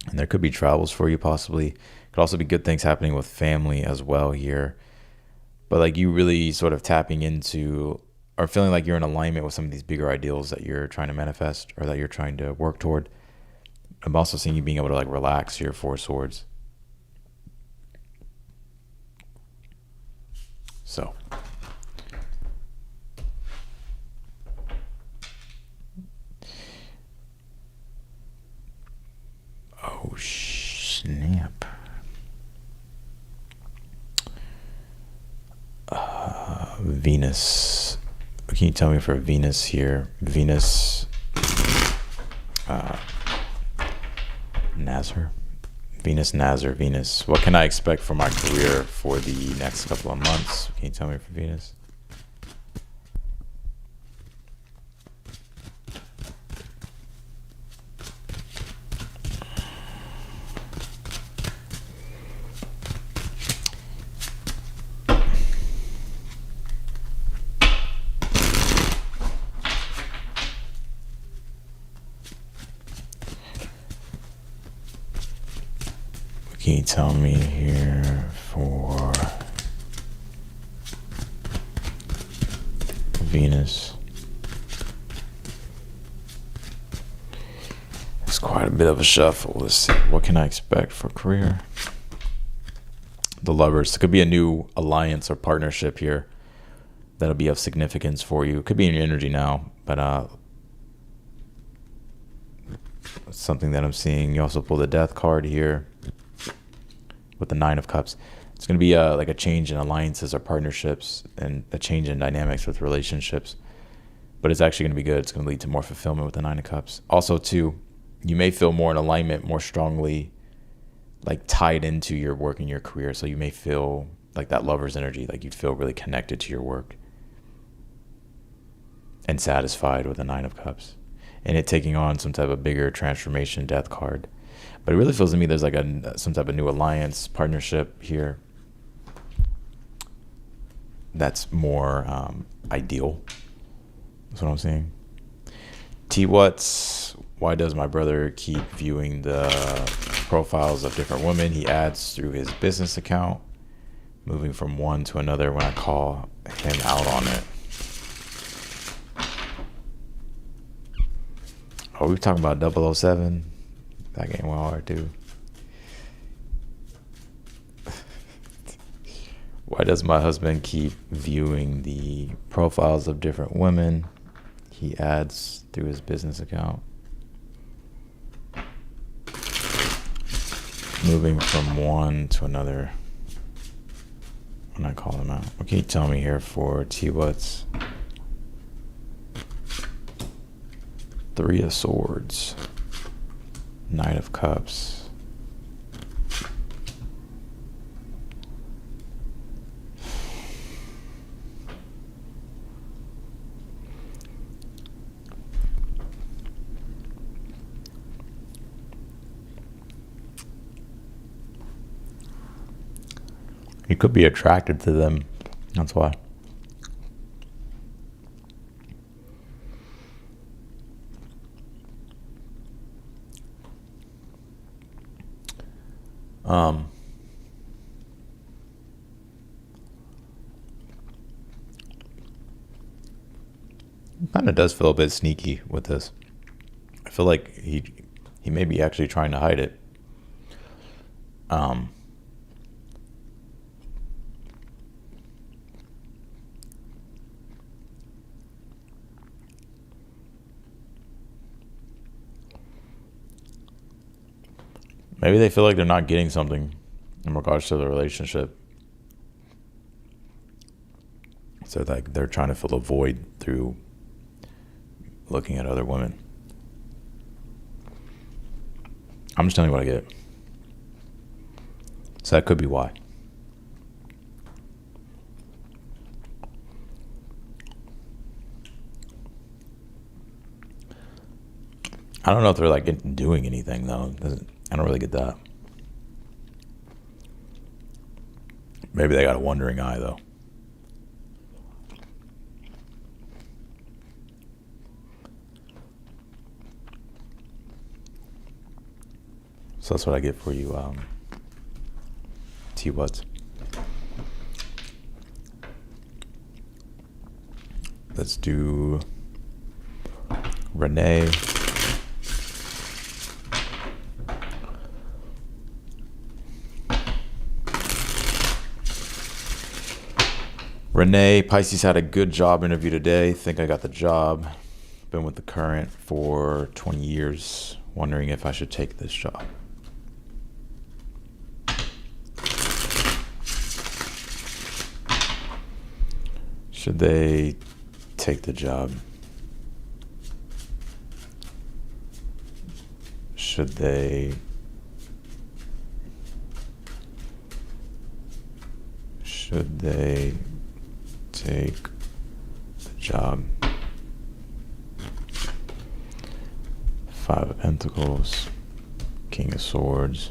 A: And there could be travels for you, possibly. Could also be good things happening with family as well here. But like you really sort of tapping into or feeling like you're in alignment with some of these bigger ideals that you're trying to manifest or that you're trying to work toward. I'm also seeing you being able to like relax your Four of Swords. So. Oh, snap. Venus. Can you tell me for Venus here? Venus. Nazar. Venus, Nazar, Venus. What can I expect for my career for the next couple of months? Can you tell me for Venus? Can you tell me here for Venus? It's quite a bit of a shuffle. Let's see. What can I expect for career? The Lovers. It could be a new alliance or partnership here that'll be of significance for you. It could be in your energy now, but something that I'm seeing. You also pull the Death card here with the Nine of Cups. It's going to be like a change in alliances or partnerships and a change in dynamics with relationships. But it's actually going to be good. It's going to lead to more fulfillment with the Nine of Cups. Also, too, you may feel more in alignment, more strongly like tied into your work and your career. So you may feel like that Lover's energy, like you'd feel really connected to your work and satisfied with the Nine of Cups. And it taking on some type of bigger transformation, Death card. But it really feels to me there's like some type of new alliance, partnership here that's more ideal. That's what I'm seeing. T-What's, why does my brother keep viewing the profiles of different women he adds through his business account, moving from one to another when I call him out on it? Oh, we were talking about 007. That game went hard too. Why does my husband keep viewing the profiles of different women he adds through his business account? Moving from one to another when I call him out. Okay, tell me here for T-What's. Three of Swords. Knight of Cups. You could be attracted to them. That's why. Um, Kind of does feel a bit sneaky with this. I feel like he may be actually trying to hide it. Um, Maybe they feel like they're not getting something in regards to the relationship. So like they're trying to fill a void through looking at other women. I'm just telling you what I get. So that could be why. I don't know if they're like doing anything though. I don't really get that. Maybe they got a wandering eye though. So that's what I get for you, T-Wutz. Let's do Renee. Renee, Pisces had a good job interview today. Think I got the job. Been with the current for 20 years. Wondering if I should take this job. Should they take the job? Should they take the job? Five of Pentacles, King of Swords,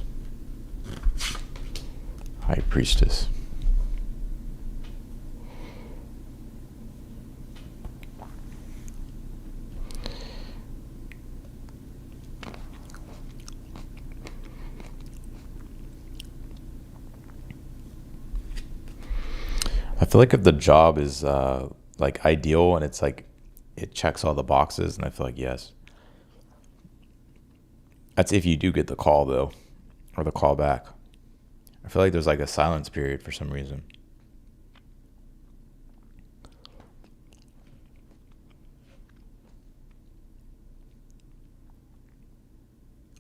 A: High Priestess. I feel like if the job is like ideal and it's like it checks all the boxes, and I feel like yes. That's if you do get the call though, or the call back. I feel like there's like a silence period for some reason.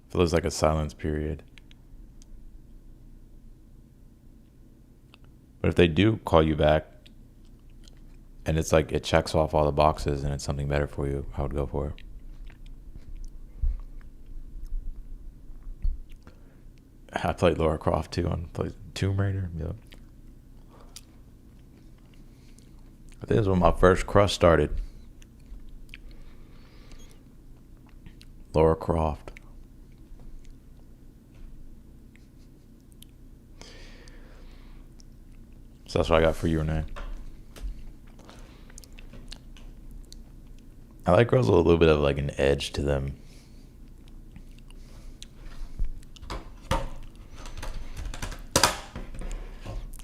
A: I feel there's like a silence period. But if they do call you back and it's like it checks off all the boxes and it's something better for you, I would go for it. I played Lara Croft too on Tomb Raider. Yep. I think this is when my first crush started. Lara Croft. So that's what I got for you, Renee. I like girls with a little bit of like an edge to them.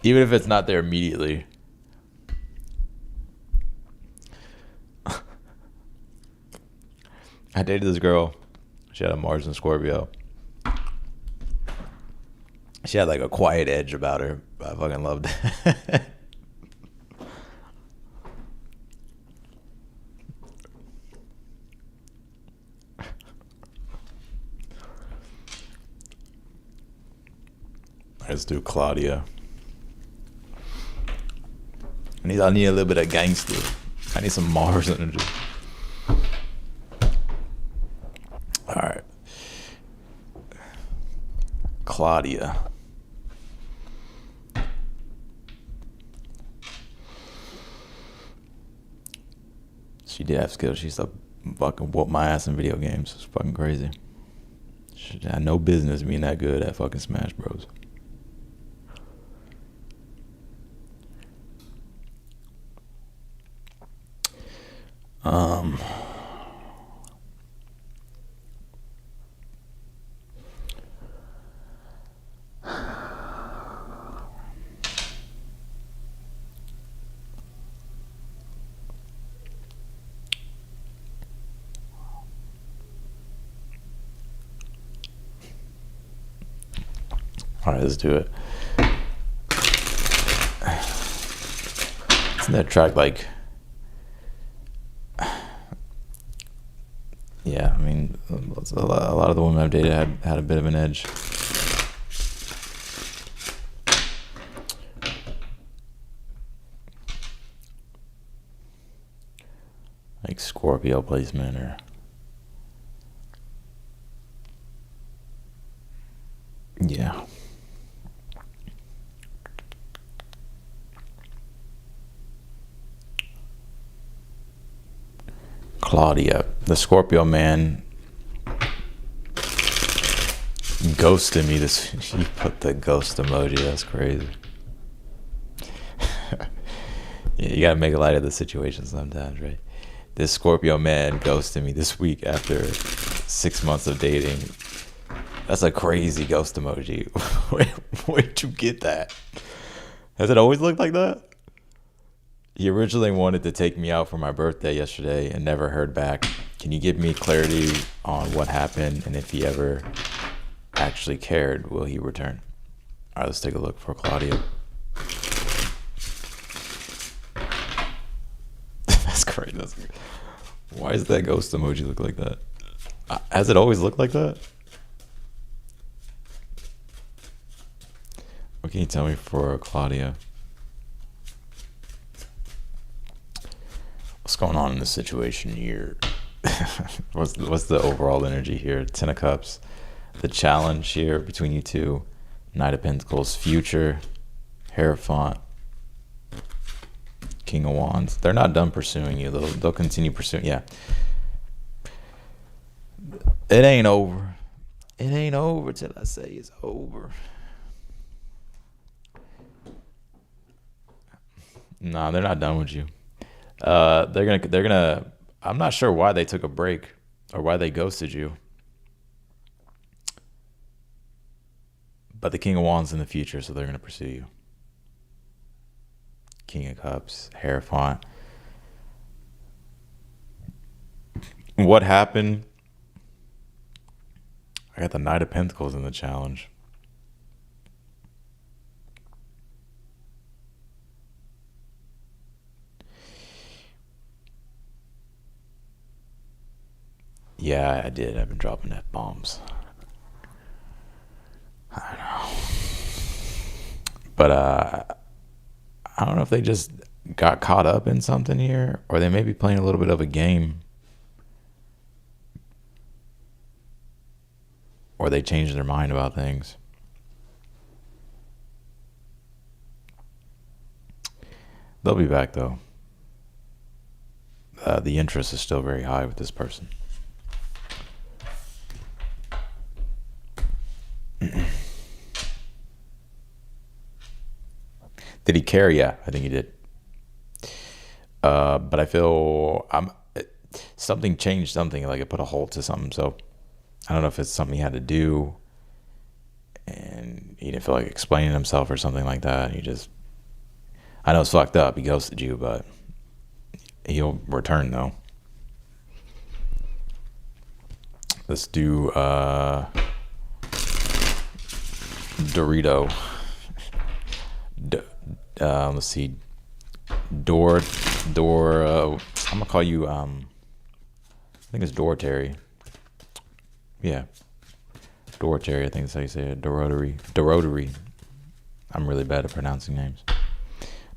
A: Even if it's not there immediately. I dated this girl. She had a Mars and Scorpio. She had like a quiet edge about her. I fucking loved it. Let's do Claudia. I need a little bit of gangster. I need some Mars energy. All right. Claudia. She did have skills. She used to fucking whoop my ass in video games. It's fucking crazy. She had no business being that good at fucking Smash Bros. All right, let's do it. Isn't that track like? Yeah, I mean, a lot of the women I've dated had a bit of an edge. Like Scorpio placement or. Yeah. Claudia, the Scorpio man, ghosted me this. She put the ghost emoji. That's crazy. Yeah, you gotta make light of the situation sometimes, right? This Scorpio man ghosted me this week after 6 months of dating. That's a crazy ghost emoji. Where'd you get that? Has it always looked like that? He originally wanted to take me out for my birthday yesterday and never heard back. Can you give me clarity on what happened and if he ever actually cared? Will he return? All right, let's take a look for Claudia. That's crazy. Why does that ghost emoji look like that? Has it always looked like that? What can you tell me for Claudia? What's going on in this situation here? what's the overall energy here? 10 of Cups, the challenge here between you two, Knight of Pentacles, future, Hierophant, King of Wands. They're not done pursuing you. They'll continue pursuing. Yeah. It ain't over. It ain't over till I say it's over. Nah, they're not done with you. They're gonna. I'm not sure why they took a break or why they ghosted you. But the King of Wands in the future, so they're gonna pursue you. King of Cups, Hierophant. What happened? I got the Knight of Pentacles in the challenge. Yeah, I did. I've been dropping F-bombs. I don't know. But I don't know if they just got caught up in something here, or they may be playing a little bit of a game, or they changed their mind about things. They'll be back though. The interest is still very high with this person. Did he care? Yeah, I think he did. But I feel something changed something, like it put a halt to something. So I don't know if it's something he had to do and he didn't feel like explaining himself or something like that. I know it's fucked up. He ghosted you, but he'll return though. Let's do Dorito. Let's see. Door. I'm gonna call you. I think it's Dorotary. Yeah, Dorotary. I think that's how you say it. Dorotary. I'm really bad at pronouncing names.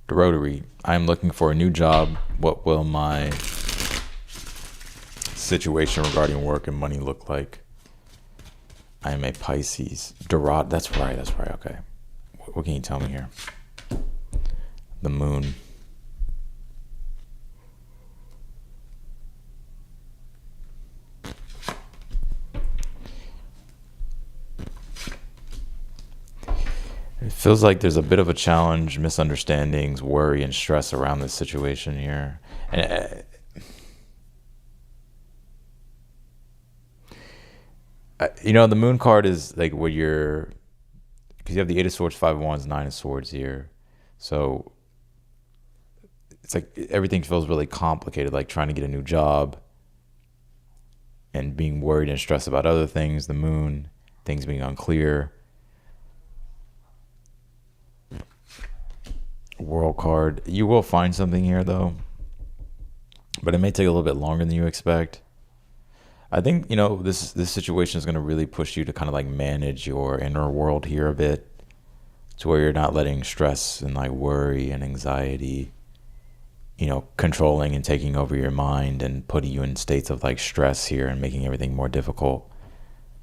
A: Dorotary. I am looking for a new job. What will my situation regarding work and money look like? I am a Pisces. Dorot. That's right. Okay. What can you tell me here? The moon. It feels like there's a bit of a challenge, misunderstandings, worry, and stress around this situation here. And the moon card is like where you're, because you have the 8 of Swords, 5 of Wands, 9 of Swords here. So it's like everything feels really complicated, like trying to get a new job and being worried and stressed about other things. The moon, things being unclear. World card. You will find something here though, but it may take a little bit longer than you expect. I think, this situation is going to really push you to kind of like manage your inner world here a bit, to where you're not letting stress and like worry and anxiety, controlling and taking over your mind and putting you in states of like stress here and making everything more difficult.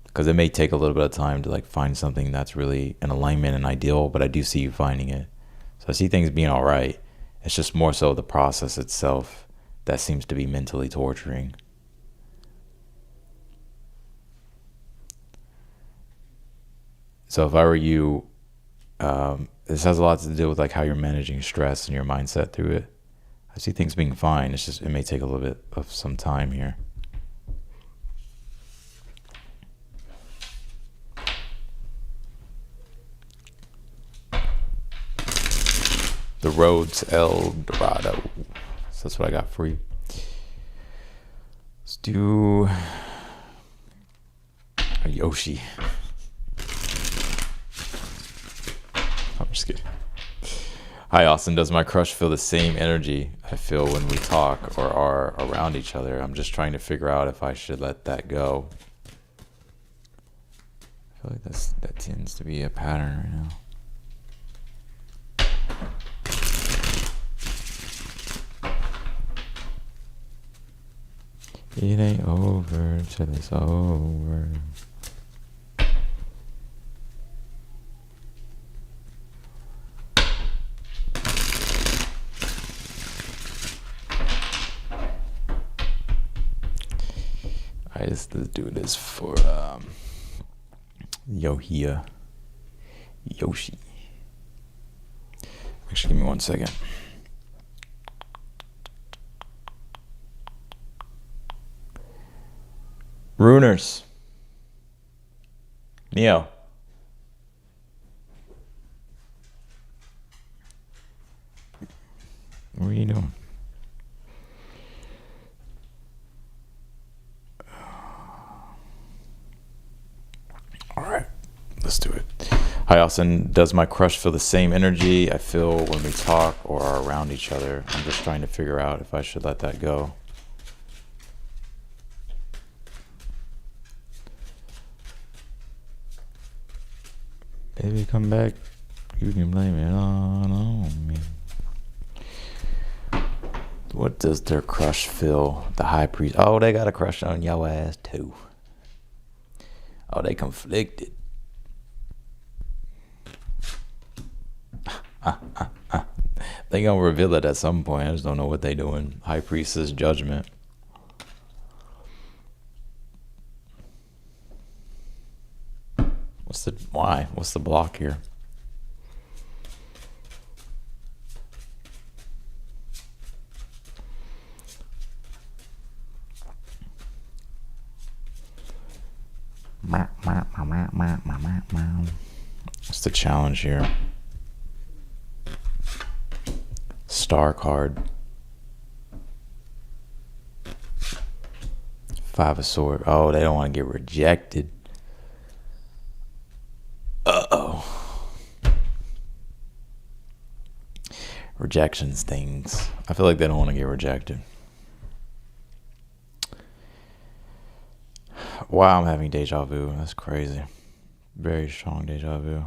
A: Because it may take a little bit of time to like find something that's really in alignment and ideal, but I do see you finding it. So I see things being all right. It's just more so the process itself that seems to be mentally torturing. So if I were you, this has a lot to do with like how you're managing stress and your mindset through it. I see things being fine. It's just, it may take a little bit of some time here. The road's El Dorado. So that's what I got for you. Let's do a Yoshi. I'm just kidding. Hi, Austin. Does my crush feel the same energy I feel when we talk or are around each other? I'm just trying to figure out if I should let that go. I feel like that tends to be a pattern right now. It ain't over till it's over. Let's do this for Yoshi. Actually, give me 1 second. Runers. Neo. What are you doing? All right, let's do it. Hi, Austin. Does my crush feel the same energy I feel when we talk or are around each other? I'm just trying to figure out if I should let that go. Baby, come back. You can blame it on me. What does their crush feel? The high priest. Oh, they got a crush on your ass too. Oh, they conflicted. They gonna reveal it at some point. I just don't know what they doing. High priestess judgment. Why? What's the block here? What's the challenge here? Star card. 5 of Swords. Oh, they don't want to get rejected. Rejection stings. I feel like they don't want to get rejected. Wow, I'm having deja vu. That's crazy. Very strong deja vu.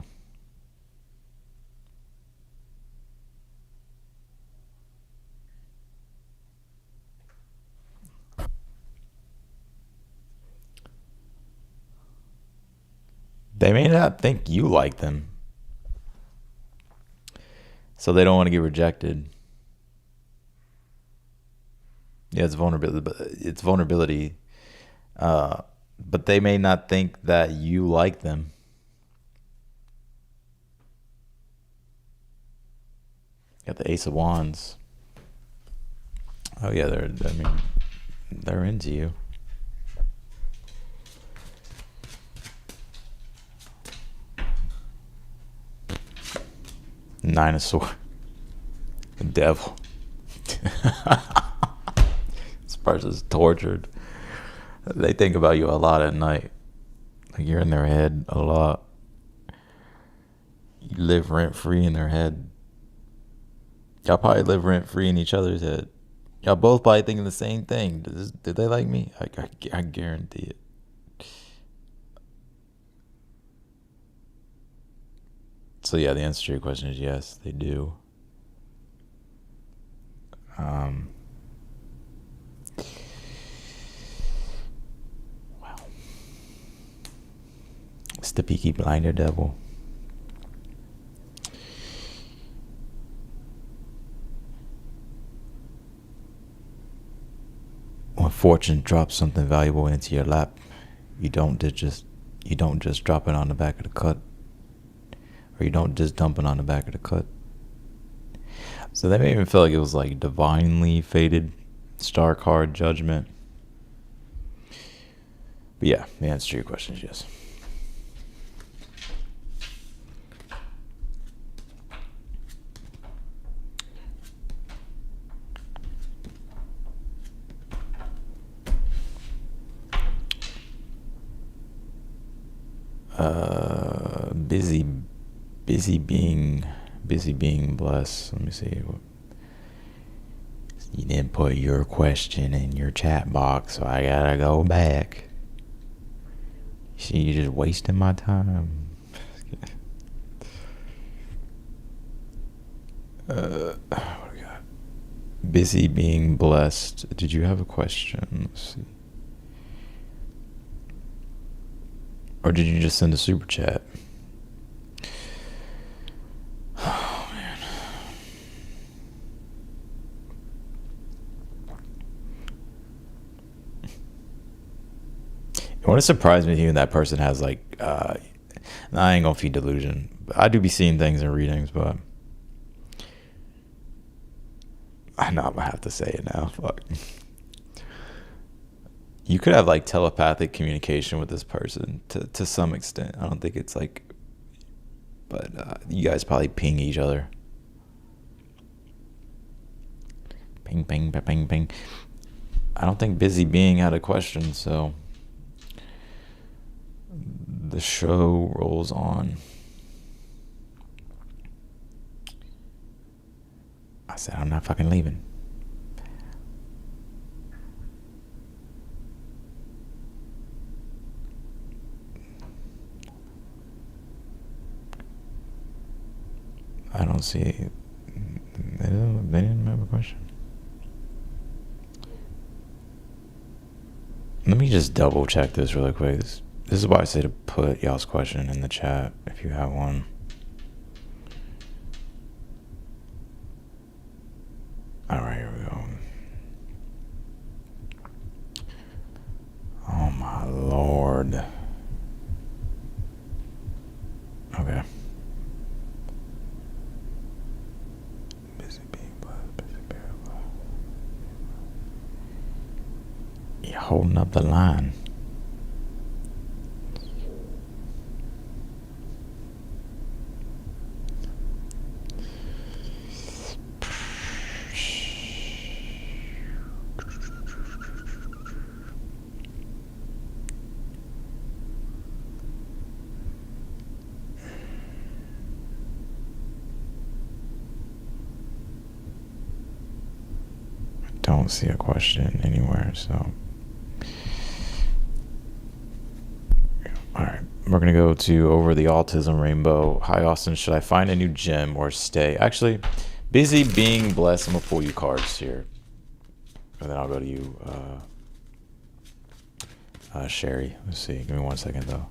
A: They may not think you like them, so they don't want to get rejected. Yeah, it's vulnerability. But they may not think that you like them. Got the Ace of Wands. Oh yeah, they're into you. Nine of Swords. The Devil. This person's tortured. They think about you a lot at night. Like you're in their head a lot. You live rent free in their head. Y'all probably live rent free in each other's head. Y'all both probably thinking the same thing. Did they like me? I guarantee it. So yeah, the answer to your question is yes, they do. Wow. It's the Peaky Blinder Devil. When fortune drops something valuable into your lap, you don't just drop it on the back of the cut, or you don't just dump it on the back of the cut. So that made me feel like it was like divinely fated star card judgment. But yeah, the answer to your question is yes. Busy being blessed. Let me see. You didn't put your question in your chat box, so I gotta go back. See, you're just wasting my time. What do we got? Busy being blessed. Did you have a question? Let's see. Or did you just send a super chat? Oh, man. It wouldn't surprise me if even that person has like, I ain't gonna feed delusion. I do be seeing things in readings, but I know I'm gonna have to say it now. Fuck. You could have like telepathic communication with this person to some extent. I don't think it's like, but you guys probably ping each other. Ping, ping, ping, ping, ping. I don't think Busy Being had a question, so the show rolls on. I said, I'm not fucking leaving. I don't see. They didn't have a question. Let me just double check this really quick. This is why I say to put y'all's question in the chat if you have one. All right, here we go. Oh my Lord. Okay. Busy being blessed, busy being blessed. You're holding up the line. Don't see a question anywhere, so all right, we're gonna go to Over the Autism Rainbow. Hi Austin, should I find a new gem or stay? Actually, Busy Being Blessed, I'm gonna pull you cards here, and then I'll go to you, Sherry. Let's see, give me 1 second though.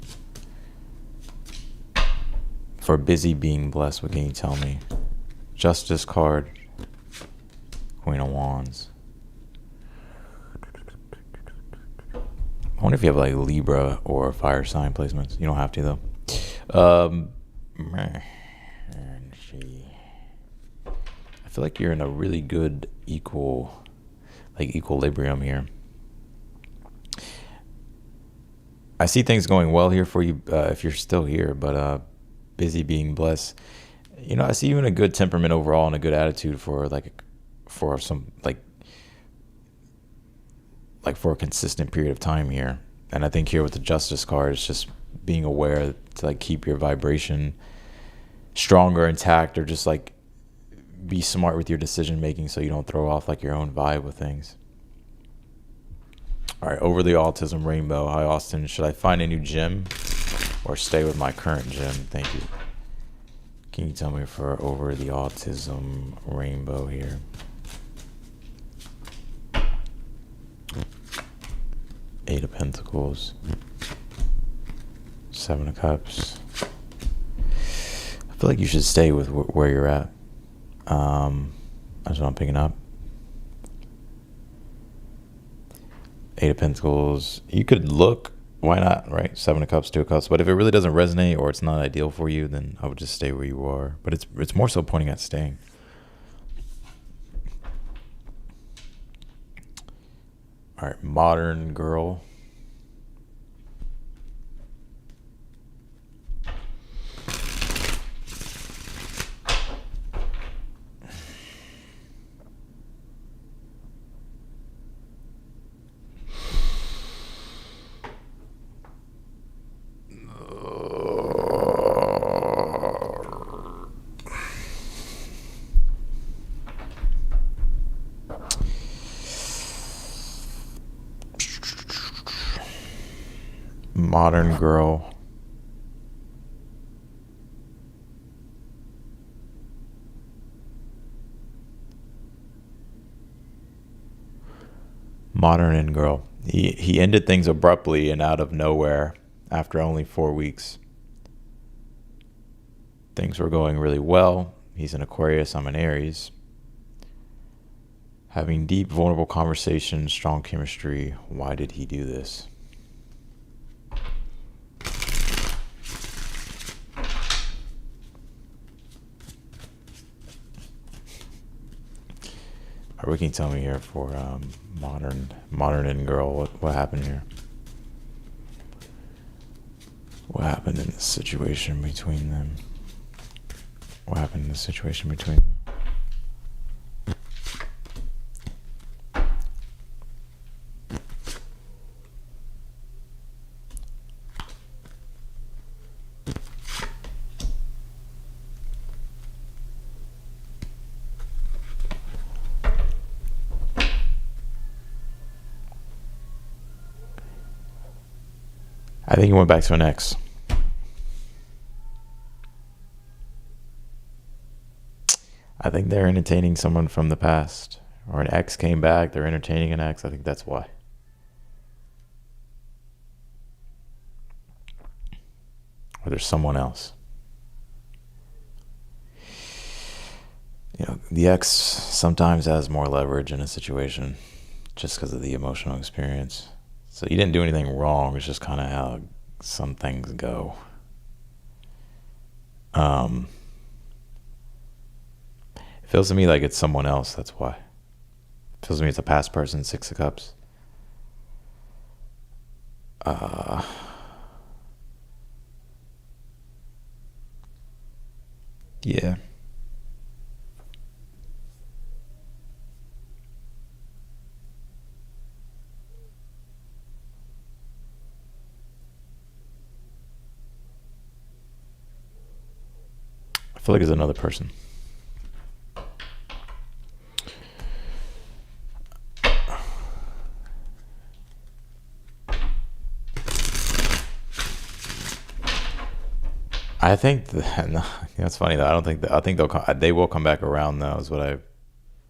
A: For Busy Being Blessed, what can you tell me? Justice card, Queen of Wands. I wonder if you have like Libra or fire sign placements. You don't have to though. I feel like you're in a really good equilibrium here. I see things going well here for you if you're still here, but Busy Being Blessed. You know, I see you in a good temperament overall and a good attitude for for a consistent period of time here. And I think here with the Justice card, it's just being aware to like keep your vibration stronger, intact, or just like be smart with your decision making so you don't throw off like your own vibe with things. All right, over the autism rainbow. Hi, Austin. Should I find a new gym or stay with my current gym? Thank you. Can you tell me for over the autism rainbow here? Eight of Pentacles. Seven of Cups. I feel like you should stay with where you're at. That's what I'm picking up. Eight of Pentacles. You could look. Why not, right? Seven of Cups, Two of Cups. But if it really doesn't resonate or it's not ideal for you, then I would just stay where you are. But it's more so pointing at staying. All right, modern girl. Modern girl. Modern and girl. He ended things abruptly and out of nowhere after only 4 weeks. Things were going really well. He's an Aquarius, I'm an Aries. Having deep, vulnerable conversations, strong chemistry. Why did he do this? Or can you tell me here for modern and girl, what happened here? What happened in the situation between them? What happened in the situation between them? I think he went back to an ex. I think they're entertaining someone from the past. Or an ex came back, they're entertaining an ex. I think that's why. Or there's someone else. You know, the ex sometimes has more leverage in a situation just because of the emotional experience. So you didn't do anything wrong. It's just kind of how some things go. It feels to me like it's someone else. That's why. It feels to me it's a past person. Six of Cups. Yeah. I feel like it's another person. I think no, that's funny though. I don't think that. I think they will come back around though. Is what I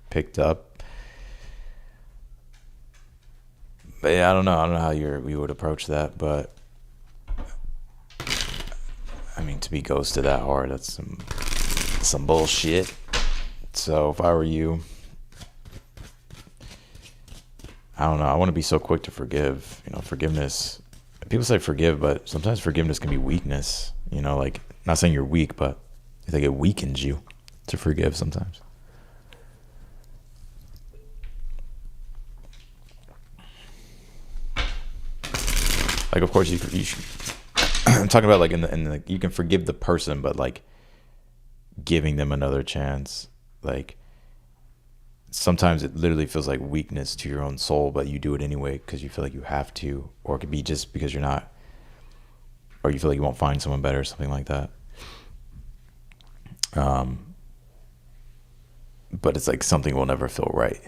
A: picked up. But yeah, I don't know. I don't know how we would approach that, but I mean, to be ghosted that hard, that's some bullshit. So if I were you, I don't know. I want to be so quick to forgive. You know, forgiveness. People say forgive, but sometimes forgiveness can be weakness. You know, like, not saying you're weak, but I think it weakens you to forgive sometimes. Like, of course, you I'm talking about like in the you can forgive the person, but like giving them another chance, like sometimes it literally feels like weakness to your own soul, but you do it anyway because you feel like you have to, or it could be just because you're not, or you feel like you won't find someone better or something like that. but it's like something will never feel right.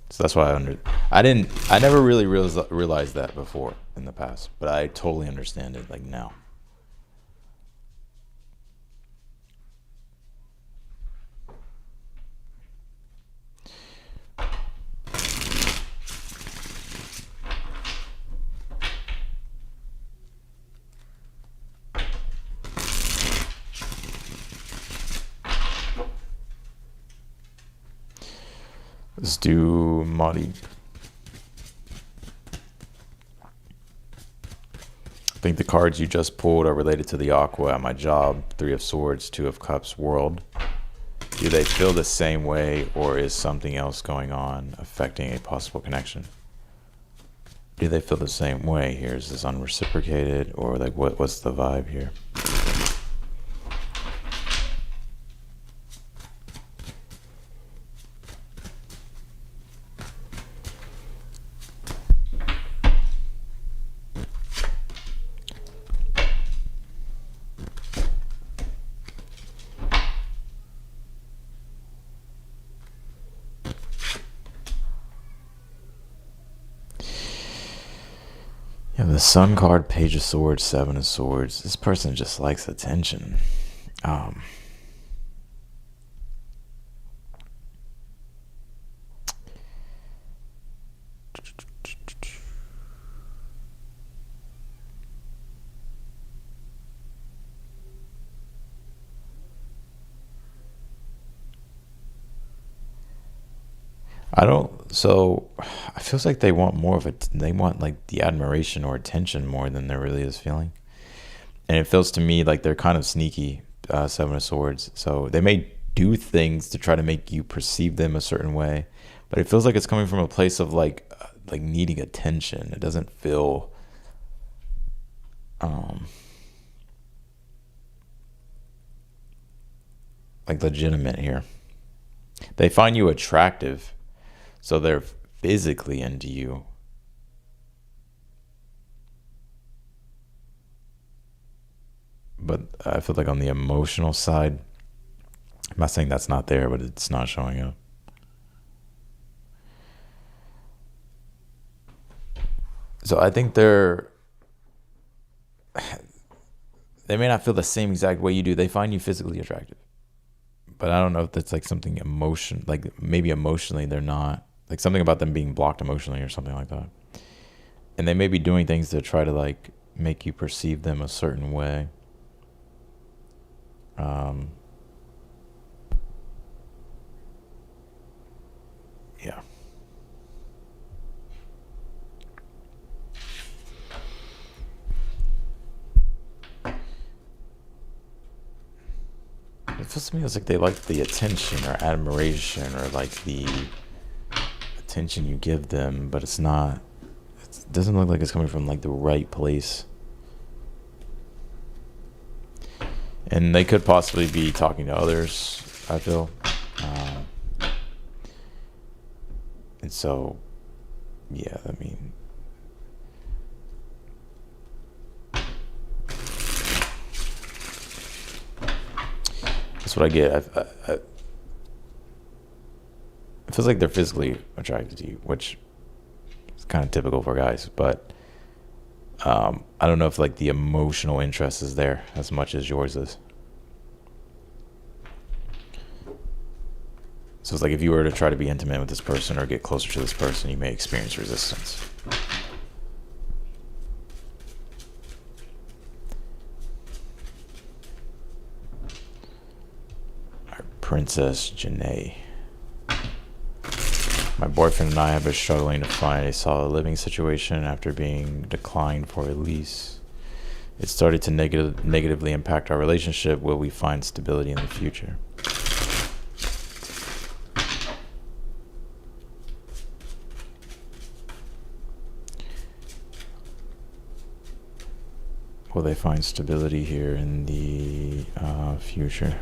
A: So that's why I never really realized that before in the past, but I totally understand it like now. Let's do Madi. I think the cards you just pulled are related to the Aqua at my job. 3 of Swords, 2 of Cups, World. Do they feel the same way, or is something else going on affecting a possible connection? Do they feel the same way here? Is this unreciprocated, or like what's the vibe here? Yeah, the Sun card, Page of Swords, 7 of Swords. This person just likes attention. So I feels like they want more of it. They want like the admiration or attention more than there really is feeling. And it feels to me like they're kind of sneaky, 7 of Swords. So they may do things to try to make you perceive them a certain way, but it feels like it's coming from a place of like needing attention. It doesn't feel like legitimate here. They find you attractive, so they're physically into you. But I feel like on the emotional side, I'm not saying that's not there, but it's not showing up. So I think they may not feel the same exact way you do. They find you physically attractive, but I don't know if that's like something like maybe emotionally they're not, like something about them being blocked emotionally or something like that. And they may be doing things to try to like make you perceive them a certain way. Yeah. It feels to me like they like the attention or admiration or like the attention you give them, but it doesn't look like it's coming from like the right place. And they could possibly be talking to others, I feel. And so, yeah, I mean, that's what I get. It feels like they're physically attracted to you, which is kind of typical for guys. But I don't know if like the emotional interest is there as much as yours is. So it's like if you were to try to be intimate with this person or get closer to this person, you may experience resistance. Our Princess Janae. My boyfriend and I have been struggling to find a solid living situation after being declined for a lease. It started to negatively impact our relationship. Will we find stability in the future? Will they find stability here in the future?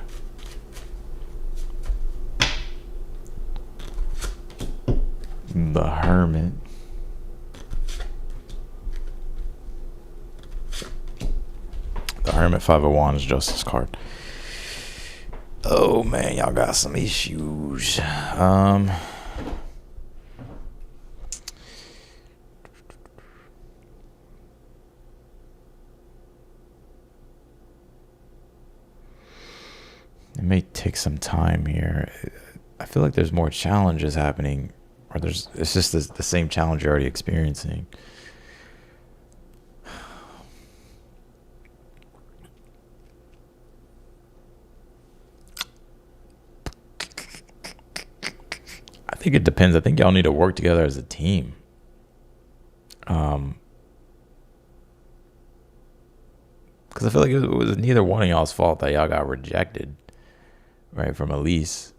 A: The Hermit. Hermit 501 is Justice card. Oh man, y'all got some issues. It may take some time here. I feel like there's more challenges happening, or it's just the same challenge you're already experiencing. I think it depends. I think y'all need to work together as a team. Because I feel like it was neither one of y'all's fault that y'all got rejected, right, from Elise.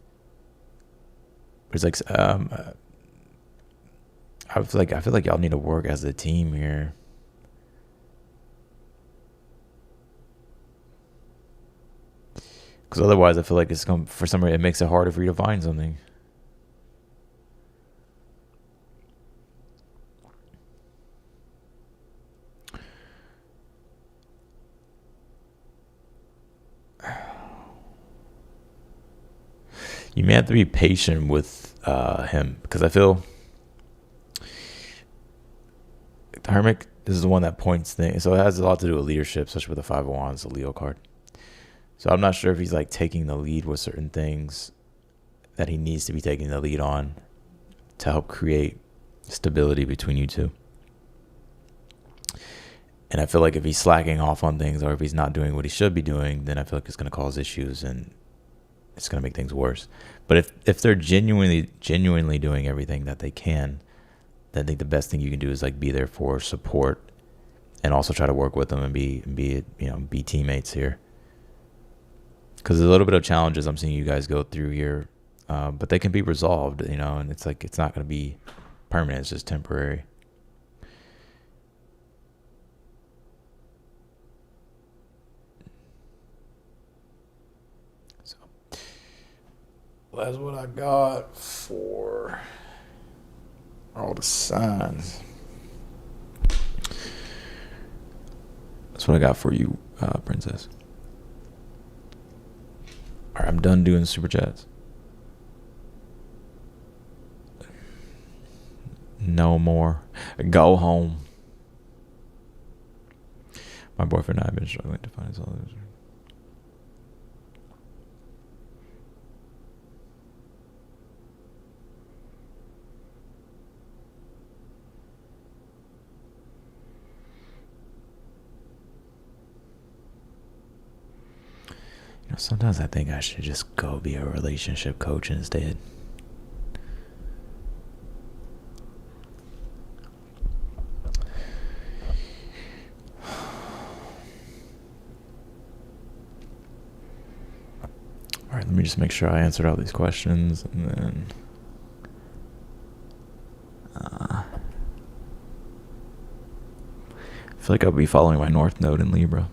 A: It's like I feel like y'all need to work as a team here. Because otherwise, I feel like for some reason it makes it harder for you to find something. You may have to be patient with him, because I feel the Hermit, this is the one that points things. So it has a lot to do with leadership, especially with the 5 of Wands, the Leo card. So I'm not sure if he's like taking the lead with certain things that he needs to be taking the lead on to help create stability between you two. And I feel like if he's slacking off on things, or if he's not doing what he should be doing, then I feel like it's going to cause issues and it's going to make things worse. But if they're genuinely doing everything that they can, then I think the best thing you can do is like be there for support, and also try to work with them and be teammates here. Because there's a little bit of challenges I'm seeing you guys go through here, but they can be resolved, and it's like it's not going to be permanent. It's just temporary. So that's what I got for all the signs. That's what I got for you, Princess. All right, I'm done doing super chats. No more. Go home. My boyfriend and I have been struggling to find his others. Sometimes I think I should just go be a relationship coach instead. All right, let me just make sure I answered all these questions, and then I feel like I'll be following my North Node in Libra.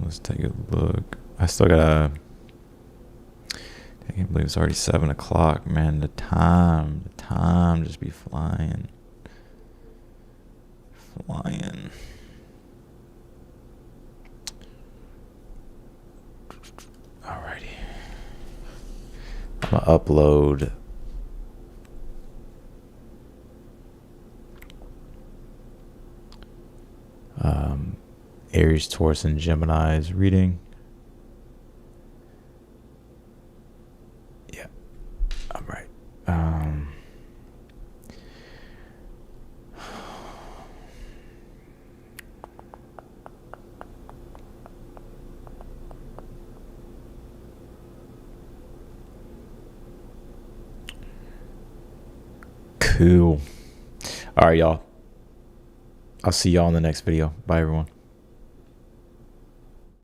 A: Let's take a look. I still gotta. I can't believe it's already 7 o'clock, man. The time just be flying. Alrighty. I'm gonna upload Aries, Taurus, and Gemini's reading. Yeah, I'm right. Cool. All right, y'all. I'll see y'all in the next video. Bye, everyone.